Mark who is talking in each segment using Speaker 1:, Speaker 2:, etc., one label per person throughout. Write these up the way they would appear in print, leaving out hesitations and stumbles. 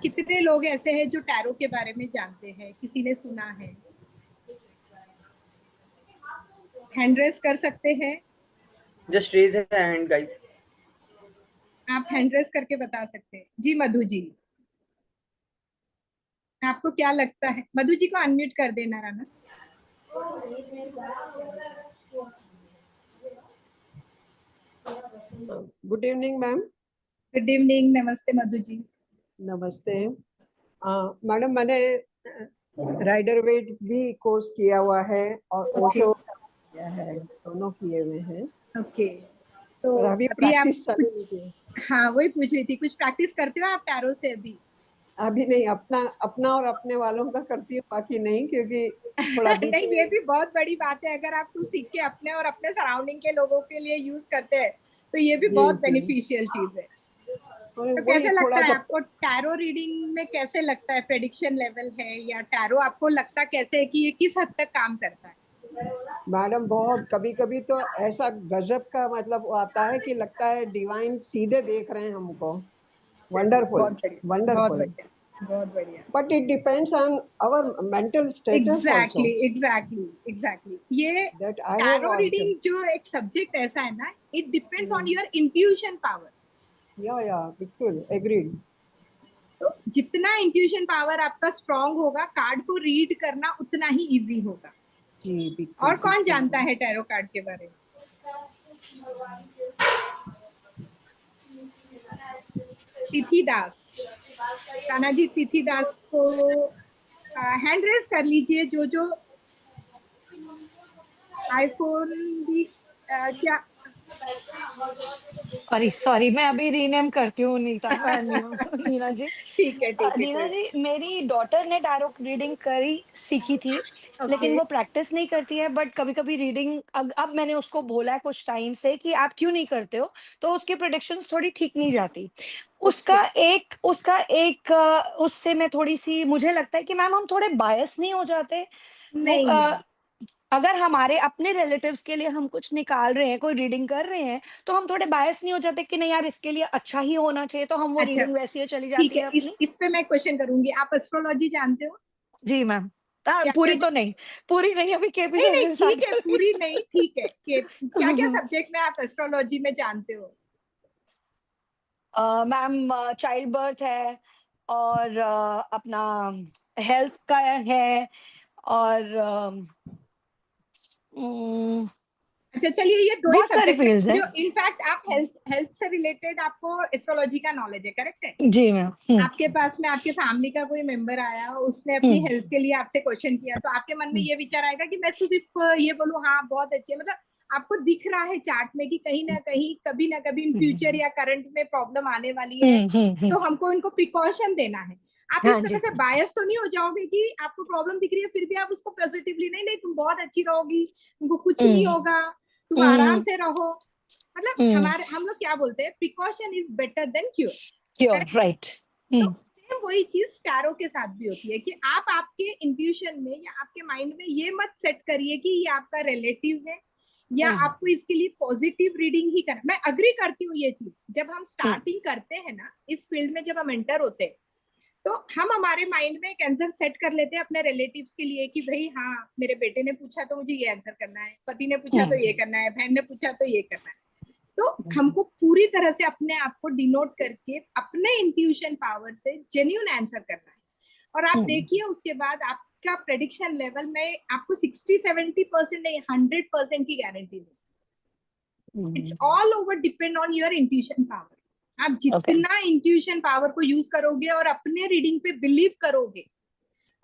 Speaker 1: कितने लोग ऐसे हैं जो टैरो के बारे में जानते हैं, किसी ने सुना है? हैंड रेस कर सकते हैं।
Speaker 2: Just raise hand guys.
Speaker 1: आप हैंड रेस करके बता सकते हैं जी। मधु जी, आपको क्या लगता है? मधु जी को अनम्यूट कर देना Rana.
Speaker 3: Good evening ma'am.
Speaker 1: Good evening, नमस्ते मधु जी।
Speaker 3: नमस्ते मैडम, मैंने राइडर वेट भी कोर्स किया हुआ है और ओशो किया है, दोनों किए हुए हैं।
Speaker 1: ओके, तो
Speaker 3: और अभी
Speaker 1: अभी आप
Speaker 3: प्रैक्टिस चल
Speaker 1: कुछ,
Speaker 3: रही है।
Speaker 1: हाँ वही पूछ रही थी, कुछ प्रैक्टिस करते हो आप टैरो से अभी?
Speaker 3: अभी नहीं, अपना अपना और अपने वालों का करती हूँ, बाकी नहीं, क्योंकि थोड़ा बीच
Speaker 1: नहीं, ये
Speaker 3: में।
Speaker 1: भी बहुत बड़ी बात है। अगर आप कुछ सीख के अपने और अपने सराउंडिंग के लोगों के लिए यूज करते हैं तो ये भी
Speaker 3: जी
Speaker 1: बहुत
Speaker 3: जी,
Speaker 1: बेनिफिशियल चीज है।
Speaker 3: और
Speaker 1: तो
Speaker 3: वही
Speaker 1: कैसे लगता
Speaker 3: थोड़ा
Speaker 1: है
Speaker 3: जब
Speaker 1: आपको टैरो रीडिंग में? कैसे लगता है, प्रेडिक्शन लेवल है या टैरो आपको लगता कैसे है कि ये किस हद तक काम करता है?
Speaker 3: मैडम बहुत कभी कभी तो ऐसा गजब का मतलब वो आता है कि लगता है डिवाइन सीधे देख रहे हैं हमको।
Speaker 1: चलिए,
Speaker 3: वंडरफुल,
Speaker 1: बहुत बढ़िया, बहुत
Speaker 3: वंडरफुल।
Speaker 1: बढ़िया, बहुत बढ़िया।
Speaker 3: But it depends on our mental status also,
Speaker 1: exactly exactly exactly. ये
Speaker 3: that I have
Speaker 1: tarot
Speaker 3: watched.
Speaker 1: Reading जो एक सब्जेक्ट ऐसा है ना, it depends on your intuition power.
Speaker 3: Yeah, बिल्कुल agreed.
Speaker 1: तो जितना इंट्यूशन पावर आपका स्ट्रांग होगा, कार्ड को रीड करना उतना ही इजी होगा।
Speaker 3: जी
Speaker 1: और
Speaker 3: बिल्कुल
Speaker 1: कौन
Speaker 3: बिल्कुल।
Speaker 1: जानता है टैरो कार्ड के बारे में? तिथि दास, कान्हा जी, तिथि दास को हैंड रेस कर लीजिए। जो आईफोन भी क्या?
Speaker 4: सॉरी सॉरी, मैं अभी रीनेम करती हूँ नीता। नीना जी।
Speaker 1: ठीक है, ठीक है,
Speaker 4: नीना
Speaker 1: कोई।
Speaker 4: जी, मेरी डॉटर ने टैरो रीडिंग करी सीखी थी,
Speaker 1: ओके,
Speaker 4: लेकिन वो प्रैक्टिस नहीं करती है। बट कभी कभी रीडिंग, अब मैंने उसको बोला है कुछ टाइम से कि आप क्यों नहीं करते हो, तो उसकी प्रेडिक्शंस थोड़ी ठीक नहीं जाती।
Speaker 1: ओके।
Speaker 4: उसका एक उससे मैं थोड़ी सी, मुझे लगता है कि मैम हम थोड़े बायस नहीं हो जाते? वो
Speaker 1: नहीं नहीं।
Speaker 4: अगर हमारे अपने रिलेटिव्स के लिए हम कुछ निकाल रहे हैं, कोई रीडिंग कर रहे हैं, तो हम थोड़े बायस नहीं हो जाते कि नहीं यार इसके लिए अच्छा ही होना चाहिए, तो हम वो
Speaker 1: अच्छा,
Speaker 4: रीडिंग वैसी ही चली
Speaker 1: ठीक
Speaker 4: जाती
Speaker 1: है।
Speaker 4: है
Speaker 1: इस
Speaker 4: अपनी?
Speaker 1: इस पे मैं क्वेश्चन करूंगी। आप एस्ट्रोलॉजी जानते हो?
Speaker 4: जी मैम।
Speaker 1: क्या क्या
Speaker 4: पूरी तो नहीं, पूरी नहीं, अभी केपी
Speaker 1: नहीं
Speaker 4: सर
Speaker 1: नहीं,
Speaker 4: के साथ
Speaker 1: ठीक है,
Speaker 4: कर रही
Speaker 1: पूरी नहीं, ठीक है। कि क्या क्या
Speaker 4: हूँ।
Speaker 1: सब्जेक्ट में आप एस्ट्रोलॉजी में जानते हो?
Speaker 4: मैम, चाइल्ड बर्थ है, और अपना हेल्थ का है, और उम,
Speaker 1: अच्छा, चलिए, ये दो ही
Speaker 4: बहुत सारी
Speaker 1: सब्जेक्ट
Speaker 4: फील्ड्स
Speaker 1: है
Speaker 4: हैं।
Speaker 1: जो इनफैक्ट आप हेल्थ हेल्थ से रिलेटेड आपको एस्ट्रोलॉजी का नॉलेज है, करेक्ट है?
Speaker 4: जी मैम।
Speaker 1: आपके पास में आपके फैमिली का कोई मेंबर आया, उसने अपनी
Speaker 4: हम्म
Speaker 1: हेल्थ के लिए आपसे क्वेश्चन किया, तो आपके मन में
Speaker 4: हम्म
Speaker 1: ये विचार आएगा कि मैं इसको सिर्फ ये बोलूं, हाँ बहुत अच्छी है, मतलब आपको दिख रहा है चार्ट में कि कहीं ना कहीं कभी ना कभी इन फ्यूचर
Speaker 4: हम्म
Speaker 1: या करंट में प्रॉब्लम आने वाली है,
Speaker 4: हम्म।
Speaker 1: तो हमको इनको प्रिकॉशन देना है। आप इस
Speaker 4: हाँ
Speaker 1: तरह
Speaker 4: जी।
Speaker 1: से बायस तो नहीं हो जाओगे कि आपको प्रॉब्लम दिख रही है फिर भी आप उसको पॉजिटिवली, नहीं नहीं तुम बहुत अच्छी रहोगी, तुमको कुछ नहीं
Speaker 4: हम्म
Speaker 1: होगा, तुम आराम
Speaker 4: हम्म
Speaker 1: से रहो। मतलब
Speaker 4: हम्म।
Speaker 1: हम लोग क्या बोलते हैं, precaution is better than cure.
Speaker 4: Sure, right.
Speaker 1: तो सेम वही चीज टैरो के साथ भी होती है कि आप आपके इंट्यूशन में या आपके माइंड में ये मत सेट करिए कि ये आपका रिलेटिव है या
Speaker 4: हम्म
Speaker 1: आपको इसके लिए पॉजिटिव रीडिंग ही करना। मैं अग्री करती हूँ ये चीज। जब हम
Speaker 4: हम्म
Speaker 1: स्टार्टिंग करते हैं ना इस फील्ड में, जब हम एंटर होते हैं, तो हम हमारे माइंड में एक आंसर सेट कर लेते हैं अपने रिलेटिव्स के लिए कि भाई हाँ, मेरे बेटे ने पूछा तो मुझे ये आंसर करना है, पति ने पूछा तो ये
Speaker 4: हम्म
Speaker 1: करना है, बहन ने पूछा तो ये करना है। तो हमको पूरी तरह से अपने आप को डिनोट करके अपने इंट्यूशन पावर से जेन्यून आंसर करना है। और आप
Speaker 4: हम्म
Speaker 1: देखिए उसके बाद आपका प्रेडिक्शन लेवल में आपको 60-70% नहीं, 100% की गारंटी है। It's all over depend on your intuition power. आप
Speaker 4: ओके।
Speaker 1: जितना इंट्यूशन पावर को यूज करोगे और अपने रीडिंग पे बिलीव करोगे।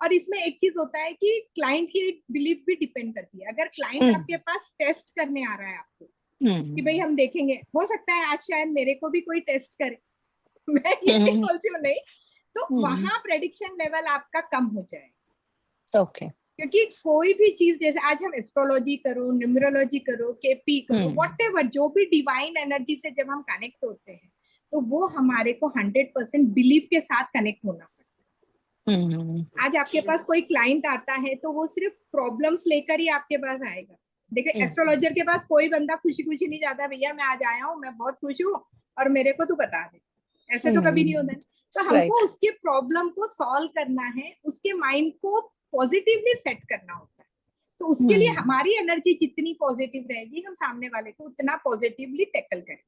Speaker 1: और इसमें एक चीज होता है कि क्लाइंट की बिलीफ भी डिपेंड करती है। अगर क्लाइंट
Speaker 4: हम्म
Speaker 1: आपके पास टेस्ट करने आ रहा है आपको कि भाई
Speaker 4: हम्म
Speaker 1: हम देखेंगे, हो सकता है आज शायद मेरे को भी कोई टेस्ट करे, मैं ये नहीं
Speaker 4: हम्म
Speaker 1: बोलती हूँ नहीं, तो
Speaker 4: हम्म।
Speaker 1: वहां प्रेडिक्शन लेवल आपका कम हो जाए।
Speaker 4: ओके।
Speaker 1: क्योंकि कोई भी चीज, जैसे आज हम एस्ट्रोलॉजी करो, न्यूमरोलॉजी करो, केपी करो,
Speaker 4: हम्म
Speaker 1: वॉट एवर, जो भी डिवाइन एनर्जी से जब हम कनेक्ट होते हैं, तो वो हमारे को 100% बिलीव के साथ कनेक्ट होना पड़ता
Speaker 4: हम्म
Speaker 1: है। आज आपके पास कोई क्लाइंट आता है तो वो सिर्फ प्रॉब्लम्स लेकर ही आपके पास आएगा। देखिए,
Speaker 4: हम्म
Speaker 1: एस्ट्रोलॉजर के पास कोई बंदा खुशी खुशी नहीं जाता, भैया मैं आज आया हूँ, मैं बहुत खुश हूँ और मेरे को तू बता दे। ऐसे तो कभी नहीं होता है। तो हमको उसके प्रॉब्लम को सॉल्व करना है, उसके माइंड को पॉजिटिवली सेट करना होता है। तो उसके लिए हमारी एनर्जी जितनी पॉजिटिव रहेगी, हम सामने वाले को उतना पॉजिटिवली टैकल करें।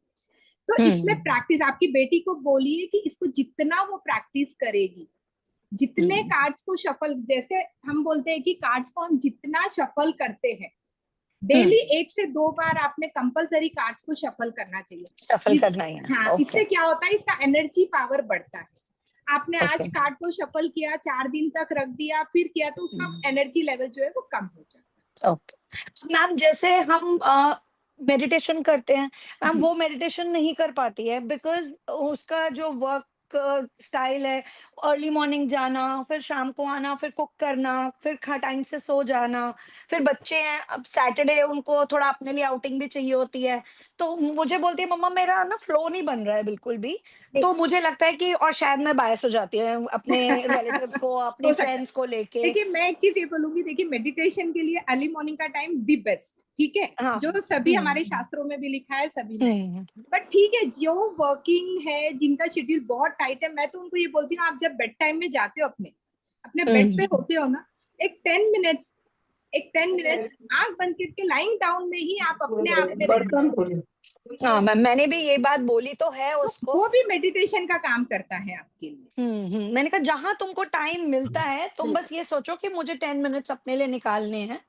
Speaker 1: तो इसमें प्रैक्टिस, आपकी बेटी को बोलिए कि इसको जितना वो प्रैक्टिस करेगी, जितने कार्ड्स को शफल, जैसे हम बोलते हैं कि कार्ड्स को हम जितना शफल करते हैं, डेली 1 से 2 बार आपने कंपलसरी कार्ड्स को शफल करना चाहिए।
Speaker 4: शफल करना ही है।
Speaker 1: हाँ, इससे क्या होता है, इसका एनर्जी पावर बढ़ता है। आपने आज
Speaker 4: Okay.
Speaker 1: कार्ड को शफल किया, 4 दिन तक रख दिया, फिर किया, तो उसका एनर्जी लेवल जो है वो कम हो जाता है।
Speaker 4: ओके मैम, जैसे हम मेडिटेशन करते हैं मैम,
Speaker 1: जी।
Speaker 4: वो मेडिटेशन नहीं कर पाती है बिकॉज उसका जो वर्क स्टाइल है, अर्ली मॉर्निंग जाना, फिर शाम को आना, फिर कुक करना, फिर टाइम से सो जाना, फिर बच्चे हैं, अब सैटरडे उनको थोड़ा अपने लिए आउटिंग भी चाहिए होती है, तो मुझे बोलती है मम्मा मेरा ना फ्लो नहीं बन रहा है बिल्कुल भी। तो मुझे लगता है कि, और शायद मैं बायस हो जाती है अपने रिलेटिव्स को, अपनी
Speaker 1: हो सकता है।
Speaker 4: फ्रेंड्स को लेके।
Speaker 1: देखिए, मैं एक चीज ये बोलूंगी, देखिए मेडिटेशन के लिए अर्ली मॉर्निंग का टाइम दी बेस्ट, ठीक है,
Speaker 4: हाँ।
Speaker 1: जो सभी हमारे शास्त्रों में भी लिखा है, सभी में।
Speaker 4: हम्म
Speaker 1: बट ठीक है, जो वर्किंग है, जिनका शेड्यूल बहुत टाइट है, मैं तो उनको ये बोलती हूँ, आप जब बेड टाइम में जाते हो, अपने अपने बेड पे होते हो ना, एक 10 मिनट्स आंख बंद करके लाइंग डाउन में ही आप अपने आप में रहना,
Speaker 4: हाँ मैम, मैंने भी ये बात बोली तो है
Speaker 1: तो
Speaker 4: उसको।
Speaker 1: वो भी मेडिटेशन का काम करता है आपके लिए।
Speaker 4: मैंने कहा जहां तुमको टाइम मिलता है तुम बस ये सोचो कि मुझे 10 मिनट्स अपने लिए निकालने हैं।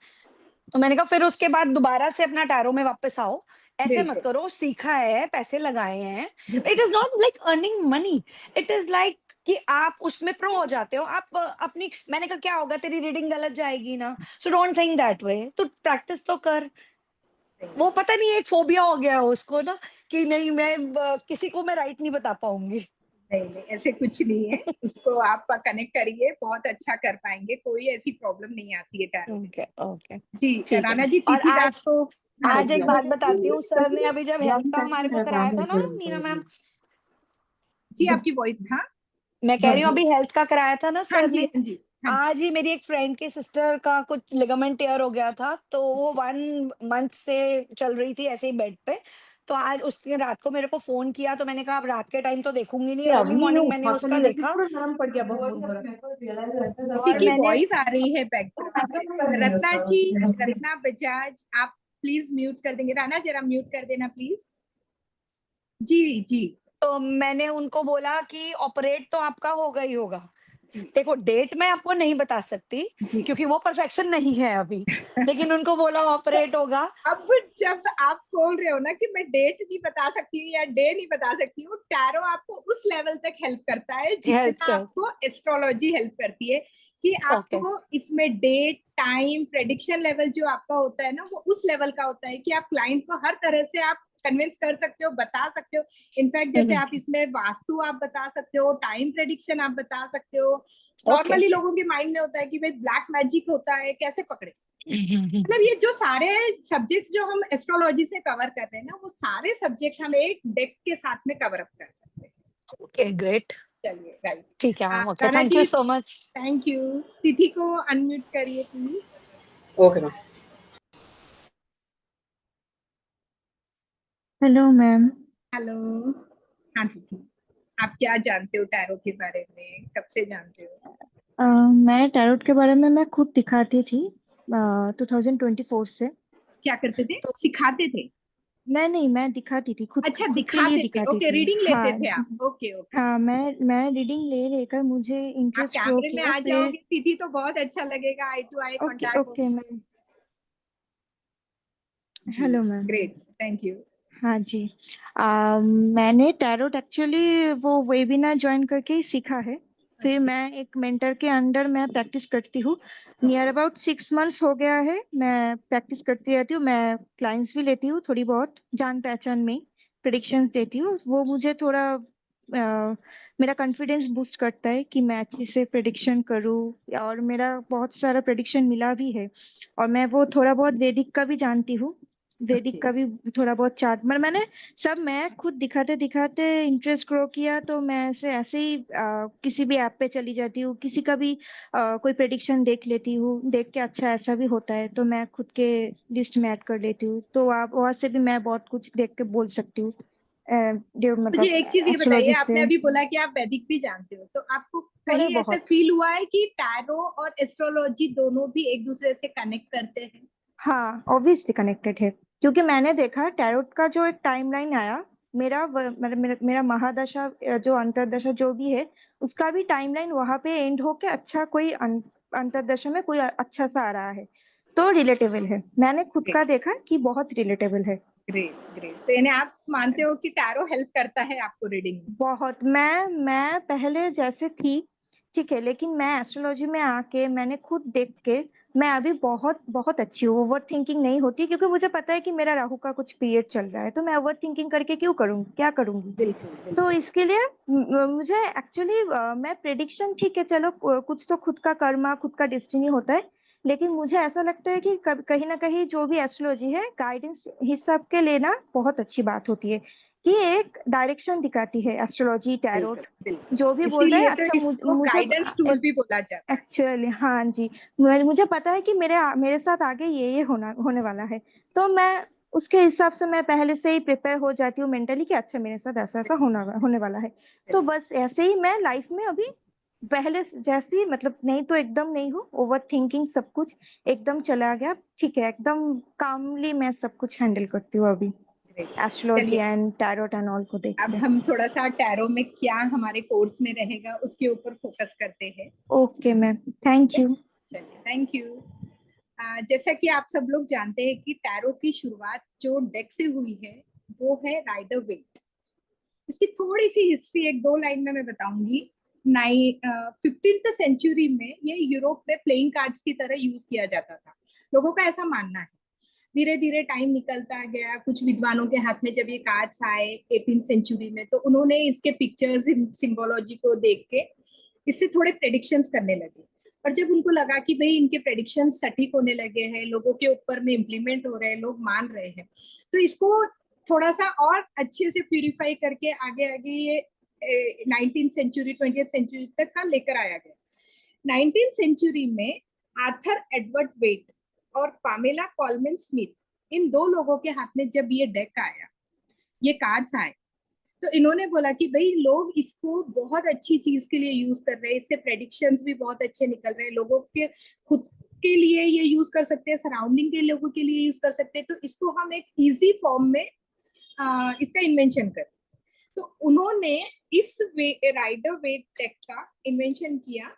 Speaker 4: तो मैंने कहा फिर उसके बाद दोबारा से अपना टैरो में वापस आओ, ऐसे मत
Speaker 1: बिल्कुल।
Speaker 4: करो, सीखा है, पैसे लगाए हैं। It is not like earning money, it is like कि आप उसमें प्रो हो जाते हो। आप अपनी, मैंने कहा क्या होगा, तेरी रीडिंग गलत जाएगी ना, so don't think that way, तो प्रैक्टिस तो कर। वो पता नहीं एक फोबिया हो गया है उसको ना, कि नहीं मैं किसी को मैं राइट नहीं बता पाऊंगी।
Speaker 1: नहीं नहीं, ऐसे कुछ नहीं है, उसको आप कनेक्ट करिए, बहुत अच्छा कर पाएंगे, कोई ऐसी प्रॉब्लम नहीं आती है टैरो में।
Speaker 4: ओके ओके
Speaker 1: जी,
Speaker 4: ठीक है।
Speaker 1: राणा जी,
Speaker 4: और
Speaker 1: तिथि दास
Speaker 4: आज
Speaker 1: को। हाँ
Speaker 4: आज
Speaker 1: जी,
Speaker 4: एक बात बताती हूँ, सर ने अभी जब हेल्थ का हमारे को कराया था ना नीना मैम,
Speaker 1: जी आपकी वॉइस। हाँ
Speaker 4: मैं कह रही हूँ अभी हेल्थ का कराया था ना
Speaker 1: हाँ
Speaker 4: सर
Speaker 1: जी,
Speaker 4: ने,
Speaker 1: हाँ जी, हाँ जी।
Speaker 4: आज ही मेरी एक फ्रेंड की सिस्टर का कुछ लिगामेंट टेयर हो गया था, तो वो 1 मंथ से चल रही थी ऐसे ही बेड पे। तो आज उसने रात को मेरे को फोन किया, तो मैंने कहा अब रात के टाइम तो देखूंगी नहीं, अर्ली मॉर्निंग मैंने उसका देखा।
Speaker 3: नाम पड़ गया बहुत
Speaker 1: किसी
Speaker 4: और
Speaker 1: की
Speaker 4: मैंने
Speaker 1: वॉइस आ रही है बैकग्राउंड से। रत्ना जी, रत्ना बजाज, आप प्लीज म्यूट कर देंगे, राणा जरा म्यूट कर देना प्लीज। जी जी
Speaker 4: तो मैंने उनको बोला कि ऑपरेट तो आपका होगा ही होगा।
Speaker 1: जी
Speaker 4: देखो डेट मैं आपको नहीं बता सकती
Speaker 1: जी।
Speaker 4: क्योंकि वो परफेक्शन नहीं है अभी, लेकिन उनको बोला
Speaker 1: तो
Speaker 4: ऑपरेट होगा।
Speaker 1: अब जब आप बोल रहे हो ना कि मैं डेट नहीं बता सकती हूँ या डे नहीं बता सकती हूँ, टैरो आपको उस लेवल तक हेल्प करता है
Speaker 4: हेल्प
Speaker 1: जितना
Speaker 4: कर।
Speaker 1: आपको एस्ट्रोलॉजी हेल्प करती है, कि
Speaker 4: ओके।
Speaker 1: आपको इसमें डेट टाइम प्रेडिक्शन लेवल जो आपका होता है ना, वो उस लेवल का होता है कि आप क्लाइंट को हर तरह से आप कन्विंस कर सकते हो, बता सकते हो। इनफैक्ट जैसे आप इसमें वास्तु आप बता सकते हो, टाइम प्रेडिक्शन आप बता सकते हो।
Speaker 4: ओके।
Speaker 1: नॉर्मली लोगों के माइंड में होता है कि भाई ब्लैक मैजिक होता है, कैसे पकड़े। मतलब ये जो सारे सब्जेक्ट्स जो हम एस्ट्रोलॉजी से कवर कर रहे हैं ना, वो सारे सब्जेक्ट हम एक डेक के साथ में कवर अप कर सकते हैं।
Speaker 4: Okay great.
Speaker 1: चलिए, राइट।
Speaker 4: ठीक है ma'am, okay,
Speaker 1: Rana
Speaker 4: thank
Speaker 1: ji,
Speaker 4: you so much.
Speaker 1: Thank you. Tithi को अनम्यूट करिए please.
Speaker 2: Okay, ma'am.
Speaker 5: Hello ma'am.
Speaker 1: Hello. हाँ तिथि, आप क्या जानते हो टैरो के बारे में, कब से जानते हो?
Speaker 5: मैं टैरोट के बारे में मैं खुद दिखाती थी 2024 से।
Speaker 1: क्या करते थे,
Speaker 5: तो
Speaker 1: सिखाते थे?
Speaker 5: नहीं नहीं, मैं दिखाती थी, खुद
Speaker 1: अच्छा,
Speaker 5: खुद के लिए
Speaker 1: दिखाते थे,
Speaker 5: दिखाती
Speaker 1: ओके,
Speaker 5: थी।
Speaker 1: रीडिंग लेते
Speaker 5: हाँ
Speaker 1: थे आप, ओके ओके।
Speaker 5: हाँ, मैं रीडिंग ले लेकर मुझे
Speaker 1: आप
Speaker 5: इंटरेस्ट ग्रो
Speaker 1: कैमरे में
Speaker 5: किया
Speaker 1: आ
Speaker 5: फिर।
Speaker 1: जाओगे तिथि तो बहुत अच्छा लगेगा, eye to eye
Speaker 5: okay
Speaker 1: contact हो।
Speaker 5: Okay ma'am.
Speaker 1: जी,
Speaker 5: hello ma'am.
Speaker 1: Great, thank you.
Speaker 5: हाँ जी। मैंने टैरोट एक्चुअली वो वेबिनार ज्वाइन करके ही सीखा है। फिर मैं एक मेंटर के अंडर मैं प्रैक्टिस करती हूँ। नियर अबाउट 6 मंथ्स हो गया है मैं प्रैक्टिस करती रहती हूँ। मैं क्लाइंट्स भी लेती हूँ, थोड़ी बहुत जान पहचान में प्रिडिक्शंस देती हूँ। वो मुझे थोड़ा मेरा कॉन्फिडेंस बूस्ट करता है कि मैं अच्छे से प्रिडिक्शन करूँ, और मेरा बहुत सारा प्रिडिक्शन मिला भी है। और मैं वो थोड़ा बहुत वैदिक का भी जानती हूँ,
Speaker 1: ओके।
Speaker 5: वैदिक का भी थोड़ा बहुत चार्ट मैंने सब मैं खुद दिखाते दिखाते इंटरेस्ट ग्रो किया। तो मैं ऐसे ऐसे ही किसी भी ऐप पे चली जाती हूँ, किसी का भी कोई प्रेडिक्शन देख लेती हूँ, देख के अच्छा ऐसा भी होता है तो मैं खुद के लिस्ट में ऐड कर लेती हूँ। तो आप वहां से भी मैं बहुत कुछ देख के बोल सकती हूँ,
Speaker 1: मुझे एक चीज ये बताइए,
Speaker 5: एस्ट्रोलॉजी
Speaker 1: आपने
Speaker 5: से
Speaker 1: अभी बोला कि आप वैदिक भी जानते हो, तो आपको
Speaker 5: थोड़े
Speaker 1: कहीं ऐसा
Speaker 5: बहुत।
Speaker 1: फील हुआ है कि टैरो और एस्ट्रोलॉजी दोनों भी एक दूसरे से कनेक्ट करते हैं?
Speaker 5: हाँ, ऑब्वियसली कनेक्टेड है, क्योंकि मैंने देखा टैरोट का जो एक टाइमलाइन आया, मेरा महादशा जो अंतरदशा जो भी है, उसका भी टाइमलाइन वहां पे एंड होके अच्छा कोई अंतरदशा में कोई अच्छा सा आ रहा है, तो रिलेटेबल है। मैंने खुद का देखा कि बहुत रिलेटेबल है।
Speaker 1: Great great. तो यानी आप मानते हो कि टैरो हेल्प करता है आपको रीडिंग में?
Speaker 5: बहुत। मैं पहले जैसे थी, ठीक है, लेकिन मैं एस्ट्रोलॉजी में आके मैंने खुद देख के मैं अभी बहुत बहुत अच्छी हूँ। ओवर थिंकिंग नहीं होती, क्योंकि मुझे पता है कि मेरा राहु का कुछ पीरियड चल रहा है, तो मैं ओवर थिंकिंग करके क्यों करूँगी, क्या करूँगी।
Speaker 1: बिल्कुल
Speaker 5: तो
Speaker 1: बिल्कुल।
Speaker 5: इसके लिए मुझे एक्चुअली मैं प्रेडिक्शन, ठीक है चलो, कुछ तो खुद का कर्मा खुद का डेस्टिनी होता है, लेकिन मुझे ऐसा लगता है कि कहीं ना कहीं जो भी एस्ट्रोलॉजी है, गाइडेंस हिसाब के लेना बहुत अच्छी बात होती है, कि एक डायरेक्शन दिखाती है एस्ट्रोलॉजी
Speaker 1: बिल्कुल
Speaker 5: टैरोट। जो भी
Speaker 1: बिल्कुल,
Speaker 5: बोल रहे
Speaker 1: इसीलिए
Speaker 5: हैं,
Speaker 1: तो
Speaker 5: अच्छा
Speaker 1: इसको
Speaker 5: मुझे
Speaker 1: गाइडेंस टूल भी बोला जाता है।
Speaker 5: एक्चुअली हाँ जी, मुझे पता है कि मेरे साथ आगे ये होने वाला है, तो मैं उसके हिसाब से मैं पहले से ही प्रिपेयर हो जाती हूँ मेंटली, कि अच्छा मेरे साथ ऐसा ऐसा होने वाला है। तो
Speaker 1: बिल्कुल।
Speaker 5: बस ऐसे ही मैं लाइफ में अभी पहले जैसी, मतलब नहीं तो एकदम नहीं हूँ, ओवर थिंकिंग सब कुछ एकदम चला गया, ठीक है, एकदम कामली मैं सब कुछ हैंडल करती हूँ अभी,
Speaker 1: ग्रेट।
Speaker 5: एस्ट्रोलॉजी
Speaker 1: चलिए,
Speaker 5: एंड टैरोट एंड ऑल को देख
Speaker 1: अब
Speaker 5: के।
Speaker 1: हम थोड़ा सा टैरो में क्या हमारे कोर्स में रहेगा उसके ऊपर फोकस करते हैं।
Speaker 5: ओके मैम,
Speaker 1: ठीक
Speaker 5: थैंक
Speaker 1: है,
Speaker 5: यू।
Speaker 1: चलिए, थैंक यू। जैसा कि आप सब लोग जानते हैं कि टैरो की शुरुआत जो डेक से हुई है वो है राइडर वेट। इसकी थोड़ी सी हिस्ट्री एक दो लाइन में मैं बताऊंगी। 15th सेंचुरी में ये यूरोप में प्लेइंग कार्ड्स की तरह यूज किया जाता था, लोगों का ऐसा मानना है। धीरे धीरे टाइम निकलता गया, कुछ विद्वानों के हाथ में जब ये कार्ड्स आए 18th सेंचुरी में, तो उन्होंने इसके पिक्चर्स सिंबोलॉजी को देख के इससे थोड़े प्रेडिक्शंस करने लगे। और जब उनको लगा कि भाई इनके प्रेडिक्शन सटीक होने लगे हैं, लोगों के ऊपर में इम्प्लीमेंट हो रहे हैं, लोग मान रहे हैं, तो इसको थोड़ा सा और अच्छे से प्यूरिफाई करके आगे आगे ये 19th सेंचुरी 20th सेंचुरी तक का लेकर आया गया। 19th सेंचुरी में आर्थर एडवर्ड वेट और पामेला कॉलमैन स्मिथ, इन दो लोगों के हाथ में जब ये डेक आया, ये कार्ड्स आए, तो इन्होंने बोला कि भाई लोग इसको बहुत अच्छी चीज के लिए यूज कर रहे हैं, इससे प्रेडिक्शंस भी बहुत अच्छे निकल रहे हैं, लोगों के खुद के लिए ये यूज कर सकते हैं, सराउंडिंग के लोगों के लिए यूज कर सकते हैं, तो इसको हम एक इजी फॉर्म में इसका इन्वेंशन कर। तो उन्होंने इस राइडर वेट टेक का इन्वेंशन किया,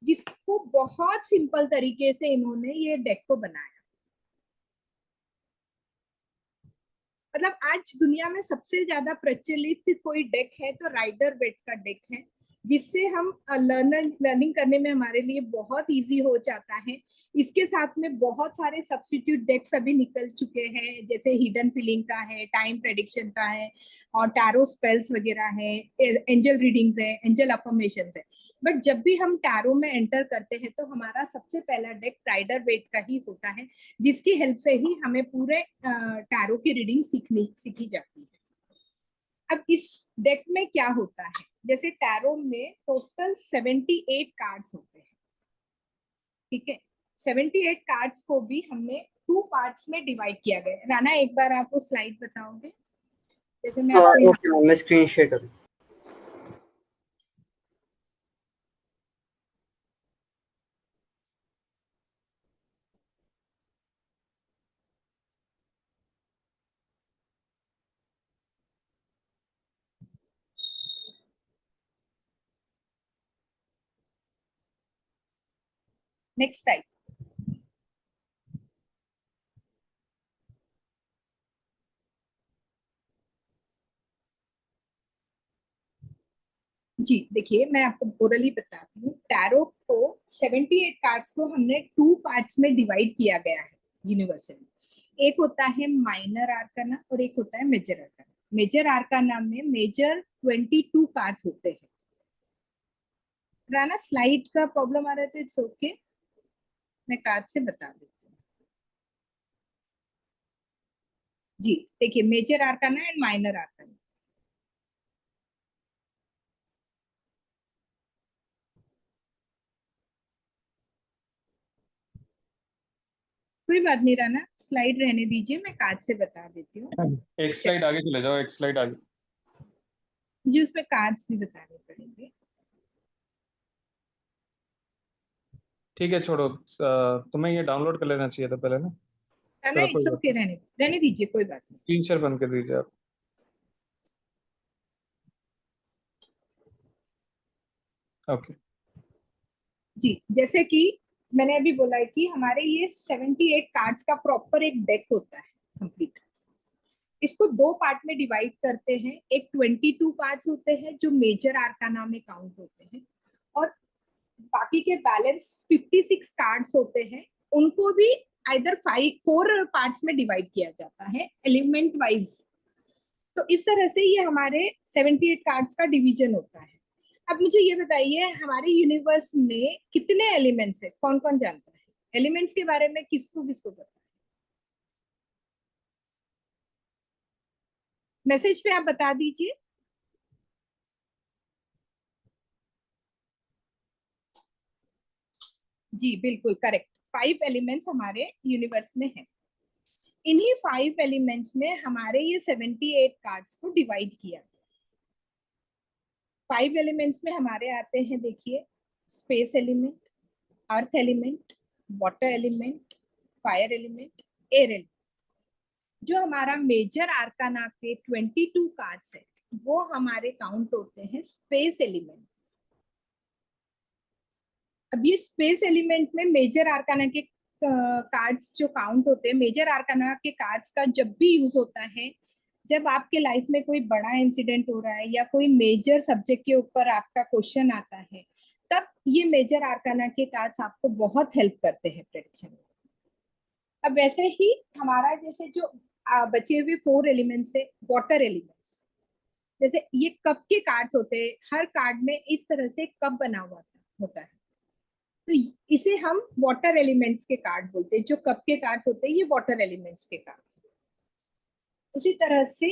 Speaker 1: जिसको बहुत सिंपल तरीके से इन्होंने ये डेक को बनाया। मतलब आज दुनिया में सबसे ज्यादा प्रचलित कोई डेक है तो राइडर वेट का डेक है, जिससे हम लर्निंग करने में हमारे लिए बहुत इजी हो जाता है। इसके साथ में बहुत सारे सब्स्टिट्यूट डेक्स अभी निकल चुके हैं, जैसे हिडन फीलिंग का है, टाइम प्रेडिक्शन का है, और टैरो स्पेल्स वगैरह है, एंजल रीडिंग्स है, एंजल अफर्मेशन है। बट जब भी हम टैरो में एंटर करते हैं तो हमारा सबसे पहला डेक राइडर वेट का ही होता है, जिसकी हेल्प से ही हमें पूरे टैरो की रीडिंग सीखी जाती है। अब इस डेक में क्या होता है, जैसे टैरो में टोटल 78 कार्ड्स होते हैं, ठीक है। 78 कार्ड्स को भी हमने 2 पार्ट्स में डिवाइड किया गया है। राना, एक बार आप वो स्लाइड बताओगे, जैसे मैं आपको यहाँ।
Speaker 2: ओके मैम, मैं स्क्रीन शेयर करूँ।
Speaker 1: Next type. जी देखिए, मैं आपको ओरली बताती हूँ। टैरो को 78 कार्ड्स को हमने 2 पार्ट्स में डिवाइड किया गया है यूनिवर्सली। एक होता है माइनर आर्काना और एक होता है मेजर आर्काना। मेजर आर्काना में मेजर 22 कार्ड्स होते हैं। राना, स्लाइड का प्रॉब्लम आ रहा है तो इट्स ओके, मैं कार्ड से बता देती हूँ। जी देखिए, major arcana and minor arcana. कोई बात नहीं राना, स्लाइड रहने दीजिए, मैं कार्ड से बता देती हूँ।
Speaker 6: एक स्लाइड आगे चले जाओ, एक स्लाइड आगे।
Speaker 1: जी उसमें कार्ड्स भी बताने पड़ेंगे।
Speaker 6: ठीक है छोड़ो, तुम्हें ये डाउनलोड कर लेना चाहिए था पहले ना।
Speaker 1: राना
Speaker 6: चलो कोई
Speaker 1: इट्स
Speaker 6: बात
Speaker 1: ओके,
Speaker 6: नहीं,
Speaker 1: रहने दीजिए, कोई बात नहीं।
Speaker 6: स्क्रीन शेयर बंद कर दीजिए आप। ओके
Speaker 1: जी जैसे कि मैंने अभी बोला है कि हमारे ये 78 कार्ड्स का प्रॉपर एक डेक होता है कंप्लीट। इसको दो पार्ट में डिवाइड करते हैं। एक 22 कार्ड्स होते हैं जो मेजर आर्काना में काउंट होते हैं, और बाकी के बैलेंस 56 कार्ड्स होते हैं, उनको भी आइदर 4 पार्ट्स में डिवाइड किया जाता है एलिमेंट वाइज। तो इस तरह से ये हमारे 78 कार्ड्स का डिवीजन होता है। अब मुझे ये बताइए हमारे यूनिवर्स में कितने एलिमेंट्स है, कौन कौन जानता है? एलिमेंट्स के बारे में किसको किसको पता है? मैसेज पे आप बता दीजिए। जी बिल्कुल करेक्ट, 5 एलिमेंट्स हमारे यूनिवर्स में है। इन्हीं 5 एलिमेंट्स में हमारे ये 78 कार्ड्स को डिवाइड किया। 5 एलिमेंट्स में हमारे आते हैं, देखिए, space element, earth element, water element, fire element, air element. जो हमारा मेजर आर्काना के 22 कार्ड्स है वो हमारे काउंट होते हैं स्पेस एलिमेंट। अब ये स्पेस एलिमेंट में मेजर आर्काना के कार्ड्स जो काउंट होते हैं, मेजर आर्काना के कार्ड्स का जब भी यूज होता है जब आपके लाइफ में कोई बड़ा इंसिडेंट हो रहा है या कोई मेजर सब्जेक्ट के ऊपर आपका क्वेश्चन आता है, तब ये मेजर आर्काना के कार्ड्स आपको बहुत हेल्प करते हैं प्रेडिक्शन में। अब वैसे ही हमारा जैसे जो बचे हुए 4 एलिमेंट्स है, वाटर एलिमेंट्स, जैसे ये कप के कार्ड्स होते हैं, हर कार्ड में इस तरह से कप बना हुआ होता है, तो इसे हम वाटर एलिमेंट्स के कार्ड बोलते हैं। जो कप के कार्ड्स होते हैं ये वाटर एलिमेंट्स के कार्ड। उसी तरह से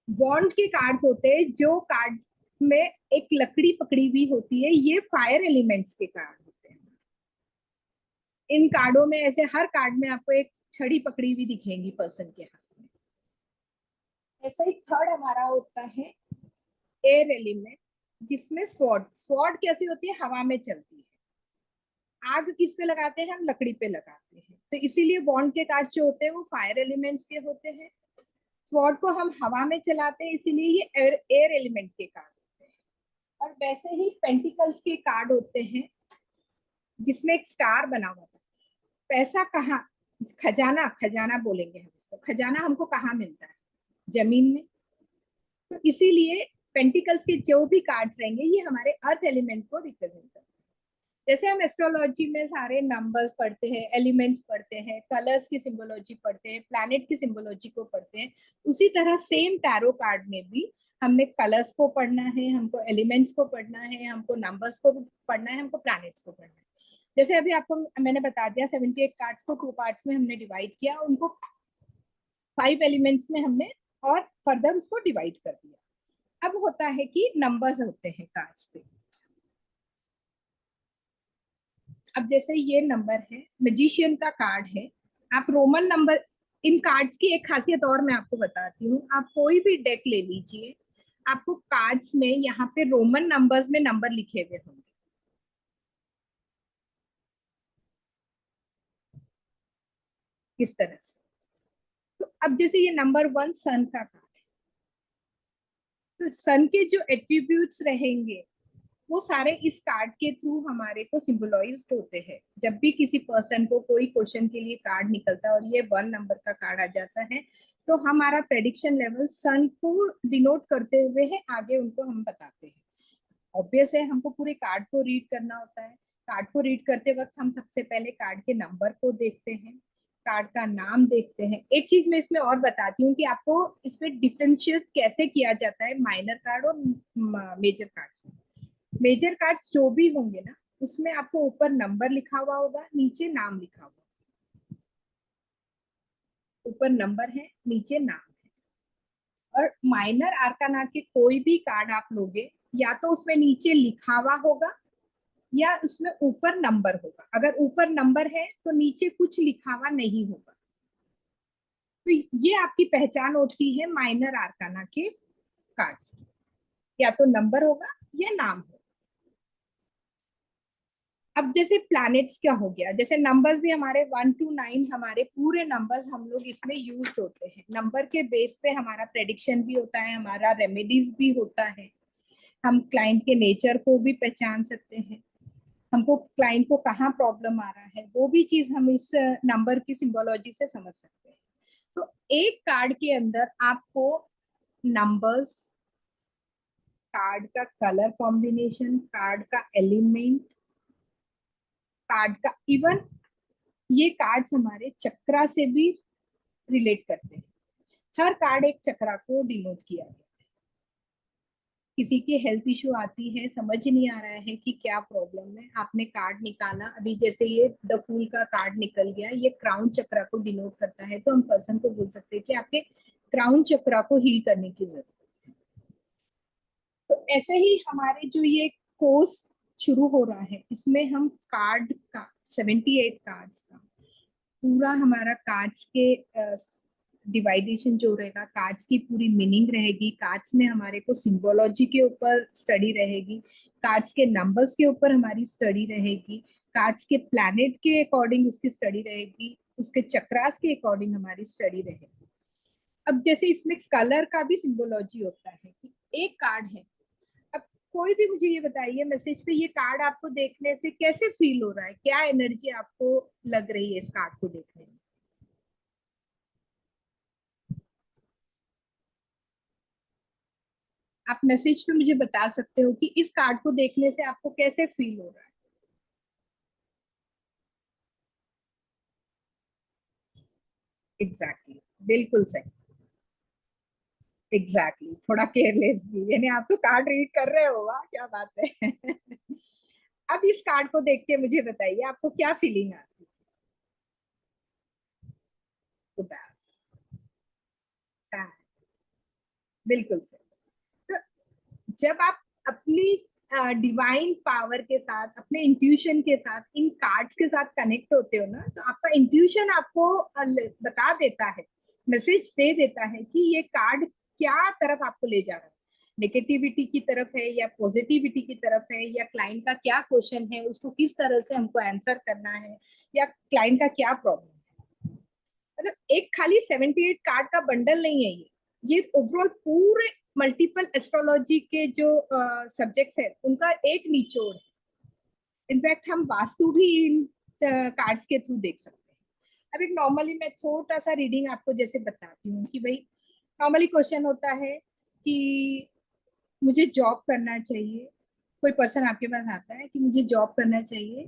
Speaker 1: बॉन्ड के कार्ड्स होते हैं, जो कार्ड में एक लकड़ी पकड़ी हुई होती है, ये फायर एलिमेंट्स के कार्ड होते हैं। इन कार्डों में ऐसे हर कार्ड में आपको एक छड़ी पकड़ी हुई दिखेगी पर्सन के हाथ में। ऐसा ही थर्ड हमारा होता है एयर एलिमेंट, जिसमें स्वॉर्ड कैसी होती है, हवा में चलती है। आग किस पे लगाते हैं हम? लकड़ी पे लगाते हैं। तो इसीलिए बॉन्ड के कार्ड जो होते हैं वो फायर एलिमेंट्स के होते हैं। स्वॉर्ड को हम हवा में चलाते हैं, इसीलिए ये एयर एलिमेंट के कार्ड होते हैं। और वैसे ही पेंटिकल्स के कार्ड होते हैं जिसमें एक स्टार बना हुआ था। पैसा कहाँ, खजाना बोलेंगे हम इसको, खजाना हमको कहाँ मिलता है? जमीन में। तो इसीलिए पेंटिकल्स के जो भी कार्ड्स रहेंगे ये हमारे अर्थ एलिमेंट को रिप्रेजेंट करते हैं। जैसे हम एस्ट्रोलॉजी में सारे नंबर्स पढ़ते हैं, एलिमेंट्स पढ़ते हैं, कलर्स की सिंबोलॉजी पढ़ते हैं, प्लैनेट की सिंबोलॉजी को पढ़ते हैं, उसी तरह सेम टैरो कार्ड में भी हमने कलर्स को पढ़ना है, हमको एलिमेंट्स को पढ़ना है, हमको नंबर्स को पढ़ना है, हमको प्लैनेट्स को पढ़ना है। जैसे अभी आपको मैंने बता दिया 78 कार्ड्स को 2 पार्ट्स में हमने डिवाइड किया, उनको 5 एलिमेंट्स में हमने और फर्दर उसको डिवाइड कर दिया। अब होता है कि नंबर्स होते हैं कार्ड्स पे। अब जैसे ये नंबर है, मैजिशियन का कार्ड है, आप रोमन नंबर, इन कार्ड्स की एक खासियत और मैं आपको बताती हूँ। आप कोई भी डेक ले लीजिए, आपको कार्ड्स में यहाँ पे रोमन नंबर्स में नंबर लिखे हुए होंगे। इस तरह से। तो अब जैसे ये नंबर 1 सन का कार्ड है, तो सन के जो एट्रीब्यूट्स रहेंगे वो सारे इस कार्ड के थ्रू हमारे को सिंबलाइज्ड होते हैं। जब भी किसी पर्सन को कोई क्वेश्चन के लिए कार्ड निकलता है और ये 1 नंबर का कार्ड आ जाता है, तो हमारा प्रेडिक्शन लेवल सन को डिनोट करते हुए है, आगे उनको हम बताते हैं। ऑब्वियस है हमको पूरे कार्ड को रीड करना होता है। कार्ड को रीड करते वक्त हम सबसे पहले कार्ड के नंबर को देखते हैं, कार्ड का नाम देखते हैं। एक चीज मैं इसमें और बताती हूँ कि आपको इसमें डिफरेंशिएट कैसे किया जाता है माइनर कार्ड और मेजर कार्ड। मेजर कार्ड्स जो भी होंगे ना, उसमें आपको ऊपर नंबर लिखा हुआ होगा, नीचे नाम लिखा हुआ। ऊपर नंबर है, नीचे नाम है। और माइनर आर्काना के कोई भी कार्ड आप लोगे, या तो उसमें नीचे लिखा हुआ होगा या उसमें ऊपर नंबर होगा। अगर ऊपर नंबर है तो नीचे कुछ लिखा हुआ नहीं होगा। तो ये आपकी पहचान होती है माइनर आर्काना के कार्ड्स की, या तो नंबर होगा या नाम होगा। अब जैसे प्लैनेट्स क्या हो गया, जैसे नंबर्स भी हमारे 1 to 9 हमारे पूरे नंबर्स हम लोग इसमें यूज होते हैं। नंबर के बेस पे हमारा प्रेडिक्शन भी होता है, हमारा रेमेडीज भी होता है, हम क्लाइंट के नेचर को भी पहचान सकते हैं, हमको क्लाइंट को कहाँ प्रॉब्लम आ रहा है वो भी चीज हम इस नंबर की सिंबोलॉजी से समझ सकते हैं। तो एक कार्ड के अंदर आपको नंबर्स, कार्ड का कलर कॉम्बिनेशन, कार्ड का एलिमेंट, कार्ड का इवन ये कार्ड्स हमारे चक्रा से भी रिलेट करते हैं। हर कार्ड एक चक्रा को डिनोट किया गया है। किसी की हेल्थ इशू आती है, समझ नहीं आ रहा है कि क्या प्रॉब्लम है, आपने कार्ड निकाला, अभी जैसे ये द फूल का कार्ड निकल गया, ये क्राउन चक्रा को डिनोट करता है, तो हम पर्सन को बोल सकते हैं कि आपके क्राउन चक्रा को हील करने की जरूरत है। तो ऐसे ही हमारे जो ये कोर्स शुरू हो रहा है, इसमें हम कार्ड का 78 कार्ड्स का पूरा हमारा कार्ड्स के डिवाइडेशन जो रहेगा, कार्ड्स की पूरी मीनिंग रहेगी, कार्ड्स में हमारे को सिंबोलॉजी के ऊपर स्टडी रहेगी, कार्ड्स के नंबर्स के ऊपर हमारी स्टडी रहेगी, कार्ड्स के प्लैनेट के अकॉर्डिंग उसकी स्टडी रहेगी, उसके चक्रास के अकॉर्डिंग हमारी स्टडी रहेगी। अब जैसे इसमें कलर का भी सिंबोलॉजी होता है कि एक कार्ड है, अब कोई भी मुझे ये बताइए मैसेज पे ये कार्ड आपको देखने से कैसे फील हो रहा है, क्या एनर्जी आपको लग रही है इस कार्ड को देखने में? आप मैसेज पे मुझे बता सकते हो कि इस कार्ड को देखने से आपको कैसे फील हो रहा है? एग्जैक्टली बिल्कुल सही, एग्जैक्टली थोड़ा केयरलेस भी, यानी आप तो कार्ड रीड कर रहे हो, वाह क्या बात है। अब इस कार्ड को देख के मुझे बताइए आपको क्या फीलिंग आती है? उदास, sad, बिल्कुल सही। तो जब आप अपनी डिवाइन पावर के साथ, अपने इंट्यूशन के साथ, इन कार्ड्स के साथ कनेक्ट होते हो ना, तो आपका इंट्यूशन आपको बता देता है, मैसेज दे देता है कि ये कार्ड क्या तरफ आपको ले जा रहा है, नेगेटिविटी की तरफ है या पॉजिटिविटी की तरफ है, या क्लाइंट का क्या क्वेश्चन है उसको किस तरह से हमको आंसर करना है, या क्लाइंट का क्या प्रॉब्लम है। मतलब एक खाली 78 कार्ड का बंडल नहीं है ये ओवरऑल पूरे मल्टीपल एस्ट्रोलॉजी के जो सब्जेक्ट्स है उनका एक निचोड़ है। इनफैक्ट हम वास्तु भी इन कार्ड्स के थ्रू देख सकते हैं। अब एक नॉर्मली मैं छोटा सा रीडिंग आपको जैसे बताती हूँ कि भाई नॉर्मली क्वेश्चन होता है कि मुझे जॉब करना चाहिए, कोई पर्सन आपके पास आता है कि मुझे जॉब करना चाहिए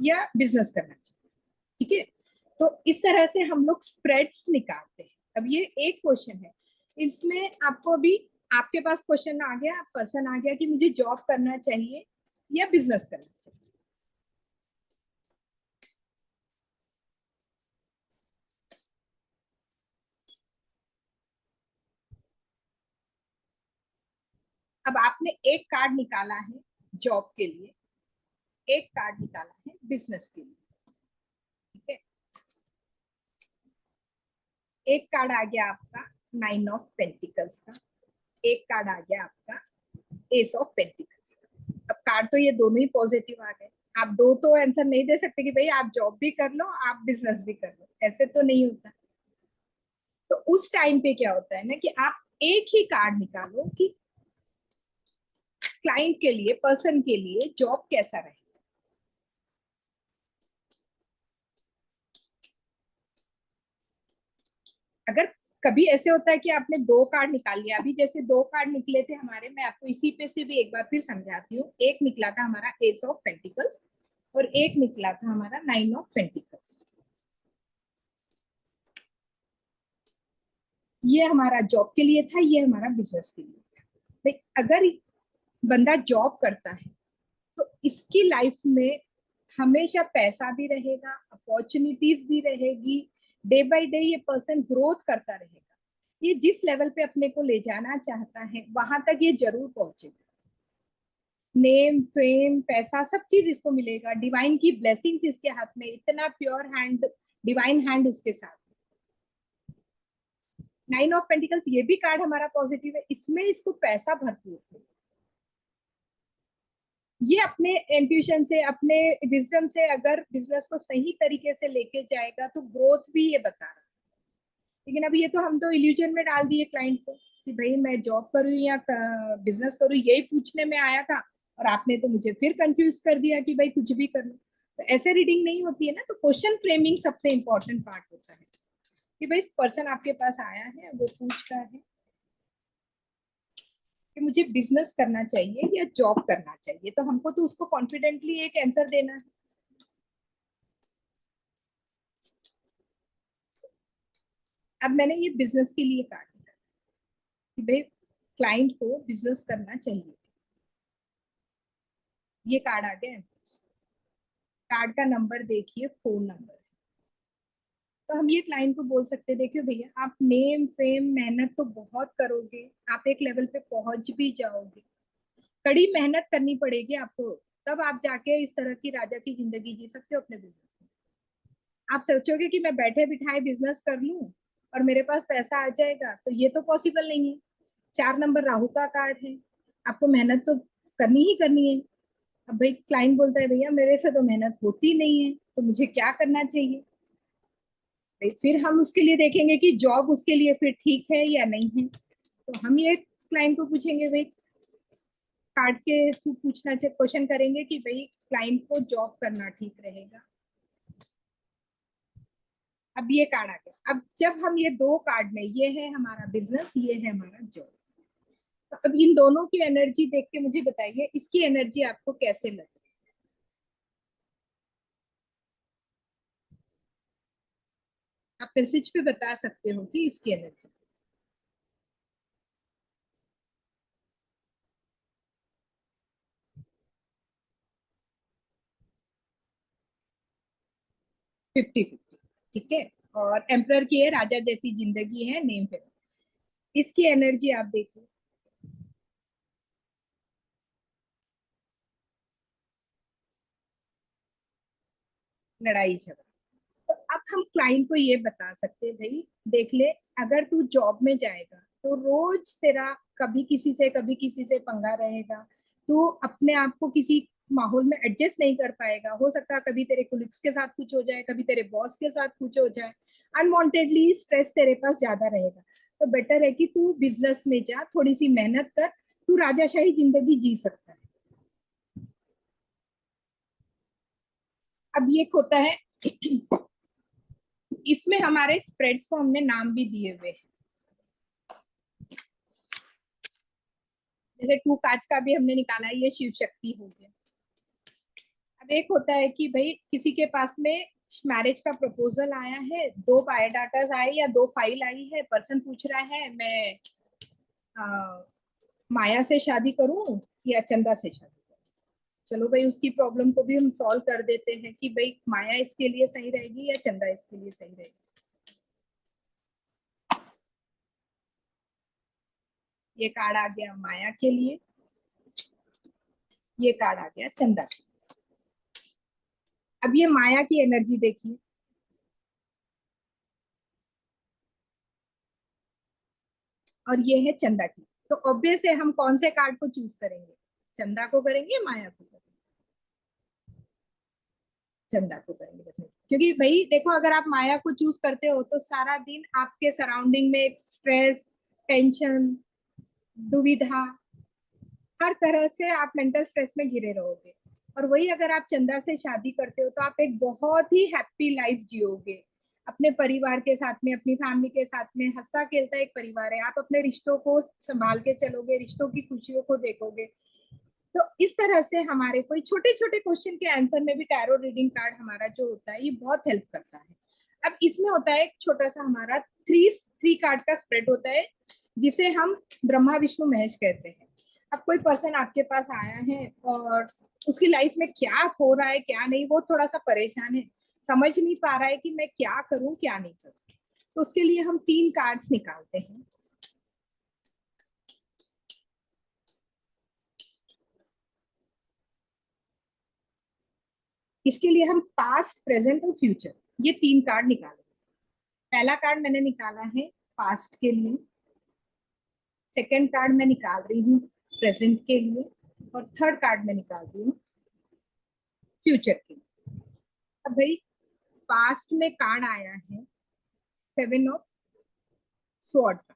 Speaker 1: या बिजनेस करना चाहिए, ठीक है। तो इस तरह से हम लोग स्प्रेड्स निकालते हैं। अब ये एक क्वेश्चन है, इसमें आपको भी आपके पास क्वेश्चन आ गया, पर्सन आ गया कि मुझे जॉब करना चाहिए या बिजनेस करना चाहिए। अब आपने एक कार्ड निकाला है जॉब के लिए, एक कार्ड निकाला है बिजनेस के लिए, ठीक है। एक कार्ड आ गया आपका 9 ऑफ पेंटिकल्स का, एक कार्ड आ गया आपका एस ऑफ पेंटिकल्स का। अब कार्ड तो ये दोनों ही पॉजिटिव आ गए। आप दो तो आंसर नहीं दे सकते कि भाई आप जॉब भी कर लो आप बिजनेस भी कर लो, ऐसे तो नहीं होता। तो उस टाइम पे क्या होता है ना कि आप एक ही कार्ड निकालो कि क्लाइंट के लिए, पर्सन के लिए जॉब कैसा रहे। अगर कभी ऐसे होता है कि आपने दो कार्ड निकाल लिया, अभी जैसे दो कार्ड निकले थे हमारे, मैं आपको इसी पे से भी एक बार फिर समझाती हूँ। एक निकला था हमारा एस ऑफ पेंटिकल्स और एक निकला था हमारा 9 ऑफ पेंटिकल्स। ये हमारा जॉब के लिए था, ये हमारा बिजनेस के लिए था। भाई अगर बंदा जॉब करता है तो इसकी लाइफ में हमेशा पैसा भी रहेगा, अपॉर्चुनिटीज भी रहेगी, डे बाय डे ये पर्सन ग्रोथ करता रहेगा। ये जिस लेवल पे अपने को ले जाना चाहता है वहां तक ये जरूर पहुंचेगा। नेम फेम पैसा सब चीज इसको मिलेगा, डिवाइन की ब्लेसिंग्स इसके हाथ में, इतना प्योर हैंड, डिवाइन हैंड उसके साथ। 9 ऑफ पेंटिकल्स ये भी कार्ड हमारा पॉजिटिव है, इसमें इसको पैसा भरपूर है। ये अपने इंट्यूशन से, अपने विजडम से अगर बिजनेस को सही तरीके से लेके जाएगा तो ग्रोथ भी ये बता रहा है। लेकिन अब ये तो हम तो इल्यूजन में डाल दिए क्लाइंट को कि भाई मैं जॉब करूँ या बिजनेस करूँ, यही पूछने में आया था और आपने तो मुझे फिर कंफ्यूज कर दिया कि भाई कुछ भी कर लो। तो ऐसे रीडिंग नहीं होती है ना। तो क्वेश्चन फ्रेमिंग सबसे इंपॉर्टेंट पार्ट होता है कि भाई इस पर्सन आपके पास आया है, वो पूछ रहा है कि मुझे बिजनेस करना चाहिए या जॉब करना चाहिए, तो हमको तो उसको कॉन्फिडेंटली एक आंसर देना है। अब मैंने ये बिजनेस के लिए काट दिया कि भाई क्लाइंट को बिजनेस करना चाहिए, ये कार्ड आ गया। कार्ड का नंबर देखिए, फोन नंबर। तो हम ये क्लाइंट को बोल सकते हैं, देखियो भैया आप नेम फेम मेहनत तो बहुत करोगे, आप एक लेवल पे पहुंच भी जाओगे, कड़ी मेहनत करनी पड़ेगी आपको, तब आप जाके इस तरह की राजा की जिंदगी जी सकते हो अपने बिजनेस में। आप सोचोगे कि मैं बैठे बिठाए बिजनेस कर लूं और मेरे पास पैसा आ जाएगा, तो ये तो पॉसिबल नहीं है। 4 नंबर राहु का कार्ड है, आपको मेहनत तो करनी ही करनी है। अब भाई क्लाइंट बोलता है भैया मेरे से तो मेहनत होती नहीं है, तो मुझे क्या करना चाहिए। भाई फिर हम उसके लिए देखेंगे कि जॉब उसके लिए फिर ठीक है या नहीं है। तो हम ये क्लाइंट को पूछेंगे, भाई कार्ड के थ्रू पूछना चाहिए, क्वेश्चन करेंगे कि भाई क्लाइंट को जॉब करना ठीक रहेगा। अब ये कार्ड आ गया। अब जब हम ये दो कार्ड में, ये है हमारा बिजनेस, ये है हमारा जॉब, तो अब इन दोनों की एनर्जी देख के मुझे बताइए इसकी एनर्जी आपको कैसे लगी। आप मैसेज पे बता सकते हो कि इसकी एनर्जी। फिफ्टी फिफ्टी, ठीक है। और एम्प्रर की है, राजा जैसी जिंदगी है, नेम पे। इसकी एनर्जी आप देखिए, लड़ाई झगड़ा। तो अब हम क्लाइंट को ये बता सकते हैं, भाई देख ले, अगर तू जॉब में जाएगा तो रोज तेरा कभी किसी से कभी किसी से पंगा रहेगा, तू अपने आप को किसी माहौल में एडजस्ट नहीं कर पाएगा। हो सकता है कभी तेरे कोलिग्स के साथ कुछ हो जाए, कभी तेरे बॉस के साथ कुछ हो जाए, अनवांटेडली स्ट्रेस तेरे पास ज्यादा रहेगा। तो बेटर है कि तू बिजनेस में जा, थोड़ी सी मेहनत कर, तू राजाशाही जिंदगी जी सकता है। अब ये होता है इसमें हमारे स्प्रेड्स को हमने नाम भी दिए हुए हैं, जैसे 2 कार्ड्स का भी हमने निकाला है, ये शिव शक्ति हो गया। अब एक होता है कि भाई किसी के पास में मैरिज का प्रपोजल आया है, 2 बायोडाटास आए या 2 फाइल आई है, पर्सन पूछ रहा है मैं माया से शादी करूं या चंदा से शादी करूं। चलो भाई उसकी प्रॉब्लम को भी हम सॉल्व कर देते हैं कि भाई माया इसके लिए सही रहेगी या चंदा इसके लिए सही रहेगी। ये कार्ड आ गया माया के लिए, ये कार्ड आ गया चंदा के लिए। अब ये माया की एनर्जी देखिए, और ये है चंदा की। तो ऑब्वियस है हम कौन से कार्ड को चूज करेंगे, चंदा को करेंगे माया को करेंगे, चंदा को करेंगे डेफिनेटली। क्योंकि भाई देखो अगर आप माया को चूज करते हो तो सारा दिन आपके सराउंडिंग में एक स्ट्रेस, टेंशन, दुविधा, हर तरह से आप मेंटल स्ट्रेस में घिरे रहोगे। और वही अगर आप चंदा से शादी करते हो तो आप एक बहुत ही हैप्पी लाइफ जियोगे, अपने परिवार के साथ में, अपनी फैमिली के साथ में, हंसता खेलता एक परिवार है। आप अपने रिश्तों को संभाल के चलोगे, रिश्तों की खुशियों को देखोगे। तो इस तरह से हमारे कोई छोटे छोटे क्वेश्चन के आंसर में भी टैरो रीडिंग कार्ड हमारा जो होता है ये बहुत हेल्प करता है। अब इसमें होता है एक छोटा सा हमारा थ्री कार्ड का स्प्रेड होता है, जिसे हम ब्रह्मा विष्णु महेश कहते हैं। अब कोई पर्सन आपके पास आया है और उसकी लाइफ में क्या हो रहा है क्या नहीं, वो थोड़ा सा परेशान है, समझ नहीं पा रहा है कि मैं क्या करूं क्या नहीं करूं। तो उसके लिए हम 3 कार्ड्स निकालते हैं। इसके लिए हम पास्ट, प्रेजेंट और फ्यूचर, ये 3 कार्ड निकालेंगे। पहला कार्ड मैंने निकाला है पास्ट के लिए, सेकंड कार्ड मैं निकाल रही हूँ प्रेजेंट के लिए, और थर्ड कार्ड मैं निकाल रही हूँ फ्यूचर के लिए। अब भाई पास्ट में कार्ड आया है 7 ऑफ स्वॉर्ड का।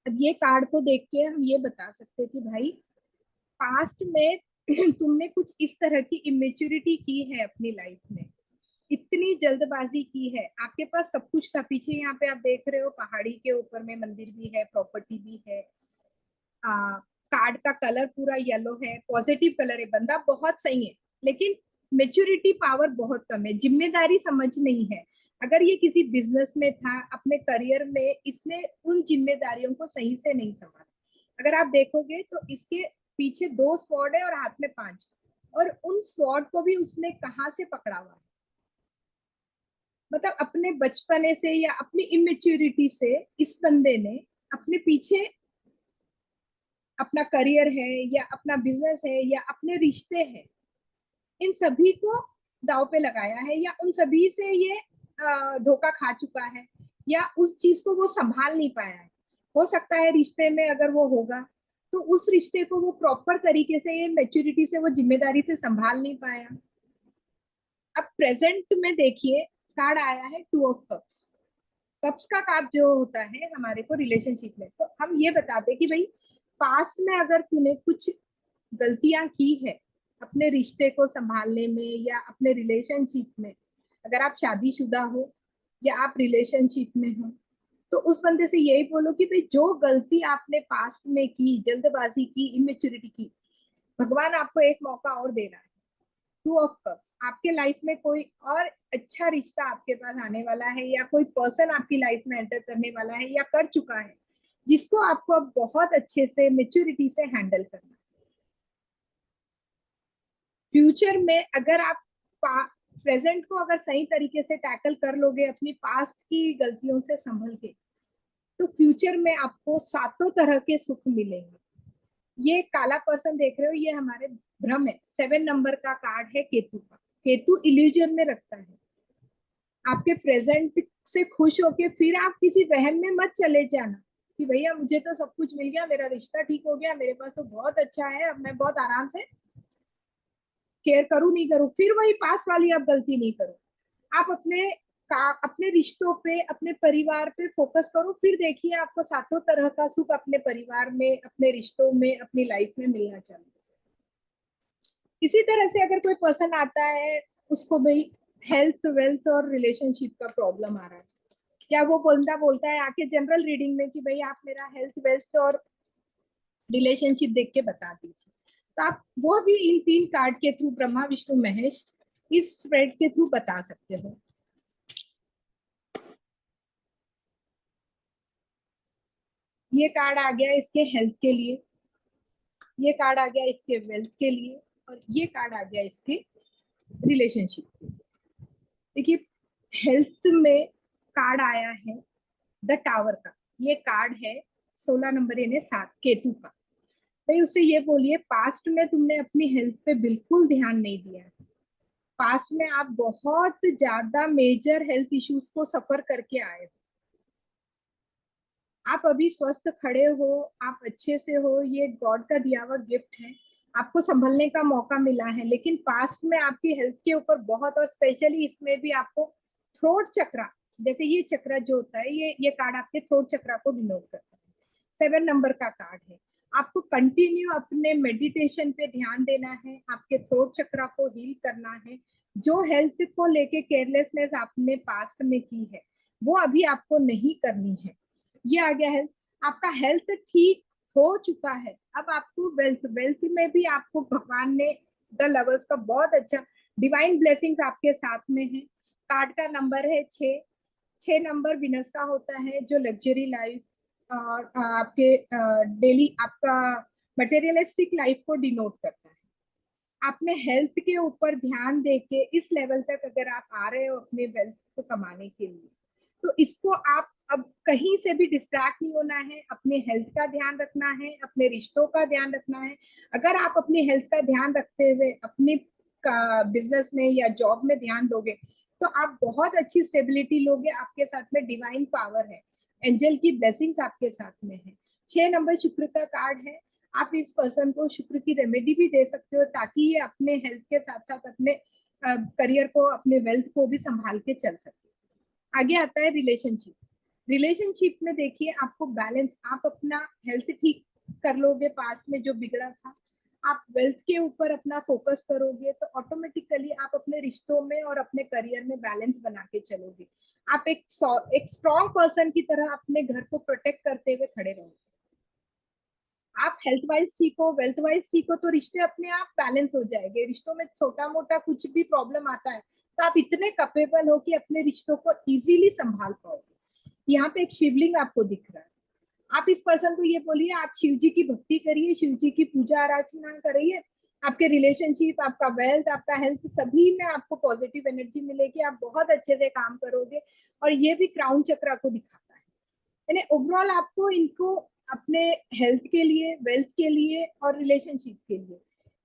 Speaker 1: अब ये कार्ड को देख के हम ये बता सकते हैं कि भाई पास्ट में तुमने कुछ इस तरह की इमेच्योरिटी की है अपनी लाइफ में, इतनी जल्दबाजी की है, आपके पास सब कुछ था। पीछे यहाँ पे आप देख रहे हो पहाड़ी के ऊपर में मंदिर भी है, प्रॉपर्टी भी है, कार्ड का कलर पूरा येलो है, पॉजिटिव कलर है, बंदा बहुत सही है, लेकिन मेच्योरिटी पावर बहुत कम है, जिम्मेदारी समझ नहीं है। अगर ये किसी बिजनेस में था, अपने करियर में, इसने उन जिम्मेदारियों को सही से नहीं संभाला। अगर आप देखोगे तो इसके पीछे 2 स्वॉर्ड है और हाथ में 5, और उन स्वॉर्ड को भी उसने कहाँ से पकड़ा हुआ है, मतलब अपने बचपने से या अपनी इमेच्योरिटी से इस बंदे ने अपने पीछे अपना करियर है या अपना बिजनेस है या अपने रिश्ते हैं, इन सभी को दांव पे लगाया है, या उन सभी से ये धोखा खा चुका है, या उस चीज को वो संभाल नहीं पाया है। हो सकता है रिश्ते में अगर वो होगा तो उस रिश्ते को वो प्रॉपर तरीके से, ये मैच्योरिटी से वो जिम्मेदारी से संभाल नहीं पाया। अब प्रेजेंट में देखिए कार्ड आया है 2 ऑफ कप्स। कप्स का कार्ड जो होता है हमारे को रिलेशनशिप में, तो हम ये बताते कि भाई पास्ट में अगर तूने कुछ गलतियां की है अपने रिश्ते को संभालने में या अपने रिलेशनशिप में, अगर आप शादीशुदा हो या आप रिलेशनशिप में हो, तो उस बंदे से यही बोलो कि भाई जो गलती आपने पास्ट में की, जल्दबाजी की, इमेच्योरिटी की, भगवान आपको एक मौका और दे रहा है। 2 ऑफ कप्स, आपके लाइफ में कोई और अच्छा रिश्ता आपके पास आने वाला है, या कोई पर्सन आपकी लाइफ में एंटर करने वाला है या कर चुका है, जिसको आपको अब बहुत अच्छे से मेच्योरिटी से हैंडल करना है। फ्यूचर में अगर आप प्रेजेंट को अगर सही तरीके से टैकल कर लोगे, अपनी पास्ट की गलतियों से संभल के, तो फ्यूचर में आपको 7 तरह के सुख मिलेंगे। ये काला पर्सन देख रहे हो, ये हमारे भ्रम है। 7 नंबर का कार्ड है केतु का। केतु इल्यूजन में रखता है। आपके प्रेजेंट से खुश होके फिर आप किसी वहम में मत चले जाना कि भैया मुझे तो सब कुछ मिल गया, मेरा रिश्ता ठीक हो गया, मेरे पास तो बहुत अच्छा है, अब मैं बहुत आराम से केयर करूं नहीं करूं, फिर वही पास वाली आप गलती नहीं करो। आप अपने रिश्तों पे, अपने परिवार पे फोकस करो, फिर देखिए आपको 7 तरह का सुख अपने परिवार में, अपने रिश्तों में, अपनी लाइफ में मिलना चाहिए। इसी तरह से अगर कोई पर्सन आता है, उसको भाई हेल्थ, वेल्थ और रिलेशनशिप का प्रॉब्लम आ रहा है, क्या वो बंदा बोलता है आके जनरल रीडिंग में कि भाई आप मेरा हेल्थ, वेल्थ और रिलेशनशिप देख के बता दीजिए, तो आप वो भी इन 3 कार्ड के थ्रू, ब्रह्मा विष्णु महेश, इस स्प्रेड के थ्रू बता सकते हो। ये कार्ड आ गया इसके हेल्थ के लिए, ये कार्ड आ गया इसके वेल्थ के लिए, और ये कार्ड आ गया इसके रिलेशनशिप के लिए। देखिए हेल्थ में कार्ड आया है द टावर का। ये कार्ड है 16 नंबर यानी 7 केतु का। भाई उससे ये बोलिए पास्ट में तुमने अपनी हेल्थ पे बिल्कुल ध्यान नहीं दिया है। पास्ट में आप बहुत ज्यादा मेजर हेल्थ इश्यूज को सफर करके आए हो। आप अभी स्वस्थ खड़े हो, आप अच्छे से हो, ये गॉड का दिया हुआ गिफ्ट है, आपको संभलने का मौका मिला है। लेकिन पास्ट में आपकी हेल्थ के ऊपर बहुत, और स्पेशली इसमें भी आपको थ्रोट चक्रा, जैसे ये चक्रा जो होता है, ये कार्ड आपके थ्रोट चक्रा को डिनोट करता है। 7 नंबर का कार्ड है। आपको कंटिन्यू अपने मेडिटेशन पे ध्यान देना है, आपके थ्रोट चक्रा को हील करना है। जो हेल्थ को लेके केयरलेसनेस आपने पास्ट में की है, वो अभी आपको नहीं करनी है। ये आ गया हेल्थ। आपका हेल्थ ठीक हो चुका है, अब आपको वेल्थ, वेल्थ में भी आपको भगवान ने द लवर्स का बहुत अच्छा डिवाइन ब्लेसिंग्स आपके साथ में है। कार्ड का नंबर है 6। 6 नंबर विनस का होता है, जो लग्जरी लाइफ और आपके डेली आपका मटेरियलिस्टिक लाइफ को डिनोट करता है। आपने हेल्थ के ऊपर ध्यान देके इस लेवल तक अगर आप आ रहे हो अपने वेल्थ को कमाने के लिए, तो इसको आप अब कहीं से भी डिस्ट्रैक्ट नहीं होना है। अपने हेल्थ का ध्यान रखना है, अपने रिश्तों का ध्यान रखना है। अगर आप अपनी हेल्थ का ध्यान रखते हुए अपनी बिजनेस में या जॉब में ध्यान दोगे तो आप बहुत अच्छी स्टेबिलिटी लोगे। आपके साथ में डिवाइन पावर है, एंजल की ब्लेसिंग्स आपके साथ में है। 6 नंबर शुक्र का कार्ड है। आप इस पर्सन को शुक्र की रेमेडी भी दे सकते हो ताकि ये अपने हेल्थ के साथ साथ अपने करियर को, अपने वेल्थ को भी संभाल के चल सके। आगे आता है रिलेशनशिप। रिलेशनशिप में देखिए आपको बैलेंस, आप अपना हेल्थ ठीक कर लोगे, पास्ट में जो बिगड़ा था, आप वेल्थ के ऊपर अपना फोकस करोगे तो ऑटोमेटिकली आप अपने रिश्तों में और अपने करियर में बैलेंस बना के चलोगे। आप एक स्ट्रॉन्ग पर्सन की तरह अपने घर को प्रोटेक्ट करते हुए खड़े रहोगे। आप हेल्थ वाइज ठीक हो, वेल्थ वाइज ठीक हो तो रिश्ते अपने आप बैलेंस हो जाएंगे। रिश्तों में छोटा मोटा कुछ भी प्रॉब्लम आता है तो आप इतने कैपेबल हो कि अपने रिश्तों को इजीली संभाल पाओगे। यहाँ पे एक शिवलिंग आपको दिख रहा है। आप इस पर्सन को ये बोलिए आप शिव जी की भक्ति करिए, शिव जी की पूजा आराधना करिए, आपके रिलेशनशिप, आपका वेल्थ, आपका हेल्थ, सभी में आपको पॉजिटिव एनर्जी मिलेगी। आप बहुत अच्छे से काम करोगे। और ये भी क्राउन चक्र को दिखाता है, यानी ओवरऑल आपको इनको अपने हेल्थ के लिए, वेल्थ के लिए और रिलेशनशिप के लिए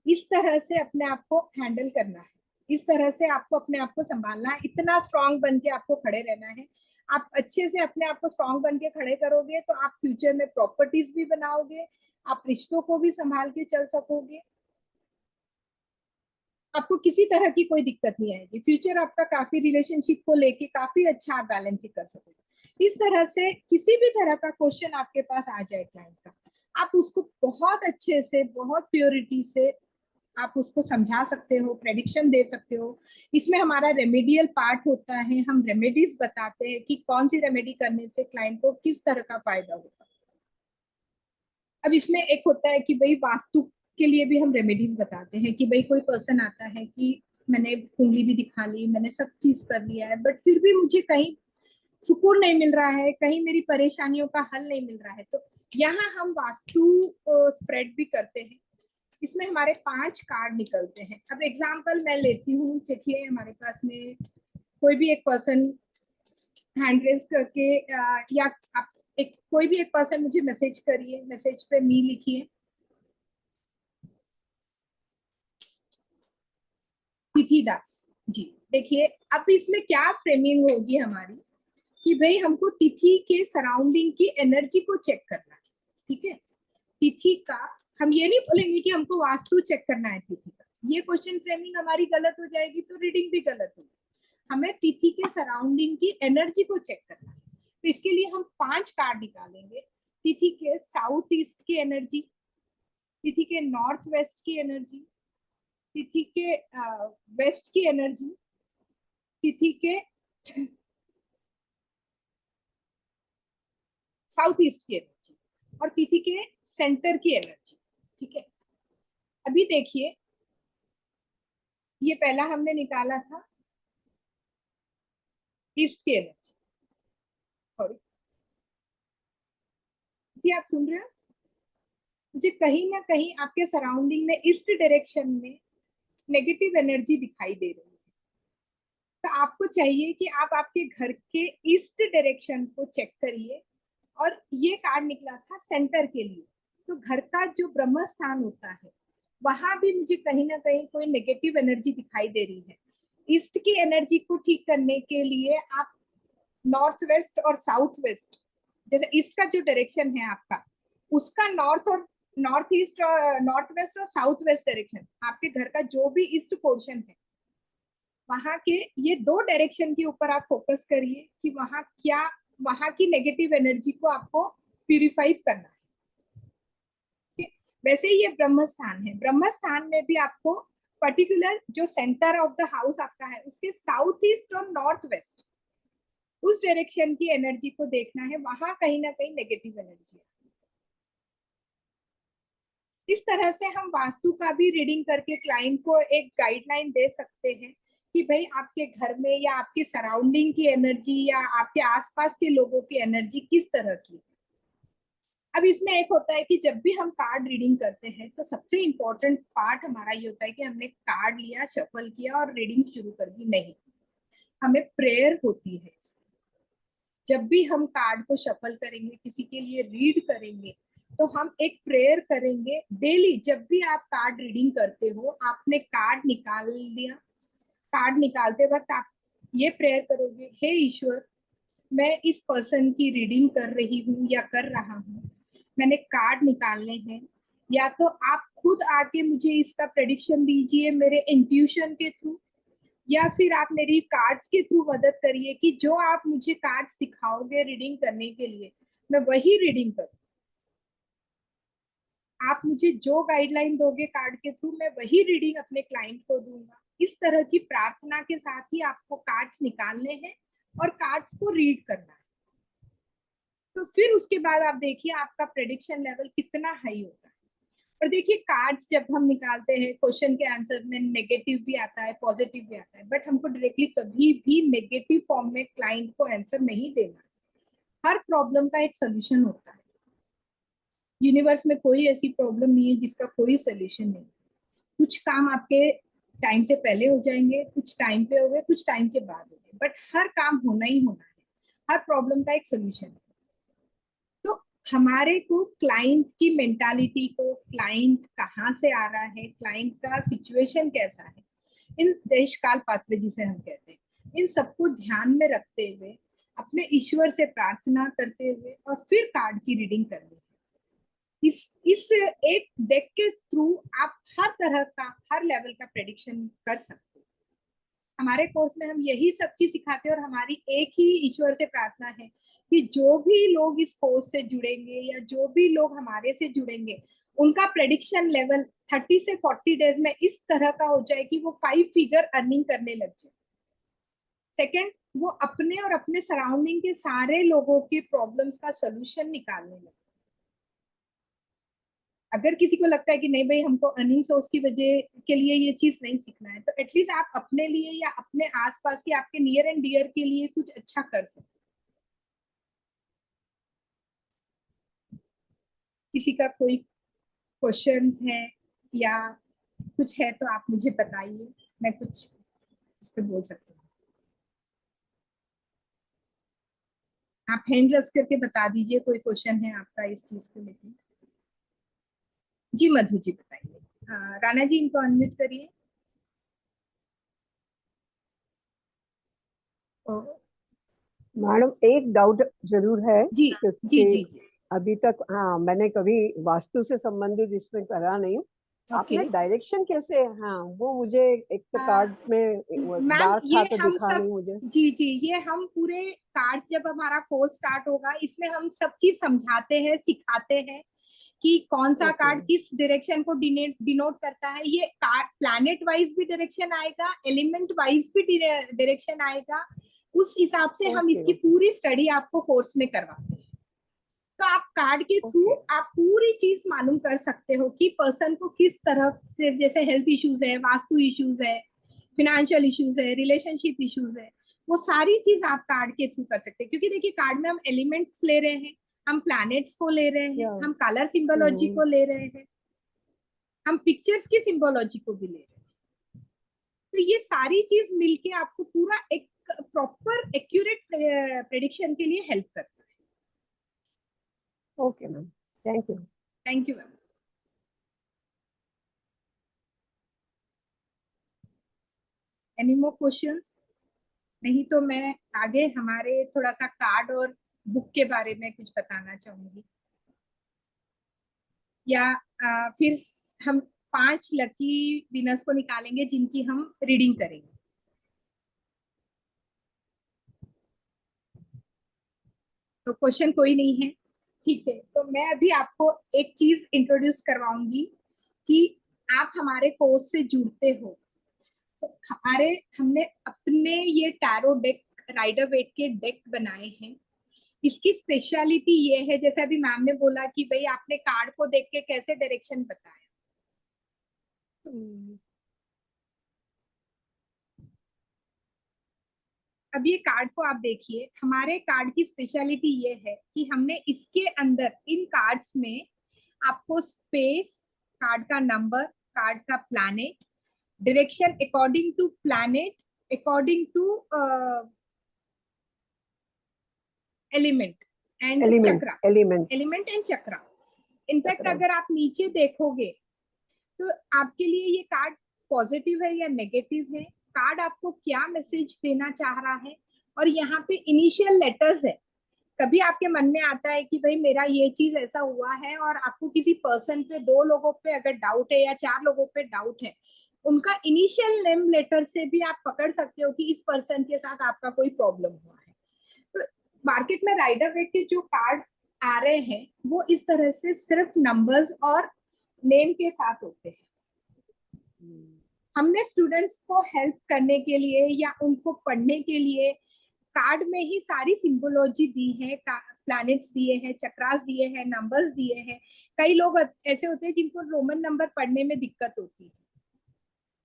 Speaker 1: इस तरह से अपने आप को हैंडल करना है, इस तरह से आपको अपने आप को संभालना है, इतना स्ट्रांग बन के आपको खड़े रहना है। आप अच्छे से अपने आप को स्ट्रांग बन के खड़े करोगे तो आप फ्यूचर में प्रॉपर्टीज भी बनाओगे, आप रिश्तों को भी संभाल के चल सकोगे, आपको किसी तरह की कोई दिक्कत नहीं आएगी। फ्यूचर आपका काफी रिलेशनशिप को लेके काफी अच्छा आप बैलेंसिंग कर सकोगे। इस तरह से किसी भी तरह का क्वेश्चन आपके पास आ जाए क्लाइंट का, आप उसको बहुत अच्छे से, बहुत प्योरिटी से आप उसको समझा सकते हो, प्रेडिक्शन दे सकते हो। इसमें हमारा रेमेडियल पार्ट होता है, हम रेमेडीज बताते हैं कि कौन सी रेमेडी करने से क्लाइंट को किस तरह का फायदा होगा। अब इसमें एक होता है कि भाई वास्तु के लिए भी हम रेमेडीज बताते हैं कि भाई कोई पर्सन आता है कि मैंने कुंडली भी दिखा ली, मैंने सब चीज कर लिया है, बट फिर भी मुझे कहीं सुकून नहीं मिल रहा है, कहीं मेरी परेशानियों का हल नहीं मिल रहा है, तो यहाँ हम वास्तु स्प्रेड भी करते हैं। इसमें हमारे 5 कार्ड निकलते हैं। अब एग्जांपल मैं लेती हूँ, देखिए हमारे पास में कोई भी एक पर्सन हैंड रेज करके या आप कोई भी एक पर्सन मुझे मैसेज करिए, मैसेज पे मी लिखिए। तिथि दास जी, देखिए अब इसमें क्या फ्रेमिंग होगी हमारी कि भाई हमको तिथि के सराउंडिंग की एनर्जी को चेक करना है, ठीक है। तिथि का हम ये नहीं बोलेंगे कि हमको वास्तु चेक करना है तिथि का, ये क्वेश्चन फ्रेमिंग हमारी गलत हो जाएगी तो रीडिंग भी गलत होगी। हमें तिथि के सराउंडिंग की एनर्जी को चेक करना है, तो इसके लिए हम 5 कार्ड निकालेंगे। तिथि के साउथ ईस्ट की एनर्जी, तिथि के नॉर्थ वेस्ट की एनर्जी, तिथि के वेस्ट की एनर्जी, तिथि के साउथ ईस्ट की एनर्जी और तिथि के सेंटर की एनर्जी, ठीक है। अभी देखिए ये पहला हमने निकाला था ईस्ट की एनर्जी, सॉरी आप सुन रहे हो, मुझे कहीं ना कहीं आपके सराउंडिंग में ईस्ट डायरेक्शन में नेगेटिव एनर्जी दिखाई दे रही है। तो आपको चाहिए कि आप आपके घर के ईस्ट डायरेक्शन को चेक करिए। और ये कार्ड निकला था सेंटर के लिए, तो घर का जो ब्रह्म स्थान होता है वहां भी मुझे कहीं ना कहीं कोई नेगेटिव एनर्जी दिखाई दे रही है। ईस्ट की एनर्जी को ठीक करने के लिए आप नॉर्थ वेस्ट और साउथ वेस्ट, जैसे ईस्ट का जो डायरेक्शन है आपका, उसका नॉर्थ और नॉर्थ ईस्ट और नॉर्थ वेस्ट और साउथ वेस्ट डायरेक्शन, आपके घर का जो भी ईस्ट पोर्शन है वहां के ये 2 डायरेक्शन के ऊपर आप फोकस करिए कि वहां क्या, वहां की नेगेटिव एनर्जी को आपको प्यूरिफाई करना है। वैसे ही ये ब्रह्म स्थान है, ब्रह्म स्थान में भी आपको पर्टिकुलर जो सेंटर ऑफ द हाउस आपका है उसके साउथ ईस्ट और नॉर्थ वेस्ट उस डायरेक्शन की एनर्जी को देखना है, वहां कहीं ना कहीं नेगेटिव एनर्जी है। इस तरह से हम वास्तु का भी रीडिंग करके क्लाइंट को एक गाइडलाइन दे सकते हैं कि भाई आपके घर में या आपके सराउंडिंग की एनर्जी या आपके आसपास के लोगों की एनर्जी किस तरह की है। अब इसमें एक होता है कि जब भी हम कार्ड रीडिंग करते हैं तो सबसे इम्पोर्टेंट पार्ट हमारा ये होता है कि हमने कार्ड लिया, शफल किया और रीडिंग शुरू कर दी, नहीं, हमें प्रेयर होती है। जब भी हम कार्ड को शफल करेंगे, किसी के लिए रीड करेंगे, तो हम एक प्रेयर करेंगे डेली। जब भी आप कार्ड रीडिंग करते हो, आपने कार्ड निकाल लिया, कार्ड निकालते वक्त आप ये प्रेयर करोगे, हे ईश्वर, मैं इस पर्सन की रीडिंग कर रही हूँ या कर रहा हूँ, मैंने कार्ड निकालने हैं, या तो आप खुद आके मुझे इसका प्रेडिक्शन दीजिए मेरे इंट्यूशन के थ्रू, या फिर आप मेरी कार्ड्स के थ्रू मदद करिए कि जो आप मुझे कार्ड्स दिखाओगे रीडिंग करने के लिए, मैं वही रीडिंग करूँ। आप मुझे जो गाइडलाइन दोगे कार्ड के थ्रू, मैं वही रीडिंग अपने क्लाइंट को दूंगा। इस तरह की प्रार्थना के साथ ही आपको कार्ड्स निकालने हैं और कार्ड्स को रीड करना है। तो फिर उसके बाद आप देखिए आपका प्रेडिक्शन लेवल कितना हाई होता है। और देखिए कार्ड्स जब हम निकालते हैं, क्वेश्चन के आंसर में नेगेटिव भी आता है, पॉजिटिव भी आता है, बट हमको डायरेक्टली कभी भी नेगेटिव फॉर्म में क्लाइंट को आंसर नहीं देना। हर प्रॉब्लम का एक सोल्यूशन होता है। यूनिवर्स में कोई ऐसी प्रॉब्लम नहीं है जिसका कोई सोल्यूशन नहीं। कुछ काम आपके टाइम से पहले हो जाएंगे, कुछ टाइम पे हो गए, कुछ टाइम के बाद हो गए, बट हर काम होना ही होना है। हर प्रॉब्लम का एक सोल्यूशन है। तो हमारे को क्लाइंट की मेंटालिटी को, क्लाइंट कहाँ से आ रहा है, क्लाइंट का सिचुएशन कैसा है, इन देश काल पात्र जिसे हम कहते हैं, इन सबको ध्यान में रखते हुए, अपने ईश्वर से प्रार्थना करते हुए और फिर कार्ड की रीडिंग करनी है। इस एक डेक के थ्रू आप हर तरह का, हर लेवल का प्रेडिक्शन कर सकते हो। हमारे कोर्स में हम यही सब चीज सिखाते हैं और हमारी एक ही ईश्वर से प्रार्थना है कि जो भी लोग इस कोर्स से जुड़ेंगे या जो भी लोग हमारे से जुड़ेंगे, उनका प्रेडिक्शन लेवल 30 से 40 डेज में इस तरह का हो जाए कि वो 5 फिगर अर्निंग करने लग जाए। सेकंड, वो अपने और अपने सराउंडिंग के सारे लोगों के प्रॉब्लम्स का सोल्यूशन निकालने लगे। अगर किसी को लगता है कि नहीं भाई हमको अर्निंग सोर्स की वजह के लिए ये चीज नहीं सीखना है, तो एटलीस्ट आप अपने लिए या अपने आसपास के आपके नियर एंड डियर के लिए कुछ अच्छा कर सकते। किसी का कोई क्वेश्चंस है या कुछ है तो आप मुझे बताइए, मैं कुछ इस पे बोल सकती हूँ। आप हैंड रेस करके बता दीजिए कोई क्वेश्चन है आपका इस चीज को लेकर। जी मधु जी बताइए। राणा जी इनको अनम्यूट करिए।
Speaker 3: मैडम एक डाउट जरूर है
Speaker 1: जी
Speaker 3: क्योंकि
Speaker 1: जी जी जी।
Speaker 3: अभी तक हाँ मैंने कभी वास्तु से संबंधित इसमें करा नहीं हूँ। आपने डायरेक्शन कैसे, हाँ वो मुझे एक तो कार्ड में
Speaker 1: मैम
Speaker 3: डार्क था
Speaker 1: ये
Speaker 3: तो
Speaker 1: हम
Speaker 3: दिखा
Speaker 1: सब,
Speaker 3: नहीं मुझे।
Speaker 1: जी जी, ये हम पूरे कार्ड, जब हमारा कोर्स स्टार्ट होगा इसमें हम सब चीज समझाते हैं, सिखाते हैं कि कौन सा कार्ड किस डायरेक्शन को डिनोट करता है। ये कार्ड प्लैनेट वाइज भी डायरेक्शन आएगा, एलिमेंट वाइज भी डायरेक्शन आएगा। उस हिसाब से हम इसकी पूरी स्टडी आपको कोर्स में करवाते हैं। तो आप कार्ड के थ्रू आप पूरी चीज मालूम कर सकते हो कि पर्सन को किस तरह से, जैसे हेल्थ इश्यूज है, वास्तु इश्यूज है, फिनेंशियल इश्यूज है, रिलेशनशिप इश्यूज है, वो सारी चीज आप कार्ड के थ्रू कर सकते हैं। क्योंकि देखिए कार्ड में हम एलिमेंट्स ले रहे हैं, हम प्लैनेट्स को ले रहे हैं, हम कलर सिंबोलॉजी को ले रहे हैं, हम पिक्चर्स की सिंबोलॉजी को भी ले रहे हैं। तो ये सारी चीज मिलके आपको पूरा एक प्रॉपर एक्यूरेट प्रेडिक्शन के लिए हेल्प करता है।
Speaker 3: Okay ma'am, thank you.
Speaker 1: Thank you ma'am. Any more questions? नहीं तो मैं आगे हमारे थोड़ा सा कार्ड और बुक के बारे में कुछ बताना चाहूंगी, या फिर हम 5 लकी विनर्स को निकालेंगे जिनकी हम रीडिंग करेंगे। तो क्वेश्चन कोई नहीं है, ठीक है। तो मैं अभी आपको एक चीज इंट्रोड्यूस करवाऊंगी कि आप हमारे कोर्स से जुड़ते हो तो हमने अपने ये टैरो डेक, राइडर वेट के डेक बनाए हैं। इसकी स्पेशलिटी ये है, जैसे अभी मैम ने बोला कि भाई आपने कार्ड को देख के कैसे डायरेक्शन बताया, अब ये कार्ड को आप देखिए। हमारे कार्ड की स्पेशलिटी ये है कि हमने इसके अंदर, इन कार्ड्स में आपको स्पेस, कार्ड का नंबर, कार्ड का planet, direction according to planet, according to element and chakra, element and chakra, in fact अगर आप नीचे देखोगे तो आपके लिए ये कार्ड पॉजिटिव है या नेगेटिव है, कार्ड आपको क्या मैसेज देना चाह रहा है, और यहाँ पे इनिशियल लेटर्स है। कभी आपके मन में आता है कि भाई मेरा ये चीज ऐसा हुआ है, और आपको किसी पर्सन पे, 2 लोगों पे अगर डाउट है या 4 लोगों पे डाउट है, उनका इनिशियल नेम लेटर से भी आप पकड़ सकते हो कि इस पर्सन के साथ आपका कोई प्रॉब्लम हुआ है। तो मार्केट में राइडर वेट के जो कार्ड आ रहे हैं वो इस तरह से सिर्फ नंबर्स और नेम के साथ होते हैं। हमने स्टूडेंट्स को हेल्प करने के लिए या उनको पढ़ने के लिए कार्ड में ही सारी सिंबोलॉजी दी है, प्लैनेट्स दिए हैं, चक्रास दिए हैं, नंबर्स दिए हैं। कई लोग ऐसे होते हैं जिनको रोमन नंबर पढ़ने में दिक्कत होती है।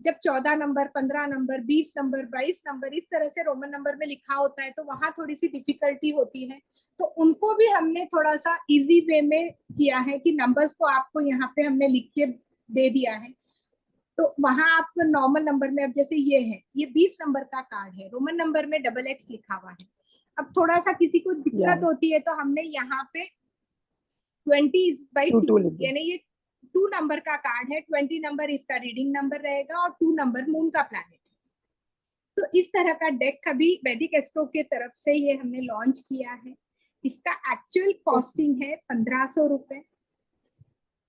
Speaker 1: जब 14 नंबर, 15 नंबर, 20 नंबर, 22 नंबर इस तरह से रोमन नंबर में लिखा होता है तो वहां थोड़ी सी डिफिकल्टी होती है। तो उनको भी हमने थोड़ा सा इजी वे में किया है कि नंबर्स को आपको यहाँ पे हमने लिख के दे दिया है। तो वहां आप नॉर्मल नंबर में, अब जैसे ये है, ये 20 नंबर का कार्ड है, रोमन नंबर में XX लिखा हुआ है। अब थोड़ा सा किसी को दिक्कत होती है तो हमने यहाँ पे 20/2 यानी ये 2 नंबर का कार्ड है, 20 नंबर इसका रीडिंग नंबर रहेगा और 2 नंबर मून का प्लैनेट। तो इस तरह का डेक अभी वैदिक एस्ट्रो के तरफ से ये हमने लॉन्च किया है। इसका एक्चुअल कॉस्टिंग है 1500 रुपए।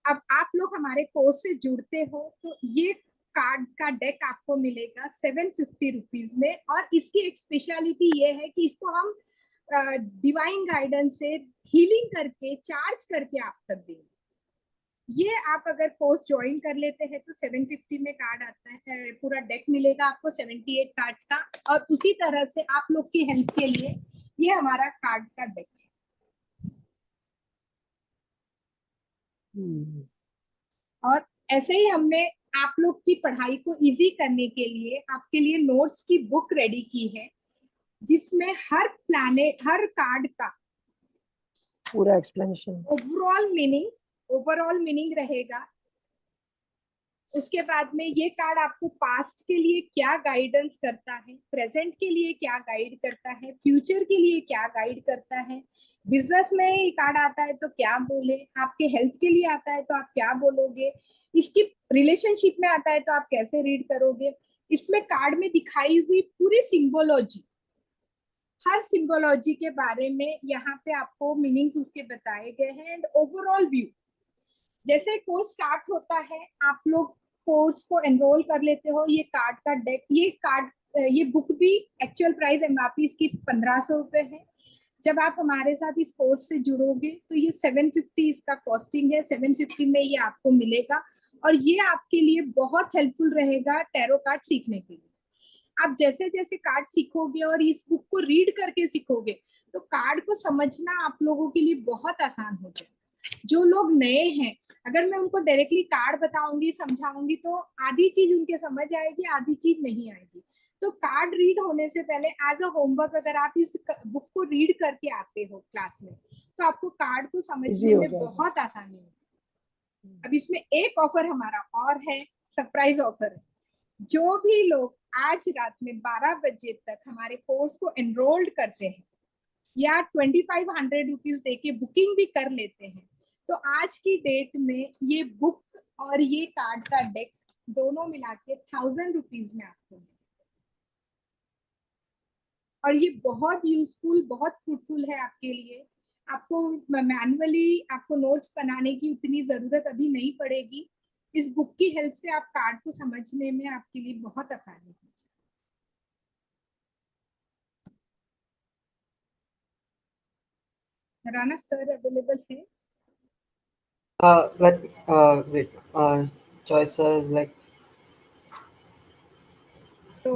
Speaker 1: अब आप लोग हमारे कोर्स से जुड़ते हो तो ये कार्ड का डेक आपको मिलेगा 750 रुपीज में, और इसकी एक स्पेशलिटी ये है कि इसको हम डिवाइन गाइडेंस से हीलिंग करके चार्ज करके आप तक देंगे। ये आप अगर कोर्स ज्वाइन कर लेते हैं तो 750 में कार्ड आता है, पूरा डेक मिलेगा आपको 78 कार्ड्स का। और उसी तरह से आप लोग की हेल्प के लिए ये हमारा कार्ड का डेक है। और ऐसे ही हमने आप लोग की पढ़ाई को इजी करने के लिए आपके लिए नोट्स की बुक रेडी की है, जिसमें हर प्लैनेट, हर कार्ड का
Speaker 3: पूरा एक्सप्लेनेशन,
Speaker 1: ओवरऑल मीनिंग रहेगा। उसके बाद में ये कार्ड आपको पास्ट के लिए क्या गाइडेंस करता है, प्रेजेंट के लिए क्या गाइड करता है, फ्यूचर के लिए क्या गाइड करता है, बिजनेस में ये कार्ड आता है तो क्या बोले, आपके हेल्थ के लिए आता है तो आप क्या बोलोगे, इसकी रिलेशनशिप में आता है तो आप कैसे रीड करोगे। इसमें कार्ड में दिखाई हुई पूरी सिंबोलॉजी, हर सिंबोलॉजी के बारे में यहाँ पे आपको मीनिंग्स उसके बताए गए हैं, एंड ओवरऑल व्यू। जैसे कोर्स स्टार्ट होता है, आप लोग कोर्स को एनरोल कर लेते हो, ये कार्ड का डेक, ये बुक भी एक्चुअल प्राइस एमआरपी इसकी 1500 रुपए है। जब आप हमारे साथ इस कोर्स से जुड़ोगे तो ये 750 इसका कॉस्टिंग है, 750 में ये आपको मिलेगा। और ये आपके लिए बहुत हेल्पफुल रहेगा टैरो कार्ड सीखने के लिए। आप जैसे जैसे कार्ड सीखोगे और इस बुक को रीड करके सीखोगे तो कार्ड को समझना आप लोगों के लिए बहुत आसान हो जाएगा। जो लोग नए हैं, अगर मैं उनको डायरेक्टली कार्ड बताऊंगी, समझाऊंगी तो आधी चीज उनके समझ आएगी, आधी चीज नहीं आएगी। तो कार्ड रीड होने से पहले एज अ होमवर्क अगर आप इस बुक को रीड करके आते हो क्लास में तो आपको कार्ड को समझने में बहुत आसानी होगी। अब इसमें एक ऑफर हमारा और है, सरप्राइज ऑफर है। जो भी लोग आज रात में 12 बजे तक हमारे कोर्स को एनरोल्ड करते हैं या 2500 रुपीज देके बुकिंग भी कर लेते हैं, तो आज की डेट में ये बुक और ये कार्ड का डेक दोनों मिला के 1000 रुपीज में आपको मिलेगा। और ये बहुत यूजफुल, बहुत फ्रूटफुल है आपके लिए। आपको मैनुअली आपको नोट्स बनाने की उतनी जरूरत अभी नहीं पड़ेगी। इस बुक की हेल्प से आप कार्ड को समझने में आपके लिए बहुत आसानी है। राना सर अवेलेबल है?
Speaker 2: Wait. Choices like.
Speaker 1: तो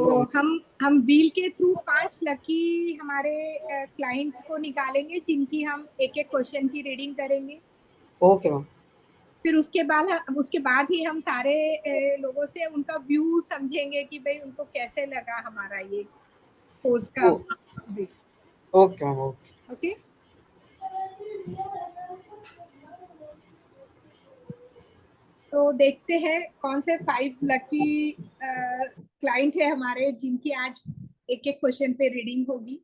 Speaker 1: हम व्हील के थ्रू 5 लकी हमारे क्लाइंट को निकालेंगे, जिनकी हम एक एक क्वेश्चन की रीडिंग करेंगे।
Speaker 2: Okay, ma'am.
Speaker 1: फिर उसके बाद ही हम सारे लोगों से उनका व्यू समझेंगे कि भाई उनको कैसे लगा हमारा ये कोर्स का।
Speaker 2: Okay, ma'am. Okay.
Speaker 1: ओके, तो देखते हैं कौन से 5 लकी क्लाइंट है हमारे जिनकी आज एक एक क्वेश्चन पे रीडिंग होगी।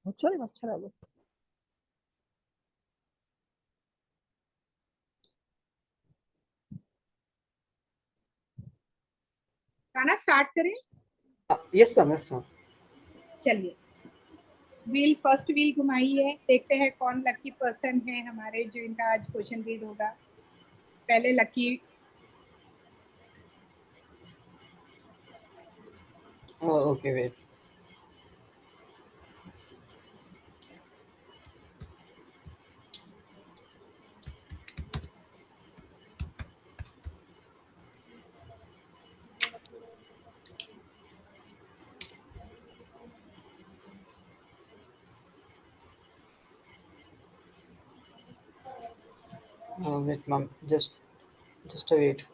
Speaker 3: चलेगा, अच्छा लगा।
Speaker 1: गाना स्टार्ट करें?
Speaker 2: Yes ma'am, yes ma'am.
Speaker 1: चलिए, फर्स्ट व्हील घुमाइए, देखते हैं कौन लकी पर्सन है हमारे जो इनका आज क्वेश्चन रीड होगा। पहले lucky
Speaker 2: okay wait. Wait ma'am, just a wait.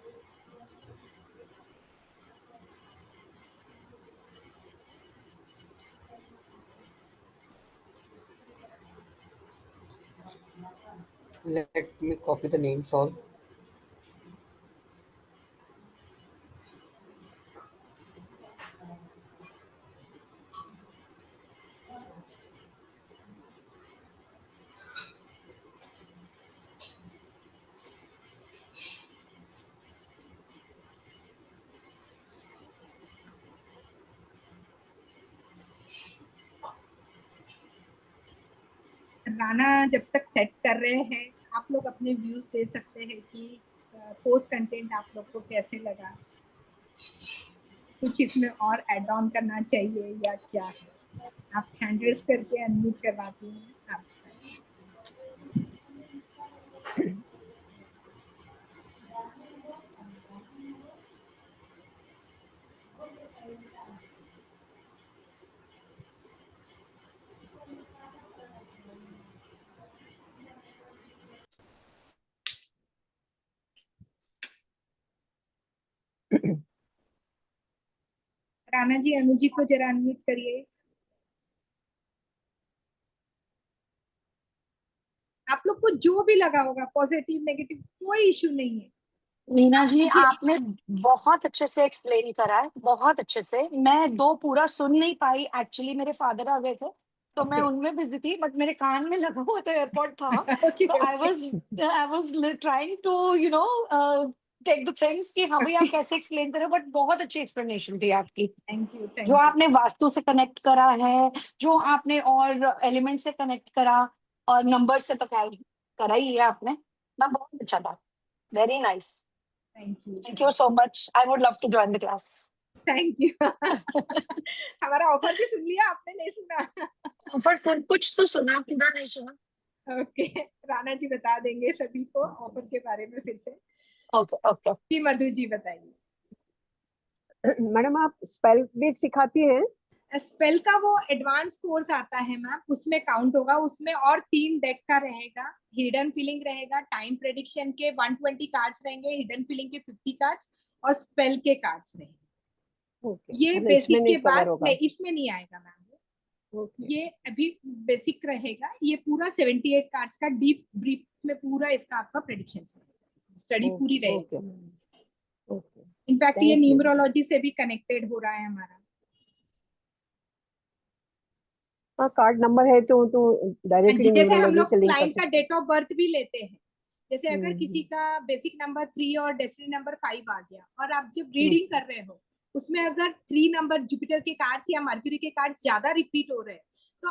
Speaker 2: Let me copy the names all.
Speaker 1: Rana जब तक सेट कर रहे हैं, आप लोग अपने व्यूज दे सकते हैं कि पोस्ट कंटेंट आप लोग को कैसे लगा, कुछ इसमें और ऐड ऑन करना चाहिए या क्या है। आप हैंड रेस करके अनम्यूट करवाती हैं आप। राना जी, अनु जी को जरा अनम्यूट करिए। आप लोग को जो भी लगा होगा, पॉजिटिव नेगेटिव, कोई इश्यू नहीं है।
Speaker 4: नीना जी,
Speaker 1: ये
Speaker 4: आपने बहुत अच्छे से एक्सप्लेन करा है, बहुत अच्छे से। मैं दो पूरा सुन नहीं पाई, एक्चुअली मेरे फादर आ गए थे तो मैं
Speaker 1: Okay.
Speaker 4: उनमें बिजी थी, बट मेरे कान में लगा हुआ था, एयरपॉड था।
Speaker 1: Okay,
Speaker 4: तो I was trying to take the things कि हाँ भाई आप
Speaker 1: Okay.
Speaker 4: कैसे एक्सप्लेन करें, बट बहुत अच्छी एक्सप्लेनेशन थी आपकी।
Speaker 1: थैंक यू,
Speaker 4: जो
Speaker 1: थैंक यू।
Speaker 4: आपने वास्तु से कनेक्ट करा है, जो आपने और एलिमेंट से कनेक्ट करा, और नंबर से तो खैर करा ही है आपने ना, बहुत अच्छा था। Very nice.
Speaker 1: Thank you,
Speaker 4: thank you so much. I would love to join the class.
Speaker 1: Thank you. हमारा ऑफर भी सुन लिया आपने, नहीं सुना?
Speaker 4: पर कुछ तो सुना, पूरा नहीं सुना।
Speaker 1: ओके, राणा जी बता देंगे सभी को ऑफर के बारे में फिर से।
Speaker 4: Okay okay.
Speaker 1: जी, मधु जी बताइए।
Speaker 3: मैडम आप स्पेल भी सिखाती हैं?
Speaker 1: स्पेल का वो एडवांस कोर्स आता है मैम, उसमें काउंट होगा, उसमें और 3 डेक का रहेगा। हिडन फीलिंग रहेगा, टाइम प्रेडिक्शन के 120 कार्ड्स रहेंगे, हिडन फीलिंग के 50 कार्ड्स, और स्पेल के कार्ड्स रहेंगे।
Speaker 3: ओके,
Speaker 1: ये
Speaker 3: मतलब इसमें
Speaker 1: बेसिक के
Speaker 3: नहीं कवर
Speaker 1: बाद
Speaker 3: होगा?
Speaker 1: नहीं, इसमें नहीं आएगा मैम।
Speaker 3: ओके,
Speaker 1: ये अभी बेसिक रहेगा। ये पूरा 78 कार्ड्स का डीप ब्रीफ में पूरा इसका आपका प्रेडिक्शन स्टडी पूरी
Speaker 3: ओके, ओके,
Speaker 1: रहेगी।
Speaker 3: ओके।
Speaker 1: इनफैक्ट ये
Speaker 3: थैंक यू।
Speaker 1: न्यूमरोलॉजी से भी कनेक्टेड हो रहा है हमारा।
Speaker 3: हाँ, कार्ड नंबर है तो
Speaker 1: हाँ जी,
Speaker 3: डायरेक्टली
Speaker 1: जैसे हम
Speaker 3: न्यूमरोलॉजी
Speaker 1: लोग
Speaker 3: से लिंक कर
Speaker 1: क्लाइंट का
Speaker 3: सकते हैं।
Speaker 1: डेट ऑफ बर्थ भी लेते हैं। जैसे अगर किसी
Speaker 3: हम्म,
Speaker 1: का बेसिक नंबर 3 और डेस्टिनी नंबर 5 आ गया, और आप जब
Speaker 3: हम्म,
Speaker 1: रीडिंग कर रहे हो, उसमें अगर 3 नंबर जुपिटर के कार्ड्स या मर्क्यूरी के कार्ड्स ज्यादा रिपीट हो रहे हैं, तो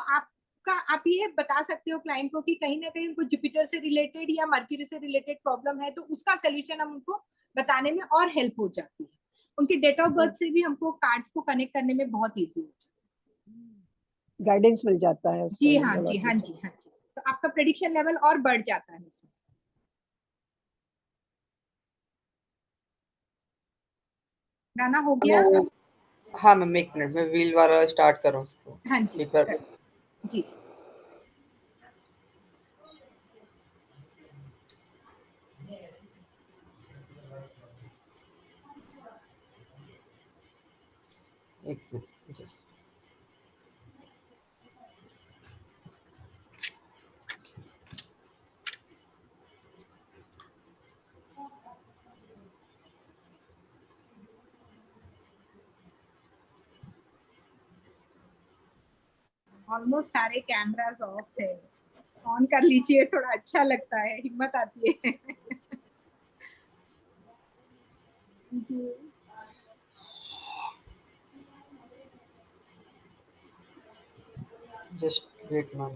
Speaker 1: आप ये बता सकते हो क्लाइंट को कि कहीं ना कहीं उनको जुपिटर से रिलेटेड या मर्क्यूरी से रिलेटेड प्रॉब्लम है, तो उसका सोल्यूशन हम उनको बताने में और हेल्प हो जाती है। उनके डेट ऑफ बर्थ से भी हमको कार्ड्स को कनेक्ट करने में बहुत ईजी हो जाता
Speaker 3: गाइडेंस मिल जाता है
Speaker 1: है।
Speaker 3: उससे,
Speaker 1: जी हाँ जी,
Speaker 3: न्यूमरोलॉजी
Speaker 1: हाँ
Speaker 3: से।
Speaker 1: जी, हाँ जी। तो आपका प्रेडिक्शन लेवल और बढ़ जाता है इसमें। गाना हो
Speaker 2: मैं
Speaker 1: गया?
Speaker 2: वो, हाँ मैम, एक मिनट में व्हील वाला स्टार्ट करूँ उसको
Speaker 1: हाँ जी,
Speaker 2: एक बार।
Speaker 1: जी।
Speaker 2: एक मिनट जस्ट।
Speaker 1: ऑलमोस्ट सारे कैमरास ऑफ है, ऑन कर लीजिए, थोड़ा अच्छा लगता है, हिम्मत आती है। Thank you.
Speaker 2: Just wait, ma'am.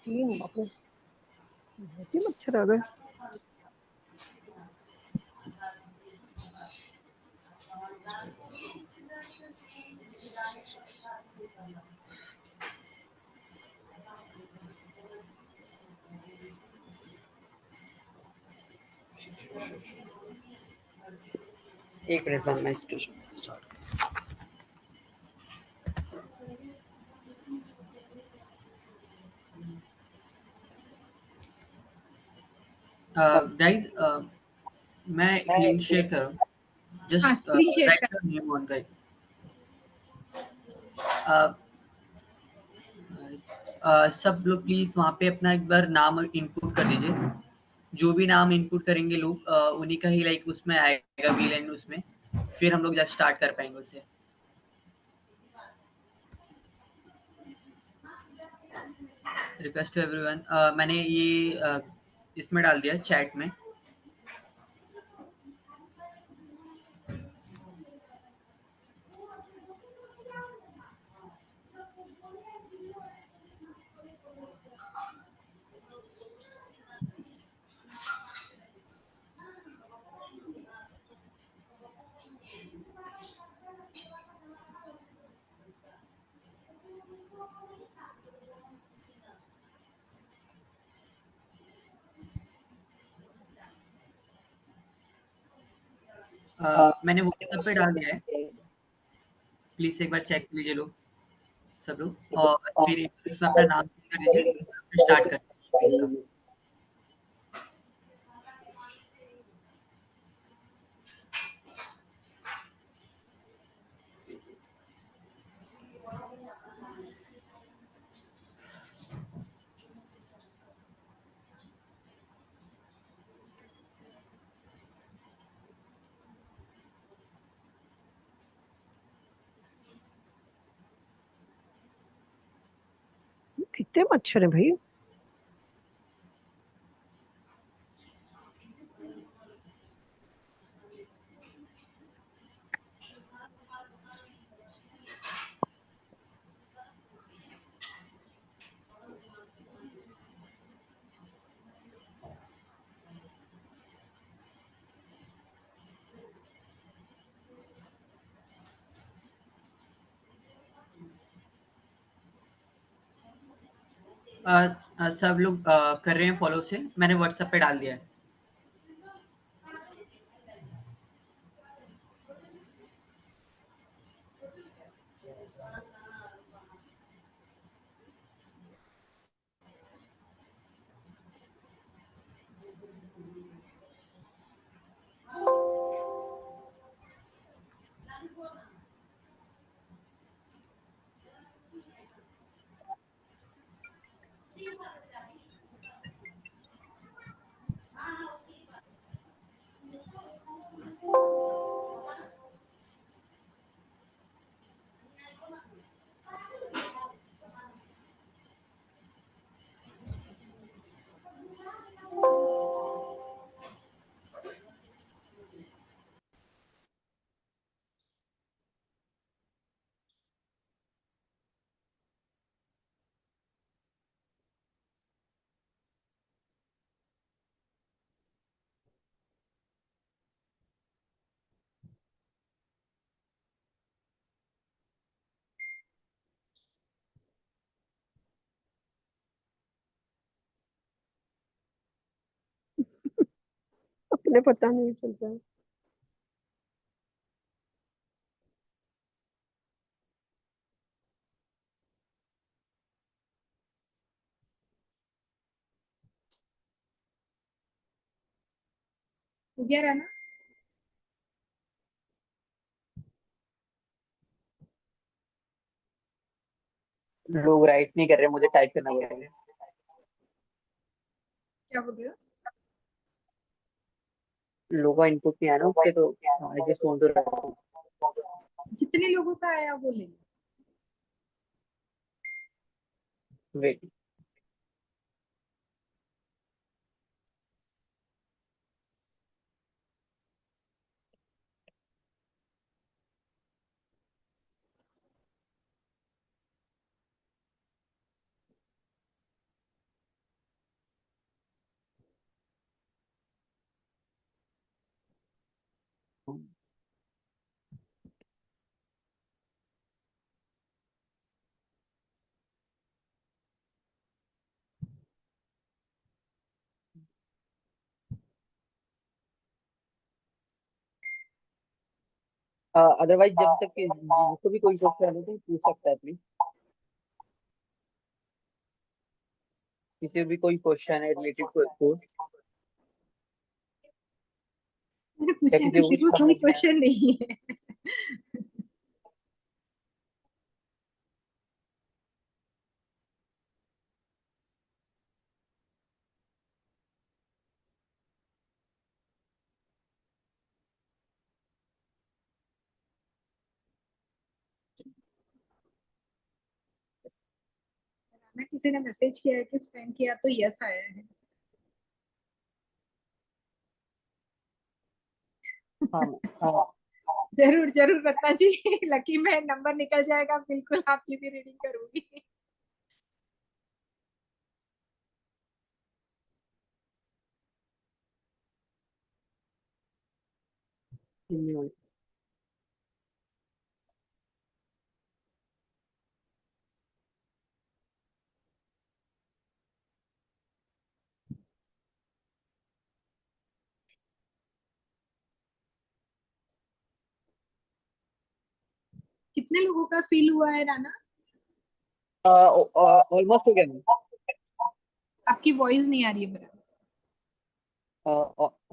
Speaker 3: तीन बाप रे, बहुत ही मच्छर आ गए।
Speaker 2: एक मिनट मैम, मैं स्टार्ट। गाइस, मैं लिंक शेयर कर रहा हूँ,
Speaker 1: हाँ,
Speaker 2: जस्ट
Speaker 1: स्क्रीन शेयर
Speaker 2: राइट
Speaker 1: कर।
Speaker 2: Your name on guys. सब लोग प्लीज वहाँ पे अपना एक बार नाम इनपुट कर दीजिए। जो भी नाम इनपुट करेंगे लोग, उन्हीं का ही लाइक उसमें आएगा व्हील एंड उसमें, फिर हम लोग जस्ट स्टार्ट कर पाएंगे उससे। रिक्वेस्ट टू एवरीवन, मैंने ये इसमें डाल दिया चैट में। मैंने व्हाट्सएप पे डाल दिया है, प्लीज एक बार चेक कर लीजिए लोग, सब लोग, और फिर इसमें अपना नाम फिल कर दीजिए, फिर स्टार्ट करते हैं का।
Speaker 3: कितने मच्छर है भाई।
Speaker 2: सब लोग कर रहे हैं फॉलो से, मैंने व्हाट्सएप पे डाल दिया है।
Speaker 3: अपने पता नहीं चलता है।
Speaker 1: हो गया राना?
Speaker 2: लोग राइट नहीं कर रहे, मुझे टाइप करना पड़ेगा।
Speaker 1: क्या बोल रहे हो?
Speaker 2: लोगों का इनपुट नहीं आया ना उसके, तो आई जस्ट वांट टू।
Speaker 1: जितने लोगों का आया वो ले लो।
Speaker 2: वेट। अदरवाइज जब तक जिसको भी कोई क्वेश्चन है तो पूछ सकता है प्लीज। किसी भी कोई क्वेश्चन है रिलेटेड कोर्स,
Speaker 1: मैंने
Speaker 2: या
Speaker 1: पूछा
Speaker 2: किसी को
Speaker 1: किसी
Speaker 2: कुछ
Speaker 1: को कोई
Speaker 2: समझना है।
Speaker 1: क्वेश्चन नहीं है। राना, किसी ने मैसेज किया है कि स्पेंड किया तो यस आया है।
Speaker 2: हाँ हाँ।
Speaker 1: जरूर जरूर रत्ना जी। लकी में नंबर निकल जाएगा, बिल्कुल आपकी भी रीडिंग करूंगी। कितने लोगों का फील हुआ है राना?
Speaker 2: ऑलमोस्ट हो गया मैम।
Speaker 1: आपकी वॉइस नहीं आ रही है बराबर।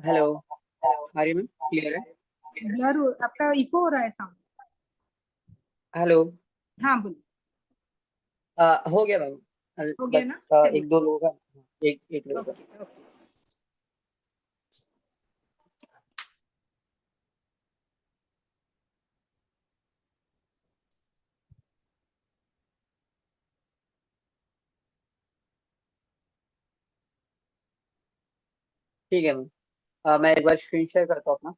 Speaker 2: हेलो, आ रही है मैम? क्लियर है?
Speaker 1: ब्लर आपका इको हो रहा है साउंड।
Speaker 2: हेलो।
Speaker 1: हाँ बोलो।
Speaker 2: हो गया मैम।
Speaker 1: हो गया
Speaker 2: बस
Speaker 1: ना? चलिए।
Speaker 2: एक दो लोगों का, एक एक लोगों का।
Speaker 1: Okay okay.
Speaker 2: ठीक है मैम। मैं एक बार स्क्रीन शेयर करता हूँ अपना।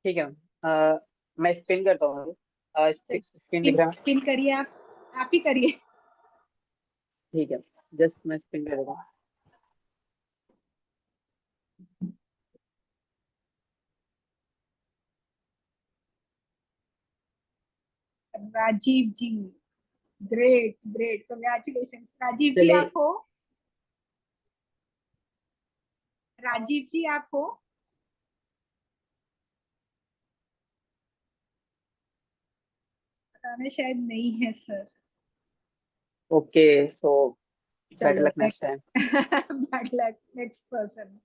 Speaker 2: ठीक है मैम। मैं स्पिन करता हूँ। स्क्रीन दिख
Speaker 1: स्पिन
Speaker 2: रहा है?
Speaker 1: स्पिन करिए आप ही करिए।
Speaker 2: ठीक है, जस्ट मैं स्पिन कर देता हूँ।
Speaker 1: राजीव जी, ग्रेट ग्रेट, कंग्रेचुलेशन। राजीव जी
Speaker 2: चलिए।
Speaker 1: आप हो? राजीव जी आप हो? पता नहीं, शायद नहीं है सर।
Speaker 2: ओके, सो बेटर
Speaker 1: चलो
Speaker 2: luck next time.
Speaker 1: Next. Bad luck, next person.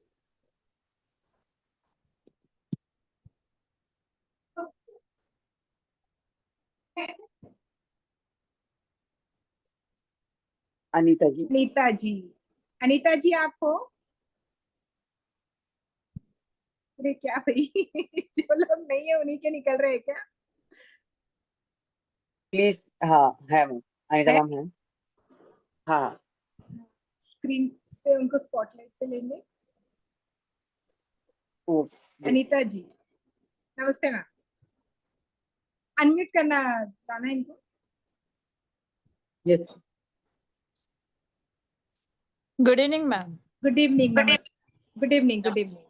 Speaker 2: Anita ji.
Speaker 1: Anita ji, Anita ji आप हो? अरे क्या भाई, जो लोग नहीं है उन्हीं के निकल रहे हैं क्या?
Speaker 2: प्लीज। हाँ है मैम, अनीता
Speaker 1: है?
Speaker 2: मैम है। हाँ।
Speaker 1: स्क्रीन पे उनको स्पॉटलाइट पे लेंगे।
Speaker 2: ओ,
Speaker 1: अनीता जी, नमस्ते मैम। अनम्यूट करना जाना इनको।
Speaker 2: Yes.
Speaker 7: Good evening ma'am.
Speaker 1: Good evening, नमस्ते। Good evening, good evening.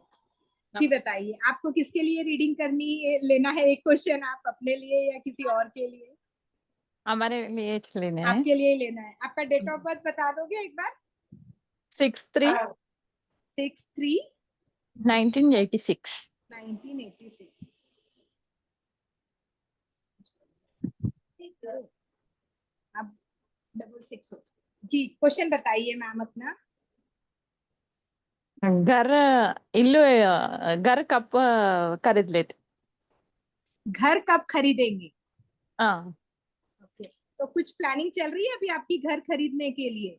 Speaker 1: जी बताइए, आपको किसके लिए रीडिंग करनी है, लेना है एक क्वेश्चन, आप अपने लिए या किसी और के लिए?
Speaker 7: हमारे लिए लेने हैं।
Speaker 1: आपके लिए ही लेना है। आपका डेट ऑफ बर्थ बता दोगे एक बार?
Speaker 7: 6/3
Speaker 1: 6/3
Speaker 7: 1986।
Speaker 1: 1986। अब 66 हो जी। क्वेश्चन बताइए मैम अपना।
Speaker 7: घर इल्लू घर कब खरीद लेते?
Speaker 1: घर कब खरीदेंगे?
Speaker 7: हाँ
Speaker 1: ओके, तो कुछ प्लानिंग चल रही है अभी आपकी घर खरीदने के लिए?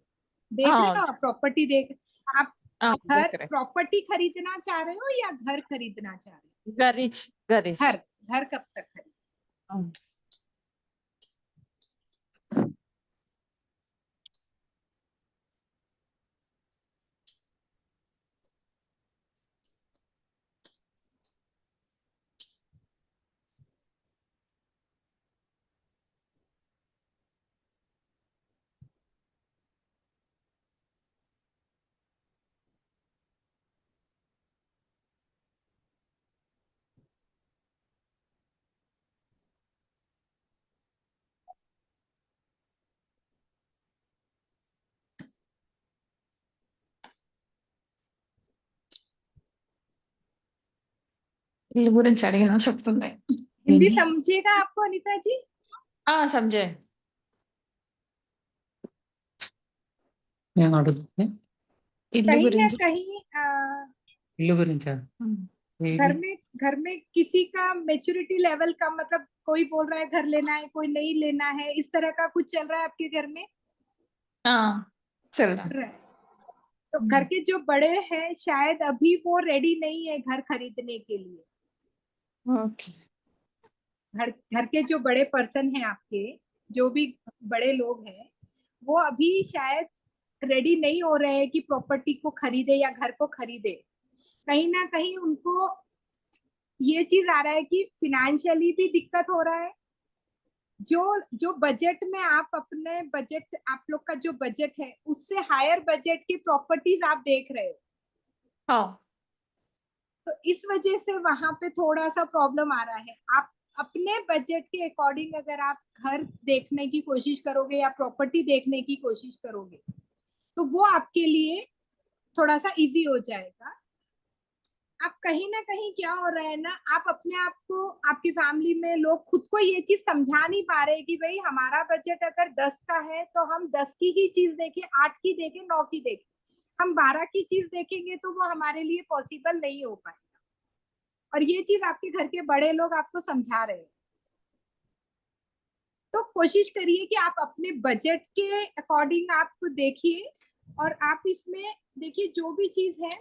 Speaker 1: देख रहे
Speaker 7: हाँ
Speaker 1: हो प्रॉपर्टी देख, आप
Speaker 7: हाँ
Speaker 1: घर
Speaker 7: देख रहे
Speaker 1: प्रॉपर्टी खरीदना चाह रहे हो या घर खरीदना चाह रहे
Speaker 7: गरिच गरिच
Speaker 1: हो? घर, घर कब तक खरीद?
Speaker 7: हाँ। ఇల్లు గురించి అడిగినా చెప్తుంది
Speaker 1: हिंदी समझेगा आपको अनिता जी?
Speaker 7: समझे
Speaker 8: నేను అడుగుతుంది
Speaker 7: ఇల్లు
Speaker 1: कहीं ना
Speaker 7: గురించి
Speaker 1: कहीं
Speaker 8: ఇల్లు గురించా
Speaker 1: घर में, घर में किसी का मेच्योरिटी लेवल का, मतलब कोई बोल रहा है घर लेना है, कोई नहीं लेना है, इस तरह का कुछ चल रहा है आपके घर में?
Speaker 7: चल रहा
Speaker 1: रहा है। तो घर के जो बड़े हैं शायद अभी वो रेडी नहीं है घर खरीदने के लिए।
Speaker 7: ओके
Speaker 1: घर, घर के जो बड़े पर्सन हैं आपके, जो भी बड़े लोग हैं, वो अभी शायद रेडी नहीं हो रहे हैं कि प्रॉपर्टी को खरीदे या घर को खरीदे। कहीं ना कहीं उनको ये चीज आ रहा है कि फिनेंशियली भी दिक्कत हो रहा है। जो जो बजट में आप अपने बजट, आप लोग का जो बजट है उससे हायर बजट की प्रॉपर्टीज आप देख रहे हो,
Speaker 7: हाँ
Speaker 1: तो इस वजह से वहां पे थोड़ा सा प्रॉब्लम आ रहा है। आप अपने बजट के अकॉर्डिंग अगर आप घर देखने की कोशिश करोगे या प्रॉपर्टी देखने की कोशिश करोगे तो वो आपके लिए थोड़ा सा इजी हो जाएगा। आप कहीं ना कहीं क्या हो रहा है ना, आप अपने आप को, आपकी फैमिली में लोग खुद को ये चीज समझा नहीं पा रहे कि भाई हमारा बजट अगर 10 का है तो हम 10 की ही चीज देखें, 8 की देखें, 9 की देखें। हम 12 की चीज देखेंगे तो वो हमारे लिए पॉसिबल नहीं हो पाएगा। और ये चीज आपके घर के बड़े लोग आपको समझा रहे हैं। तो कोशिश करिए कि आप अपने बजट के अकॉर्डिंग आप देखिए, और आप इसमें देखिए जो भी चीज है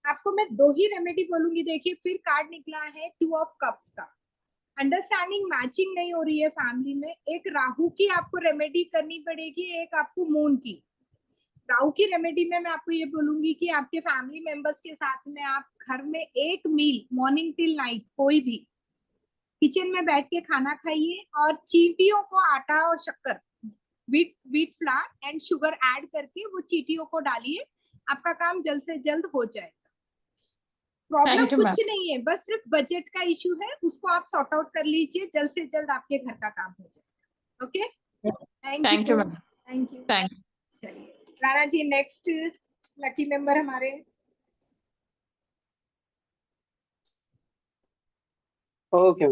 Speaker 1: आपको मैं 2 ही रेमेडी बोलूंगी। देखिए फिर कार्ड निकला है 2 ऑफ कप्स का। अंडरस्टैंडिंग मैचिंग नहीं हो रही है फैमिली में। एक राहु की आपको रेमेडी करनी पड़ेगी, एक आपको मून की। राहु की रेमेडी में मैं आपको ये बोलूंगी कि आपके फैमिली मेंबर्स के साथ में आप घर में एक मील मॉर्निंग टिल नाइट कोई भी किचन में बैठ के खाना खाइए, और चींटियों को आटा और शक्कर, wheat flour and sugar add करके वो चींटियों को डालिए। आपका काम जल्द से जल्द हो जाएगा। प्रॉब्लम
Speaker 7: थैंक यू मैम
Speaker 1: कुछ नहीं है, बस सिर्फ बजट का इशू है, उसको आप सॉर्ट आउट कर लीजिए, जल्द से जल्द आपके घर का काम हो जाएगा। Okay, thank
Speaker 7: thank you
Speaker 1: you,
Speaker 7: ma'am
Speaker 1: thank you.
Speaker 7: Thank
Speaker 1: चलिए Rana ji next lucky member हमारे।
Speaker 9: ओके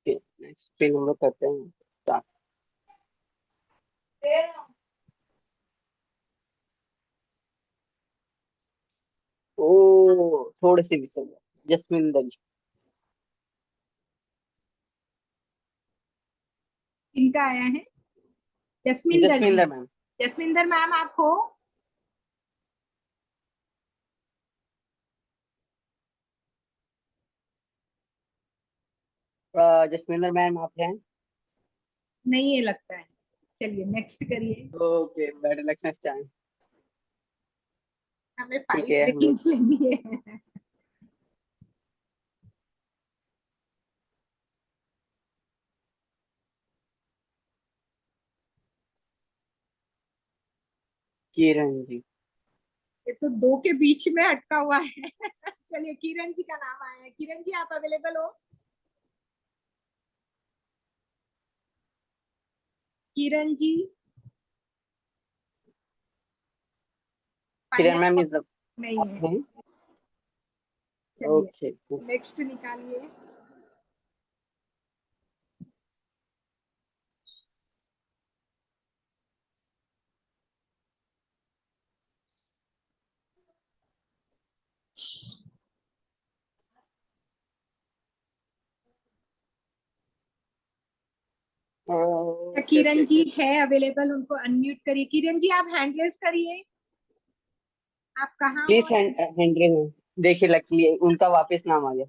Speaker 9: नेक्स्ट पिन नंबर करते हैं स्टार्ट। ओ थोड़े से मिस हो गया। जसमिंदर जी।
Speaker 1: इनका आया है जसमिंदर जी।
Speaker 9: जसमिंदर मैम।
Speaker 1: जसमिंदर मैम आप हो?
Speaker 9: जसमिंदर मैम आप हैं?
Speaker 1: नहीं ये लगता है। चलिए नेक्स्ट करिए।
Speaker 9: Okay better luck next time.
Speaker 1: हमें
Speaker 9: ठीक
Speaker 1: 5
Speaker 9: है हम लोग
Speaker 1: रेटिंग्स लेनी है।
Speaker 9: किरण जी।
Speaker 1: ये तो दो के बीच में अटका हुआ है। चलिए किरण जी का नाम आया है। किरण जी आप अवेलेबल हो? किरण जी
Speaker 9: किरण
Speaker 1: फाइनल
Speaker 9: मैम इज
Speaker 1: नहीं है।
Speaker 9: हैं?
Speaker 1: चलिए
Speaker 9: ओके।
Speaker 1: नेक्स्ट निकालिए। किरण जी है अवेलेबल, उनको अनम्यूट करिए। किरण जी आप हैंड रेस करिए। आप कहाँ
Speaker 9: प्लीज
Speaker 1: हो?
Speaker 9: हेनरी मैम, देखिए लकीली उनका वापस नाम आ गया।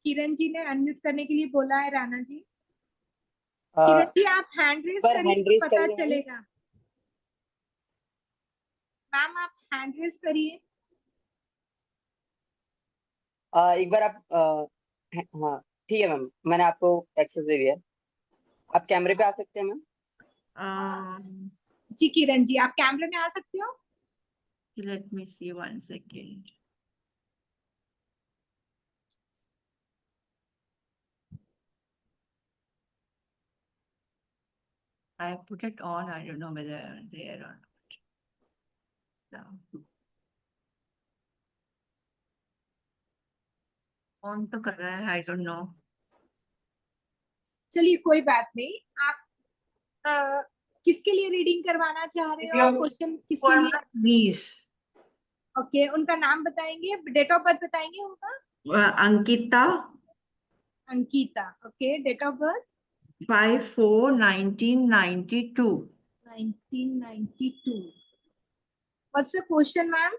Speaker 1: किरण जी ने अनम्यूट करने के लिए बोला है राणा जी।
Speaker 9: अ,
Speaker 1: किरण जी आप हैंड रेस
Speaker 9: पर
Speaker 1: करिए
Speaker 9: हैंड
Speaker 1: तो
Speaker 9: रेज
Speaker 1: पता
Speaker 9: करिए मैम।
Speaker 1: चलेगा। मैम आप हैंड रेस करिए।
Speaker 9: एक बार आप हाँ ठीक है मैम, मैंने आपको एक्सेस दे दिया। आप कैमरे पे आ सकते हैं मैम।
Speaker 1: जी किरण जी आप कैमरे में आ सकते हो?
Speaker 10: Let me see 1 second. I put it on. I don't know whether there or not. So, on तो कर रहा है. I don't know.
Speaker 1: चलिए कोई बात नहीं। आप किसके लिए रीडिंग करवाना चाह रहे हो? क्वेश्चन किसके
Speaker 10: For
Speaker 1: लिए?
Speaker 10: my niece,
Speaker 1: ओके उनका नाम बताएंगे, डेट ऑफ बर्थ बताएंगे उनका?
Speaker 10: Ankita,
Speaker 1: Ankita. Okay date of birth
Speaker 10: 5/4/1992.
Speaker 1: 1992। What's the question ma'am?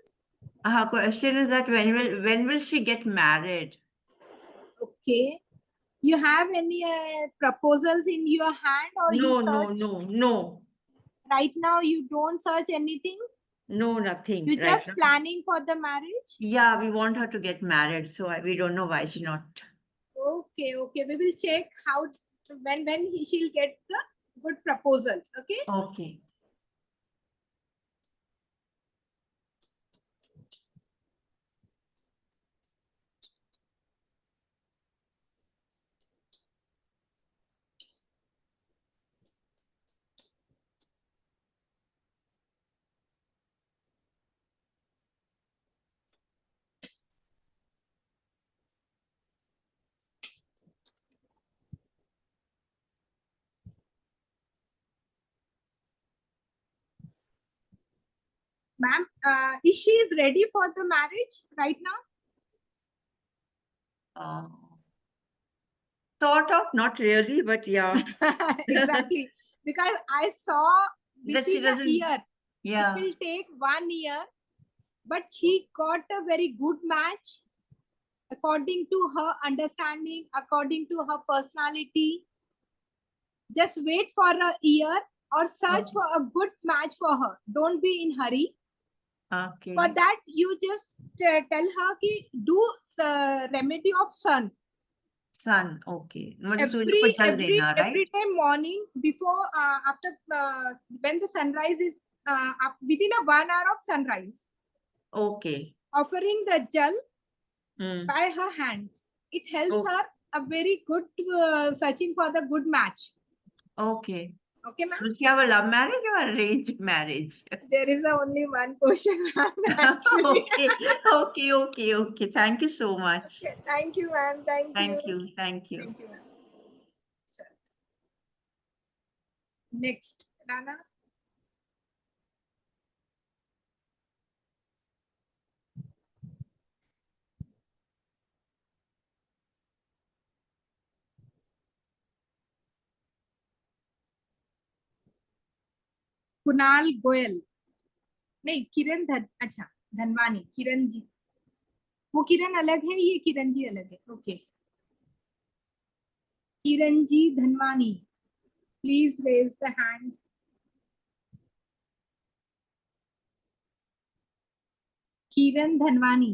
Speaker 10: Her question is that when will she get married?
Speaker 1: Okay. You have any proposals in your hand or you
Speaker 10: No, no,
Speaker 1: search?
Speaker 10: no, no,
Speaker 1: Right now you don't search anything.
Speaker 10: no, nothing
Speaker 1: You
Speaker 10: right
Speaker 1: just
Speaker 10: now.
Speaker 1: planning for the marriage.
Speaker 10: Yeah, we want her to get married, so we don't know why she's not.
Speaker 1: Okay, okay. We will check how when she'll get the good proposal. Okay.
Speaker 10: Okay.
Speaker 1: Ma'am, is she is ready for the marriage right now?
Speaker 10: Uh, Sort of, not really, but yeah.
Speaker 1: Exactly. Because I saw
Speaker 10: That she
Speaker 1: within a
Speaker 10: doesn't.
Speaker 1: year, it
Speaker 10: Yeah.
Speaker 1: will take 1 year, but she got a very good match according to her understanding, according to her personality. Just wait for a year or search for a good match for her. Don't be in hurry.
Speaker 10: Okay.
Speaker 1: For that, you just tell her ki do remedy of sun.
Speaker 10: Sun, okay. मतलब सूर्य को जल देना, right?
Speaker 1: Every time morning before after when the sunrise is within a 1 hour of sunrise,
Speaker 10: Okay.
Speaker 1: offering the jal
Speaker 10: Hmm.
Speaker 1: by her hands. It helps
Speaker 10: Oh.
Speaker 1: her a very good searching for the good match.
Speaker 10: Okay.
Speaker 1: Okay, ma'am.
Speaker 10: Do you have a love marriage or arranged marriage?
Speaker 1: There is only one question, ma'am. Actually.
Speaker 10: Okay. Thank you so much.
Speaker 1: Okay, thank you, ma'am. Thank you.
Speaker 10: Thank you.
Speaker 1: Thank you, ma'am. Sure. Next, Rana. Kunal Goyal. नहीं किरण अच्छा धनवानी। किरण जी, वो किरण अलग है, ये किरण जी अलग है। Okay Kiran ji Dhanwani, please raise the hand. Kiran Dhanwani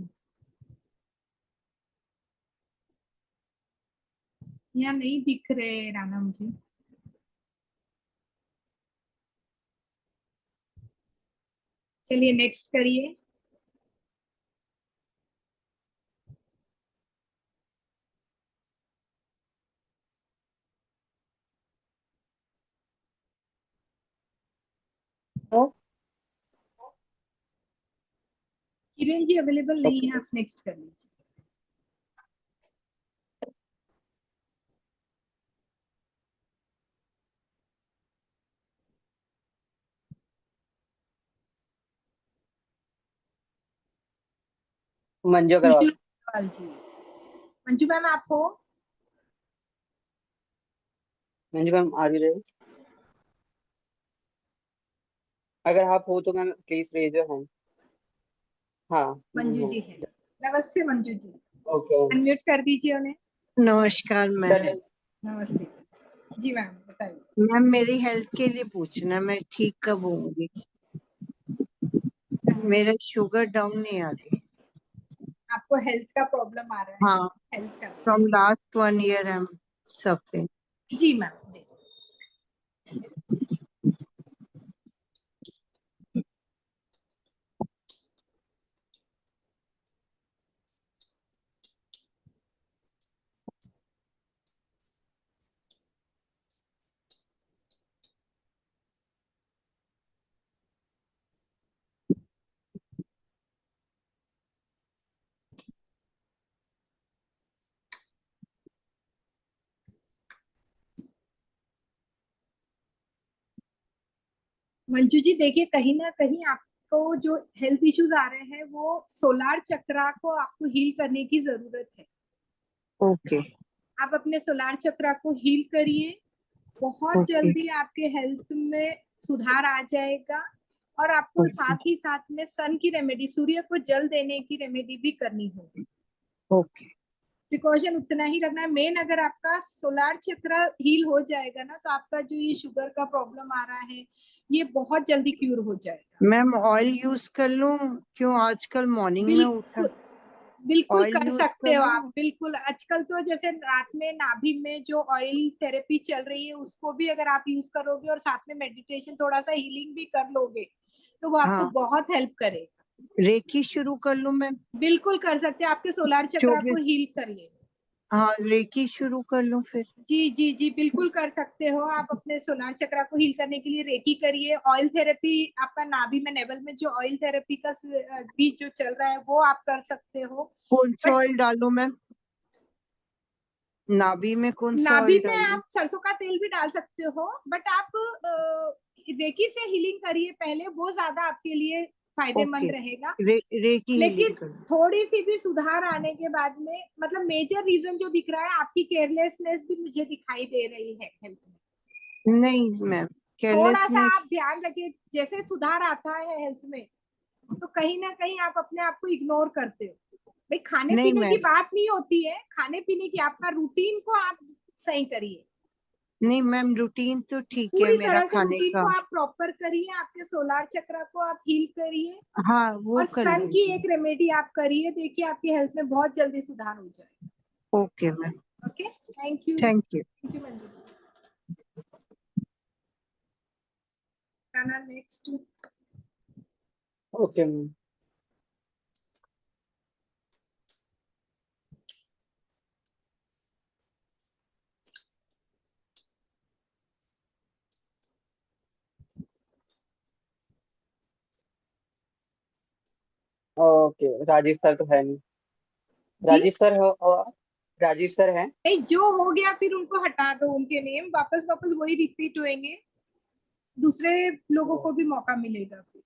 Speaker 1: यहाँ नहीं दिख रहे राना मुझे। चलिए नेक्स्ट करिए। किरण जी अवेलेबल नहीं है, आप नेक्स्ट कर लीजिए।
Speaker 9: मंजू
Speaker 1: मंजू
Speaker 9: अग्रवाल।
Speaker 1: अग्रवाल जी, मंजू मैम आप हो?
Speaker 9: Manju ma'am are you there? अगर आप हो तो ma'am please raise your hand. हाँ
Speaker 1: मंजू जी है। नमस्ते मंजू जी,
Speaker 9: ओके
Speaker 1: अनम्यूट कर दीजिए उन्हें।
Speaker 3: नमस्कार मैम।
Speaker 1: नमस्ते जी मैम, बताइए।
Speaker 3: मैम मेरी हेल्थ के लिए पूछना, मैं ठीक कब होंगी? मेरा शुगर डाउन नहीं आ रही।
Speaker 1: आपको हेल्थ का प्रॉब्लम आ रहा है?
Speaker 3: हाँ,
Speaker 1: हेल्थ का
Speaker 3: from last 1 year I am suffering.
Speaker 1: जी मैम जी। मंजू जी देखिए, कहीं ना कहीं आपको जो हेल्थ इश्यूज आ रहे हैं वो सोलार चक्रा को आपको हील करने की जरूरत है।
Speaker 3: ओके
Speaker 1: आप अपने सोलार चक्रा को हील करिए, बहुत
Speaker 3: ओके
Speaker 1: जल्दी आपके हेल्थ में सुधार आ जाएगा। और आपको
Speaker 3: ओके
Speaker 1: साथ ही साथ में सन की रेमेडी, सूर्य को जल देने की रेमेडी भी करनी होगी।
Speaker 3: ओके
Speaker 1: प्रिकॉशन उतना ही रखना है। मेन अगर आपका सोलार चक्र हील हो जाएगा ना, तो आपका जो ये शुगर का प्रॉब्लम आ रहा है ये बहुत जल्दी क्यूर हो जाएगा।
Speaker 3: मैम ऑयल यूज कर लूं? क्यों आजकल मॉर्निंग में उठा
Speaker 1: बिल्कुल बिल्कुल
Speaker 3: ऑयल
Speaker 1: कर
Speaker 3: यूज
Speaker 1: सकते
Speaker 3: कर
Speaker 1: हो आप,
Speaker 3: लूं?
Speaker 1: बिल्कुल। आजकल तो जैसे रात में नाभि में जो ऑयल थेरेपी चल रही है उसको भी अगर आप यूज करोगे और साथ में मेडिटेशन, थोड़ा सा हीलिंग भी कर लोगे, तो वो आपको
Speaker 3: हाँ,
Speaker 1: बहुत हेल्प करेगा।
Speaker 3: रेकी शुरू कर लूं मैम?
Speaker 1: बिल्कुल कर सकते हैं, आपके सोलार चक्रा को
Speaker 3: 24।
Speaker 1: हील करिए।
Speaker 3: हाँ, रेकी शुरू कर लूं फिर?
Speaker 1: जी जी जी, बिल्कुल कर सकते हो आप। अपने सोलार चक्रा को हील करने के लिए रेकी करिए। ऑयल थेरेपी, आपका नाभि में, नेवल में जो ऑयल थेरेपी का भी जो चल रहा है वो आप कर सकते हो।
Speaker 3: कौन सा
Speaker 1: बट
Speaker 3: ऑयल डालूं मैम? नाभि में कौन सा
Speaker 1: नाभि
Speaker 3: ऑयल
Speaker 1: में
Speaker 3: डालूं?
Speaker 1: आप सरसों का तेल भी डाल सकते हो, बट आप रेकी से हीलिंग करिए पहले, वो ज्यादा आपके लिए
Speaker 3: ओके,
Speaker 1: फायदेमंद रहेगा।
Speaker 3: रेकी हीलिंग
Speaker 1: लेकिन
Speaker 3: कर
Speaker 1: थोड़ी सी भी सुधार आने के बाद में, मतलब मेजर रीजन जो दिख रहा है आपकी केयरलेसनेस भी मुझे दिखाई दे रही है हेल्थ में।
Speaker 3: लूं? नहीं मैम,
Speaker 1: थोड़ा सा आप
Speaker 3: केयरलेसनेस
Speaker 1: ध्यान रखिए, जैसे सुधार आता है हेल्थ में तो कहीं ना कहीं आप अपने आप को इग्नोर करते हो। भाई खाने
Speaker 3: नहीं
Speaker 1: पीने की
Speaker 3: मैम।
Speaker 1: बात नहीं होती है, खाने पीने की, आपका रूटीन को आप सही करिए।
Speaker 3: नहीं मैम, रूटीन तो ठीक है
Speaker 1: पूरी
Speaker 3: मेरा
Speaker 1: तरह से
Speaker 3: खाने
Speaker 1: रूटीन
Speaker 3: का।
Speaker 1: को आप प्रॉपर करिए, आपके सोलार चक्र को आप हील करिए।
Speaker 3: हाँ, वो
Speaker 1: और
Speaker 3: कर
Speaker 1: सन की
Speaker 3: लूंगी।
Speaker 1: एक रेमेडी आप करिए, देखिए आपकी हेल्थ में बहुत जल्दी सुधार हो जाएगा।
Speaker 3: Okay ma'am,
Speaker 1: okay, thank you.
Speaker 3: Thank you.
Speaker 1: Thank you Manju. Next.
Speaker 9: Okay ma'am. Okay, Rajesh sir तो है नहीं।
Speaker 1: जी
Speaker 9: राजेश सर हो? राजेश सर हैं?
Speaker 1: नहीं, जो हो गया फिर उनको हटा दो, उनके नेम वापस वापस वही रिपीट होंगे, दूसरे लोगों को भी मौका मिलेगा फिर।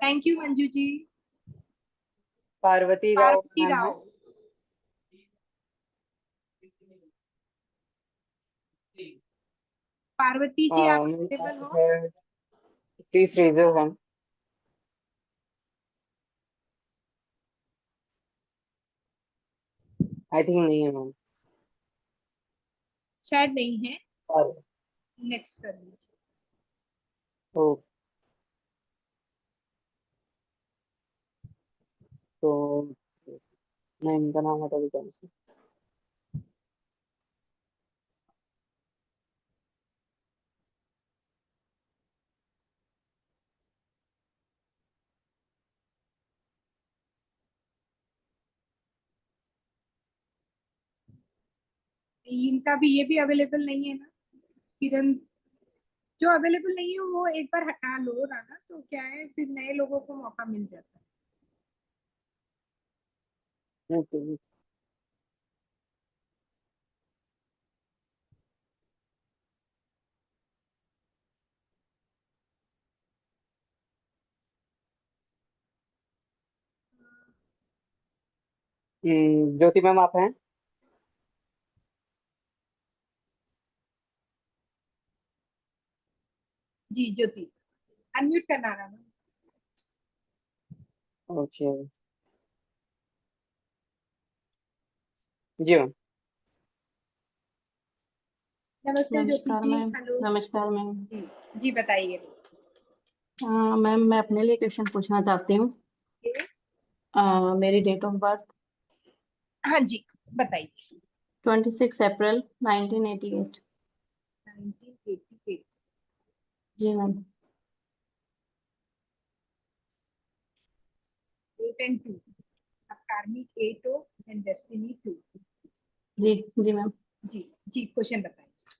Speaker 1: Thank you Manju ji.
Speaker 9: Parvati Rao
Speaker 1: Parvati
Speaker 9: ma'am है?
Speaker 1: राव, पार्वती जी आप अवेलेबल हो?
Speaker 9: Please raise your hand. I think नहीं है मैम।
Speaker 1: शायद नहीं है,
Speaker 9: और
Speaker 1: नेक्स्ट कर लीजिए।
Speaker 9: तो तो मैं इनका नाम हटा देता हूँ।
Speaker 1: इनका भी ये भी अवेलेबल नहीं है ना किरण, जो अवेलेबल नहीं है वो एक बार हटा लो राना, तो क्या है फिर नए लोगों को मौका मिल जाता है।
Speaker 9: ओके। ज्योति मैम आप हैं?
Speaker 1: जी ज्योति, अनम्यूट करना राना।
Speaker 9: ओके। जी मैम।
Speaker 1: नमस्ते ज्योति
Speaker 11: नमस्कार
Speaker 1: जी,
Speaker 11: मैम।
Speaker 1: हेलो।
Speaker 11: नमस्कार मैम।
Speaker 1: जी जी बताइए।
Speaker 11: मैम मैं अपने लिए क्वेश्चन पूछना चाहती हूँ। मेरी डेट ऑफ बर्थ
Speaker 1: हाँ जी बताइए।
Speaker 11: 26 अप्रैल 1988।
Speaker 1: 1988।
Speaker 11: जी मैम।
Speaker 1: 8 and 2, अब कार्मिक 8 हो एंड डेस्टिनी 2।
Speaker 11: जी जी मैम।
Speaker 1: जी जी क्वेश्चन बताइए।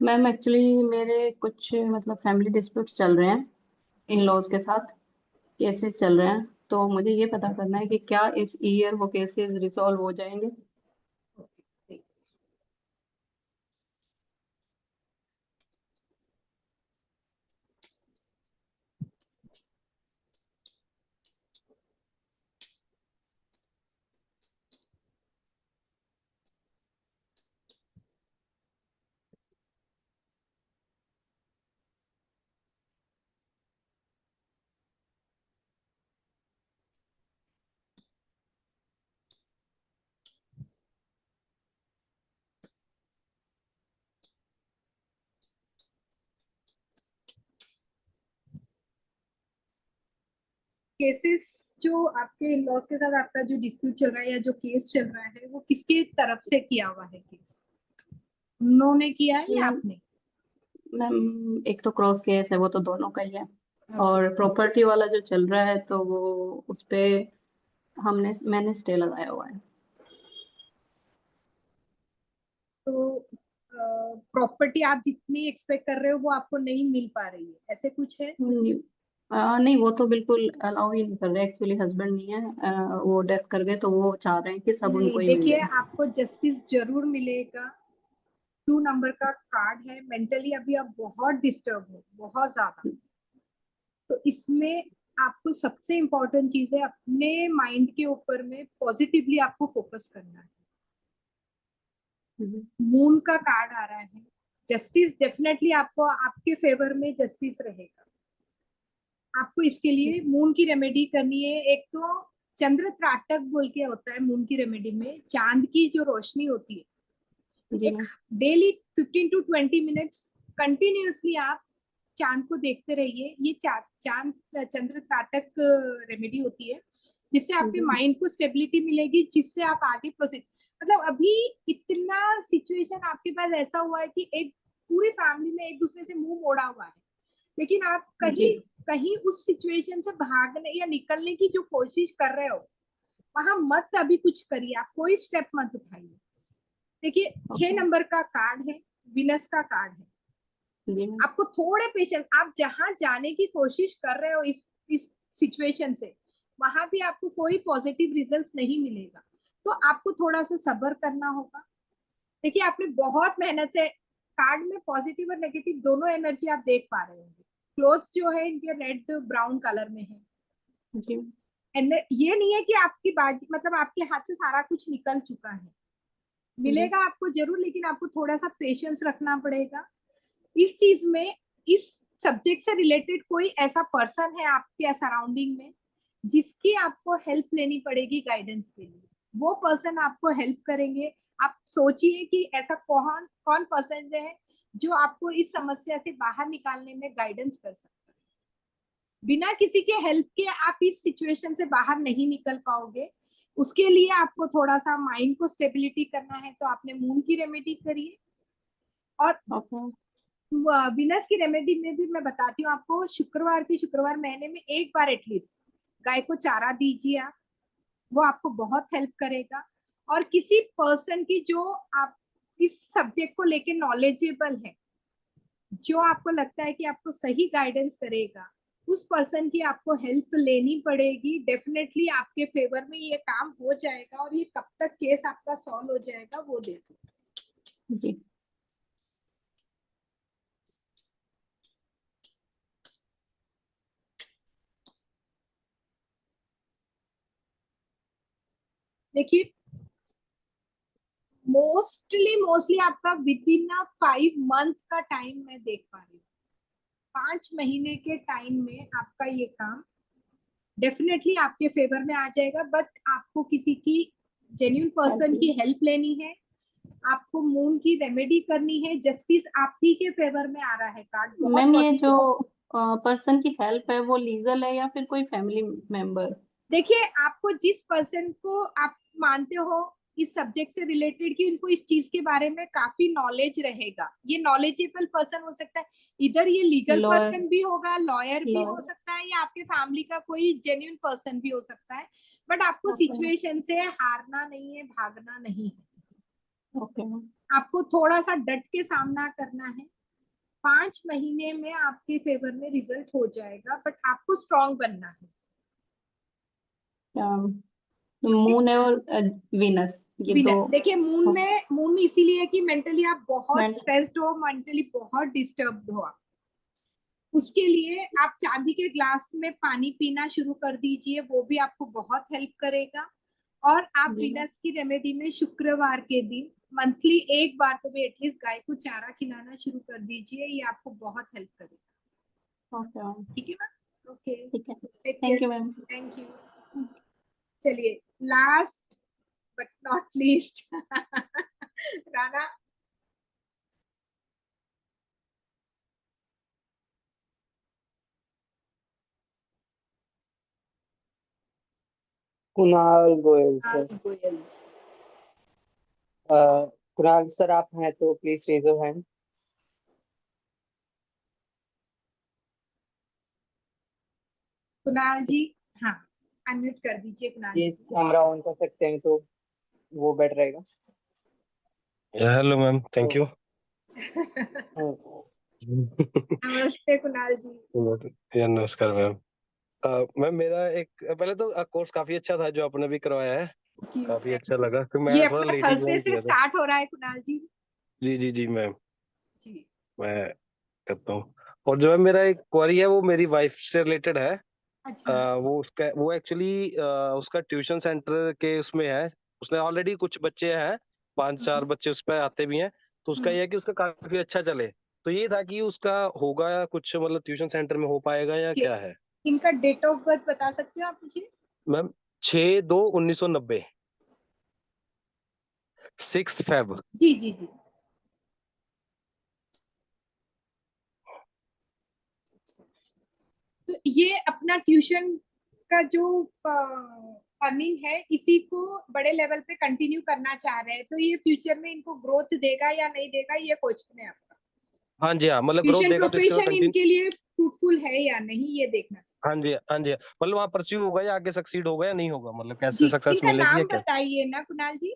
Speaker 11: मैम एक्चुअली मेरे कुछ मतलब फैमिली डिस्प्यूट्स चल रहे हैं इन लॉज के साथ, केसेस चल रहे हैं, तो मुझे ये पता करना है कि क्या इस ईयर वो केसेस रिसॉल्व हो जाएंगे।
Speaker 1: ओके। केसेस जो आपके इन लॉज के साथ आपका जो डिस्प्यूट चल रहा है या जो केस चल रहा है वो किसके तरफ से किया हुआ है केस? उन्होंने किया है या
Speaker 11: मैम
Speaker 1: आपने?
Speaker 11: मैम एक तो क्रॉस केस है, वो तो दोनों का ही है।
Speaker 1: ओके।
Speaker 11: और प्रॉपर्टी वाला जो चल रहा है तो वो उस पे मैंने स्टे लगाया हुआ है।
Speaker 1: तो प्रॉपर्टी आप जितनी एक्सपेक्ट कर रहे हो वो आपको नहीं मिल पा रही है, ऐसे कुछ है?
Speaker 11: नहीं नहीं, वो तो बिल्कुल अलाउ ही नहीं कर रहे। एक्चुअली हस्बैंड नहीं है, वो डेथ कर गए, तो वो चाह रहे हैं कि सब
Speaker 1: नहीं
Speaker 11: उनको ही मिल
Speaker 1: देखिए,
Speaker 11: जाए।
Speaker 1: आपको जस्टिस जरूर मिलेगा। 2 नंबर का कार्ड है, मेंटली अभी आप बहुत डिस्टर्ब हो, बहुत ज्यादा। तो इसमें आपको सबसे इम्पोर्टेंट चीज है अपने माइंड के ऊपर में पॉजिटिवली आपको फोकस करना है। मून का कार्ड आ रहा है, जस्टिस डेफिनेटली आपको आपके फेवर में जस्टिस रहेगा। आपको इसके लिए मून की रेमेडी करनी है। एक तो चंद्र त्राटक बोल के होता है मून की रेमेडी में, चांद की जो रोशनी होती है,
Speaker 11: जी
Speaker 1: एक
Speaker 11: ma'am.
Speaker 1: Daily 15 to 20 minutes continuously आप चांद को देखते रहिए। ये चांद चंद्र त्राटक रेमेडी होती है, जिससे आपके माइंड को स्टेबिलिटी मिलेगी, जिससे आप आगे प्रोसीड। मतलब अभी इतना सिचुएशन आपके पास ऐसा हुआ है कि एक पूरी फैमिली में एक दूसरे से मुंह मोड़ा हुआ है, लेकिन आप
Speaker 11: जी
Speaker 1: कहीं कहीं उस सिचुएशन से भागने या निकलने की जो कोशिश कर रहे हो, वहां मत अभी कुछ करिए, आप कोई स्टेप मत उठाइए। देखिए 6 नंबर का कार्ड है, विनस का कार्ड है।
Speaker 11: जी मैम।
Speaker 1: आपको थोड़े पेशेंस, आप जहां जाने की कोशिश कर रहे हो इस सिचुएशन से, वहां भी आपको कोई पॉजिटिव रिजल्ट्स नहीं मिलेगा, तो आपको थोड़ा सा सब्र करना होगा। देखिए आपने बहुत मेहनत से, कार्ड में पॉजिटिव और नेगेटिव दोनों एनर्जी आप देख पा रहे होंगे। क्लोथ्स जो है इनके रेड ब्राउन कलर में है,
Speaker 11: जी
Speaker 1: एंड ये नहीं है कि आपकी बाजी मतलब आपके हाथ से सारा कुछ निकल चुका है, मिलेगा आपको जरूर, लेकिन आपको थोड़ा सा पेशेंस रखना पड़ेगा इस चीज में। इस सब्जेक्ट से रिलेटेड कोई ऐसा पर्सन है आपके सराउंडिंग में जिसकी आपको हेल्प लेनी पड़ेगी गाइडेंस के लिए, वो पर्सन आपको हेल्प करेंगे। आप सोचिए कि ऐसा कौन कौन पर्सन है जो आपको इस समस्या से बाहर निकालने में गाइडेंस कर सकता है। बिना किसी के हेल्प के आप इस सिचुएशन से बाहर नहीं निकल पाओगे। उसके लिए आपको थोड़ा सा माइंड को स्टेबिलिटी करना है, तो आपने मून की रेमेडी करिए। और विनस की रेमेडी में भी मैं बताती हूँ आपको, शुक्रवार महीने में एक बार एटलीस्ट गाय को चारा दीजिए आप, वो आपको बहुत हेल्प करेगा। और किसी पर्सन की जो आप इस सब्जेक्ट को लेके नॉलेजेबल है, जो आपको लगता है कि आपको सही गाइडेंस करेगा, उस पर्सन की आपको हेल्प लेनी पड़ेगी। डेफिनेटली आपके फेवर में ये काम हो जाएगा, और ये कब तक केस आपका सॉल्व हो जाएगा वो देखो।
Speaker 11: जी
Speaker 1: देखिए, मोस्टली आपका विद इन 5 मंथ का टाइम मैं देख पा रही हूँ। 5 महीने के टाइम में आपका ये काम डेफिनेटली आपके फेवर में आ जाएगा। बट आपको किसी की जेन्युइन पर्सन की हेल्प लेनी है, आपको मून की रेमेडी करनी है। जस्टिस आप ही के फेवर में आ रहा है कार्ड।
Speaker 11: मैम, ये जो पर्सन की हेल्प है वो लीगल है या फिर कोई फैमिली मेंबर?
Speaker 1: देखिए, आपको जिस पर्सन को आप मानते हो इस सब्जेक्ट से रिलेटेड कि उनको इस चीज के बारे में काफी नॉलेज रहेगा, ये नॉलेजेबल पर्सन हो सकता है। इधर ये लीगल
Speaker 11: लॉयर
Speaker 1: पर्सन भी होगा, लॉयर भी हो
Speaker 11: लॉयर
Speaker 1: सकता है, या आपके फैमिली का कोई जेन्युइन पर्सन भी हो सकता है। बट आपको
Speaker 11: ओके
Speaker 1: सिचुएशन से हारना नहीं है, भागना नहीं है।
Speaker 11: ओके मैम
Speaker 1: आपको थोड़ा सा डट के सामना करना है। 5 महीने में आपके फेवर में रिजल्ट हो जाएगा, बट आपको स्ट्रांग बनना है।
Speaker 11: मून है और वीनस, ये दो
Speaker 1: देखिए, मून इसीलिए कि मेंटली आप बहुत
Speaker 11: मेंट
Speaker 1: स्ट्रेस्ड हो, मेंटली बहुत डिस्टर्ब्ड हो आप। उसके लिए आप चांदी के ग्लास में पानी पीना शुरू कर दीजिए, वो भी आपको बहुत हेल्प करेगा। और आप
Speaker 11: जी
Speaker 1: वीनस की रेमेडी में शुक्रवार के दिन मंथली एक बार तो भी एटलीस्ट गाय को चारा खिलाना शुरू कर दीजिए, ये आपको बहुत हेल्प करेगा।
Speaker 11: ओके मैम,
Speaker 1: ठीक है मैम? ओके,
Speaker 11: ठीक है,
Speaker 1: take
Speaker 11: thank
Speaker 1: care.
Speaker 11: You ma'am.
Speaker 1: Thank you. चलिए, last but not least Rana.
Speaker 9: Kunal Goyal sir.
Speaker 1: Goyal.
Speaker 9: Kunal sir आप हैं तो please raise your hand.
Speaker 1: Kunal ji, हाँ, अनम्यूट कर दीजिए Kunal
Speaker 9: please
Speaker 1: ji.
Speaker 9: Camera on कर सकते हैं तो वो बेटर रहेगा।
Speaker 12: Hello ma'am, thank you.
Speaker 1: नमस्ते कुणाल जी।
Speaker 12: या नमस्कार मैम। मैम मेरा एक पहले तो कोर्स काफी अच्छा था जो आपने भी करवाया है, काफी अच्छा लगा। तो
Speaker 1: ये
Speaker 12: मैं थोड़ा
Speaker 1: अपना
Speaker 12: लेट ही
Speaker 1: थर्सडे
Speaker 12: ज्वाइन
Speaker 1: से
Speaker 12: किया था।
Speaker 1: स्टार्ट हो रहा है कुणाल जी।
Speaker 12: जी जी जी मैम,
Speaker 1: जी
Speaker 12: मैं करता हूँ। और जो है मेरा एक क्वेरी है वो मेरी वाइफ से रिलेटेड है।
Speaker 1: अच्छा।
Speaker 12: वो एक्चुअली उसका ट्यूशन सेंटर के उसमें है। उसने ऑलरेडी कुछ बच्चे हैं, 5-4 बच्चे उस पर आते भी हैं। तो उसका ये है कि उसका काफी अच्छा चले। तो ये था कि उसका होगा या कुछ, मतलब ट्यूशन सेंटर में हो पाएगा या क्या है?
Speaker 1: इनका डेट ऑफ बर्थ बता सकते हो आप मुझे?
Speaker 12: Ma'am 6/2/1990, 6 Feb।
Speaker 1: जी जी जी। तो ये अपना ट्यूशन का जो अर्निंग है, इसी को बड़े लेवल पे कंटिन्यू करना चाह रहे हैं। तो ये फ्यूचर में इनको ग्रोथ देगा या नहीं देगा, ये क्वेश्चन है आपका।
Speaker 12: हाँ जी, हाँ, मतलब ग्रोथ
Speaker 1: ट्यूशन
Speaker 12: देगा तो इसके बाद
Speaker 1: प्रोफेशन
Speaker 12: कंटिन्यू।
Speaker 1: इनके लिए फ्रूटफुल है या नहीं, ये देखना।
Speaker 12: हाँ जी, हाँ जी, मतलब वहाँ परस्यू होगा या आगे सक्सीड होगा या नहीं होगा, मतलब
Speaker 1: जी,
Speaker 12: कैसे सक्सेस
Speaker 1: इनका
Speaker 12: मिलेगी या
Speaker 1: नाम
Speaker 12: कैसे?
Speaker 1: बताइए ना कुणाल जी।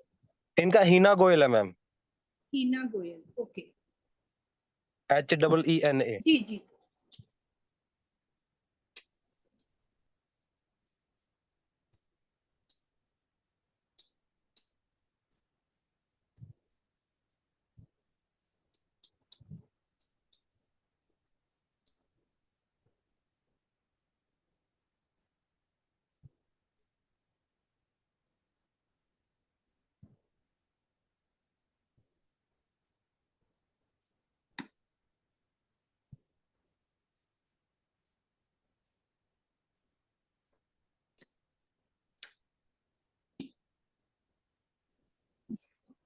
Speaker 12: इनका हीना गोयल है मैम,
Speaker 1: हीना गोयल। ओके।
Speaker 12: HEENA।
Speaker 1: जी जी।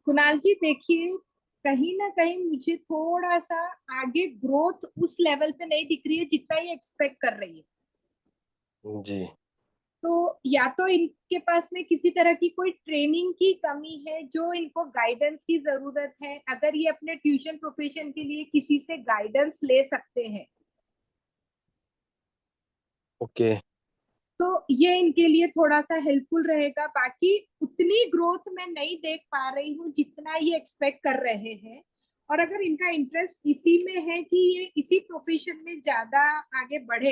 Speaker 1: कुणाल जी, देखिए, कहीं ना कहीं मुझे थोड़ा सा आगे ग्रोथ उस लेवल पे नहीं दिख रही है जितना ये एक्सपेक्ट कर रही है।
Speaker 12: जी।
Speaker 1: तो या तो इनके पास में किसी तरह की कोई ट्रेनिंग की कमी है, जो इनको गाइडेंस की जरूरत है। अगर ये अपने ट्यूशन प्रोफेशन के लिए किसी से गाइडेंस ले सकते हैं।
Speaker 12: ओके।
Speaker 1: तो ये इनके लिए थोड़ा सा हेल्पफुल रहेगा। बाकी उतनी ग्रोथ मैं नहीं देख पा रही हूँ जितना ये एक्सपेक्ट कर रहे हैं। और अगर इनका इंटरेस्ट इसी में है कि ये इसी प्रोफेशन में ज्यादा आगे बढ़े,